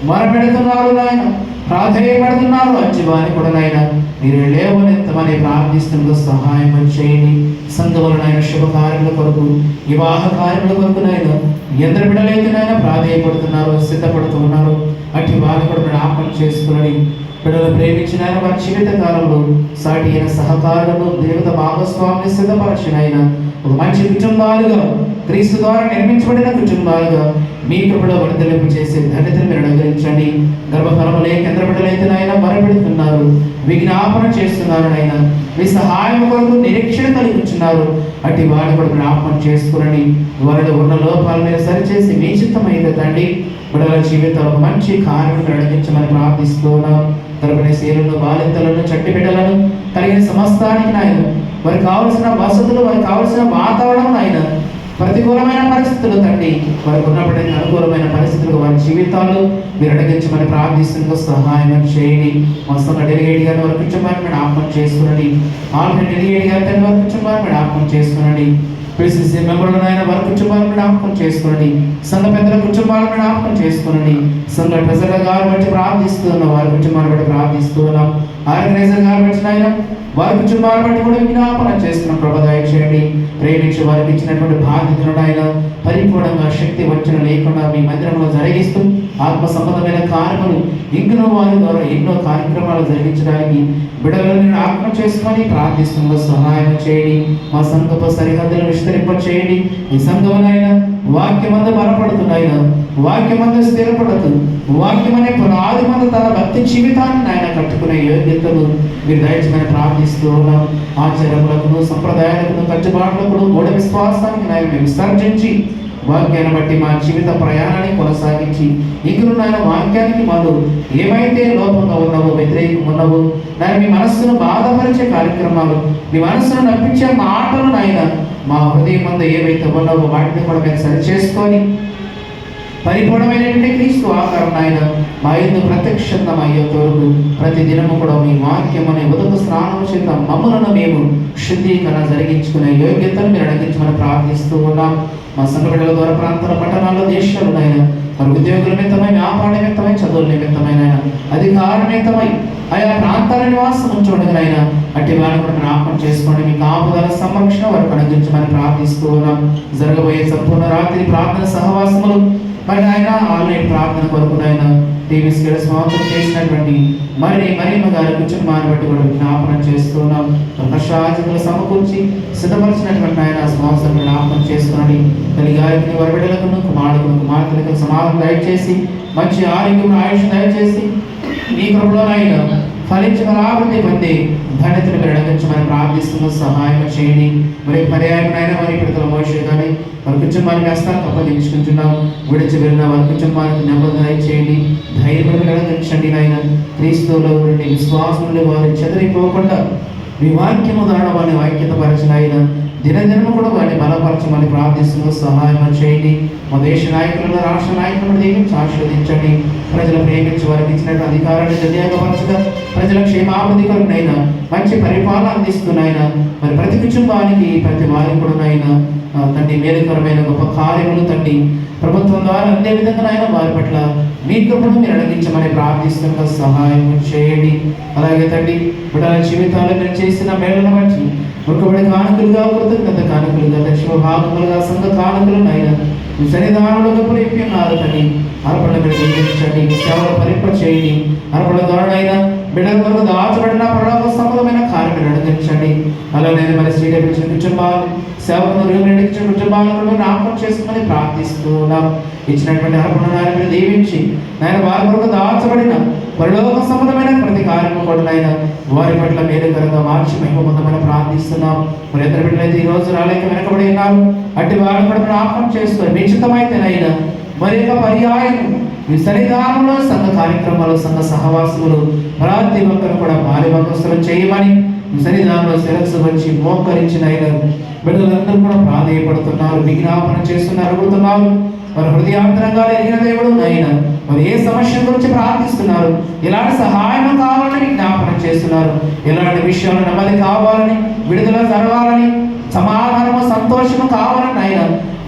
మొరపెడుతున్నారు నాయన, ప్రాధేయపడుతున్నారు, అచ్చి వారిని కూడా నాయన మీరు లేవనెత్తమని ప్రార్థిస్తున్న సహాయం చేయండి. సంఘములు నాయన శుభకార్యముల కొరకు, వివాహ కార్యముల కొరకు నాయన ఎందరు బిడ్డలైతే నాయన ప్రాధేయపడుతున్నారు, సిద్ధపడుతున్నారు, అట్టి వారిని కూడా జ్ఞాపకం చేసుకుని బిడ్డలు ప్రేమించిన ఆయన వారి జీవిత కాలంలో సాటి అయిన సహకారులను, దేవత భాగస్వామిని సిద్ధపరచిన ఆయన ఒక మంచి కుటుంబాలుగా, క్రీస్తు ద్వారా నిర్మించబడిన కుటుంబాలుగా మీ కృపలో వర్ధలింపు చేసే ధన్యతను మీరు అనుగ్రహించండి. గర్భఫలము లేక ఎందరు బిడ్డలైతే నాయన మొరపెడుతున్నారు, విజ్ఞాపన చేస్తున్నారు నాయన, మీ సహాయం కొరకు నిరీక్షణ కలిగించున్నారు, అట్టి వారిని కూడా జ్ఞాపకం చేసుకునండి. వారిలో ఉన్న లోపాలు మీరు సరిచేసి మీ చిత్తమైతే తండ్రి బిడ్డల జీవితంలో ఒక మంచి కార్యం నడిపించమని ప్రార్థిస్తున్నాం. గర్భిణీ స్త్రీలను, బాలింతలను, చట్టి బిడ్డలను కలిగిన సమస్తానికి నాయన వారికి కావలసిన వసతులు, వారికి కావలసిన వాతావరణం నాయన, ప్రతికూలమైన పరిస్థితులు తండ్రి వారికి ఉన్నప్పటికీ అనుకూలమైన పరిస్థితులు వారి జీవితాలు మీరు అడిగించమని ప్రార్థిస్తున్న సహాయం చేయండి. మొత్తంగా డెలిగేట్ గారిని వారి కుటుంబాన్ని జ్ఞాపకం చేసుకునండి. ఆల్రెడీ డెలిగేట్ గారి తండ్రి వారి కుటుంబాన్ని జ్ఞాపకం చేసుకునండి. పిసిసి మెంబర్లు నాయన వారి కుటుంబాలను జ్ఞాపకం చేసుకోండి. సంఘ పెద్దల కుటుంబాలను జ్ఞాపకం చేసుకోండి. సంఘ ట్రెజరర్ గారు బట్టి ప్రార్థిస్తున్నాం, వారి కుటుంబాన్ని బట్టి ప్రార్థిస్తున్నాం. ఆర్గనైజర్ గారు బట్టి నాయన వారి కుటుంబాలను బట్టి కూడా విజ్ఞాపన చేస్తున్నాం. ప్రభు దయచేయండి. ప్రేమించి వారికి ఇచ్చినటువంటి బాధ్యతను ఆయన పరిపూర్ణంగా శక్తి వంచన లేకుండా మీ మందిరంలో జరిగిస్తూ ఆత్మ సంబంధమైన కార్యములు ఇంకనూ వారి ద్వారా ఎన్నో కార్యక్రమాలు జరిగించడానికి బిడ్డలను ఆత్మ చేసుకొని ప్రార్థిస్తున్న సహాయం చేయండి. మా సంఘపు సరిహద్దులను విస్తరింప చేయండి. ఈ సంఘమునైన వాక్యమందు బలపడుతున్నాయిన, వాక్యమందు స్థిరపడుతూ వాక్యమనే పునాది మందు తన భక్తి జీవితాన్ని ఆయన కట్టుకునే యోగ్యతను మీరు దయచేయమని ప్రార్థిస్తూ ఉన్నాం. ఆచారములకు, సంప్రదాయాలకు, కట్టుబాట్లకు, మూఢ విశ్వాసానికి నాయన మేము విసర్జించి వాక్యాన్ని బట్టి మా జీవిత ప్రయాణాన్ని కొనసాగించి ఇంకను నాయన వాక్యానికి మాలో ఏమైతే లోపంగా ఉన్నావో, వ్యతిరేకం ఉన్నావో నాయన మీ మనస్సును బాధపరిచే కార్యక్రమాలు, మీ మనస్సును నప్పించే మాటలు నాయన మా హృదయం మందు ఏవైతే ఉన్నావో వాటిని కూడా మేము సరిచేసుకొని పరిపూర్ణమైనటువంటి క్రీస్తు ఆకారం నాయన మా యందు ప్రత్యక్షంగా అయ్యేంతవరకు ప్రతి దినము కూడా మీ వాక్యం అనే ఉదక స్నానం చేత మమ్మలను మేము శుద్ధీకరణ జరిగించుకునే యోగ్యతను మీరు అడిగించమని ప్రార్థిస్తూ ఉన్నాం. మా సంఘ బిడ్డల ద్వారా ప్రాంతాల, పట్టణాల్లో, దేశాలు నాయన మరి ఉద్యోగుల నిమిత్తమై, వ్యాపార నిమిత్తమై, చదువుల నిమిత్తమై నాయన అధికార నిమిత్తమై ఆయా ప్రాంతాల నివాసం ఉంచండి నాయన, అట్టి వారిని కూడా జ్ఞాపకం చేసుకోండి. మీ కాపుదల సంరక్షణ వారికి అనుగ్రహించమని ప్రార్థిస్తూ ఉన్నాం. జరగబోయే సంపూర్ణ రాత్రి ప్రార్థన సహవాసములు మరి ఆయన ఆన్లైన్ ప్రార్థన కొరకు ఆయన టీవీ స్కేల్ సమాప్తం చేసినటువంటి మరి గారి కుటుంబాన్ని బట్టి కూడా జ్ఞాపనం చేస్తున్నాం. ప్రశాంతులు సమకూర్చి సిద్ధపరిచినటువంటి ఆయన సంవత్సరం జ్ఞాపనం చేసుకుని తల్లి గారికి వారి బిడ్డలకు, కుమారులకు, కుమార్తెలకు సమాధానం దయచేసి మంచి ఆరోగ్యం, ఆయుష్ దయచేసి మీ కృపలో ఆయన ఫలించి అభివృద్ధి పొంది ధన్యతను మీరు అడగించమని ప్రార్థిస్తున్న సహాయం చేయండి. మరి పర్యాయమైన వారి పిడతల మోషే కానీ వారి కుటుంబానికి హస్తాలకు అప్పగించుకుంటున్నాం. విడిచి వెళ్ళిన వారి కుటుంబానికి నెమ్మది చేయండి, ధైర్యం అడగించండి నాయన. క్రీస్తువులో నుండి విశ్వాసం నుండి వారు చెదరిపోకుండా మీ వాక్యము ద్వారా వారిని ఐక్యత పరిచిన ఆయన దినదినము కూడా వారిని బలపరచమని ప్రార్థిస్తూ సహాయం చేయండి. మా దేశ నాయకులను, రాష్ట్ర నాయకులను దీవించి ఆశీర్వదించండి. ప్రజలు ప్రేమించి వారికి ఇచ్చినట్టు అధికారాన్ని వినియోగపరచగా ప్రజల క్షేమాభివృద్ధి కొరకునైనా మంచి పరిపాలన అందిస్తున్నాయినా మరి ప్రతి కుటుంబానికి ప్రతి వారికి కూడా తండ్రి మేలుకరమైన గొప్ప కార్యములు తండ్రి ప్రభుత్వం ద్వారా అందే విధంగా నాయన వారి పట్ల మీ కృపను మీరు అడిగించమని ప్రార్థిస్తున్న సహాయం చేయండి. అలాగే తండ్రి బిడ్డల జీవితాలు మీరు చేసిన మేళను బట్టి ఒకబడి కానుకలుగా, కృతజ్ఞత కానుకలుగా, దక్షిణ భాగములుగా, సంఘ కానుకలు అయినా మీ సన్నిధానంలో ఉన్నారు తండ్రి. అర్పణ మీరు గుర్తించండి, సేవలు పరిప చేయండి. అర్పణ ద్వారా అయినా బిడ్డల వరకు దాచబడిన పరలోక సంబంధమైన కార్యం నడిపించండి. అలాగే మరి శ్రీకరించిన కుటుంబాలు, సేవకులు నడిపించిన కుటుంబాలను జ్ఞాపకం చేసుకుని ప్రార్థిస్తున్నాం. ఇచ్చినటువంటి అర్పణ నాయన దీవించి నాయన వారి వరకు దాచబడిన పరలోక సంబంధమైన ప్రతి కార్యము కూడా నాయన వారి పట్ల మేలుకరంగా మార్చి మేము పొందమని ప్రార్థిస్తున్నాం. మరి ఇద్దరు బిడ్డలైతే ఈ రోజు రాలేక వెనకబడి ఉన్నారు, అట్టి వారిని కూడా జ్ఞాపకం చేసుకొని నిశ్చితమైతేనైనా మరి యొక్క పర్యాయం మీ సన్నిధానంలో సంఘ కార్యక్రమాలు, సంఘ సహవాసములు ప్రతి ఒక్కరు కూడా బాల్యభక్తులు చేయమని మీ సన్నిధానంలో శిరస్సు వచ్చి మోకరించిన బిడ్డలందరూ కూడా ప్రాధేయపడుతున్నారు, విజ్ఞాపన చేస్తున్నారు, అడుగుతున్నారు. వారి హృదయాంతరంగా ఎరిగిన దేవుడు నాయన మరి ఏ సమస్య గురించి ప్రార్థిస్తున్నారు, ఎలాంటి సహాయం కావాలని విజ్ఞాపన చేస్తున్నారు, ఎలాంటి విషయాలు నెమ్మది కావాలని, విడుదల జరగాలని, సమాధానము సంతోషము కావాలని ఆయన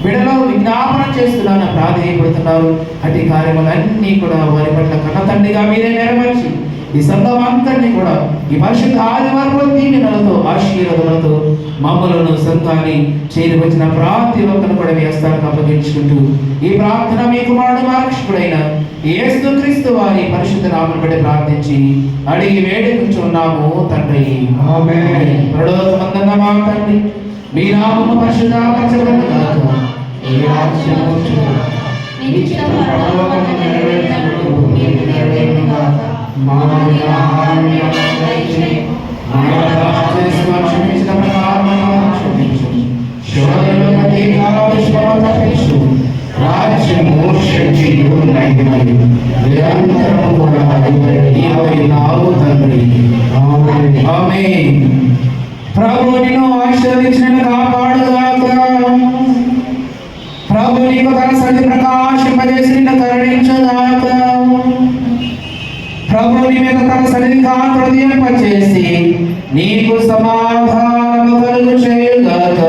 బిడ్డలు విజ్ఞాపన చేస్తున్నాను, ప్రాధేయపడుతున్నారు. అటు కార్యములన్నీ కూడా వారి పట్ల కన్న తండ్రిగా మీరే నెరవేర్చి ఈ సంఘం అంతరినీ కూడా ఈ పరిశుద్ధ ఆదివారం దీవెనలతో, ఆశీర్వాదములతో మమ్మలను సంఘాన్ని చేరి వచ్చిన ప్రతి ఒక్కరు కూడా మీ హస్తాలకు అప్పగించుకుంటూ ఈ ప్రార్థన మీ కుమారుడు రక్షకుడైన యేసుక్రీస్తు వారి పరిశుద్ధ నామమును బట్టి ప్రార్థించి అడిగి వేడుకుంటున్నాము తండ్రి. ఆమేన్. పరలోకమందున్న మా తండ్రి, మీ నామము పరిశుద్ధపరచబడును గాక. మీ రాజ్యము వచ్చును. నీ చిత్తం పరలోకమందు నెరవేరునట్లు భూమిపై నెరవేరును గాక. మానవుని ఆహారము నేడు దయచేయము. క్షమించిన ప్రకారం క్షమించు. శోధనలో ప్రతి తప్పించు. రాజ్యము, శక్తియు, మహిమయు నిరంతరము కూడా నీవై ఉన్నావు తండ్రి. ఆమేన్. ప్రభు నిన్ను ఆశీర్వదించిన కాపాడుగాక. ప్రభు నీకు తన సన్నిధి ప్రకాశింపజేసి నిన్ను కరుణించుగాక. ప్రభు నీ మీద తన సన్నిధి కాంతింపజేసి నీకు సమాధానము కలుగు చేయుగాక.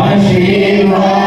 ఆశీర్వాద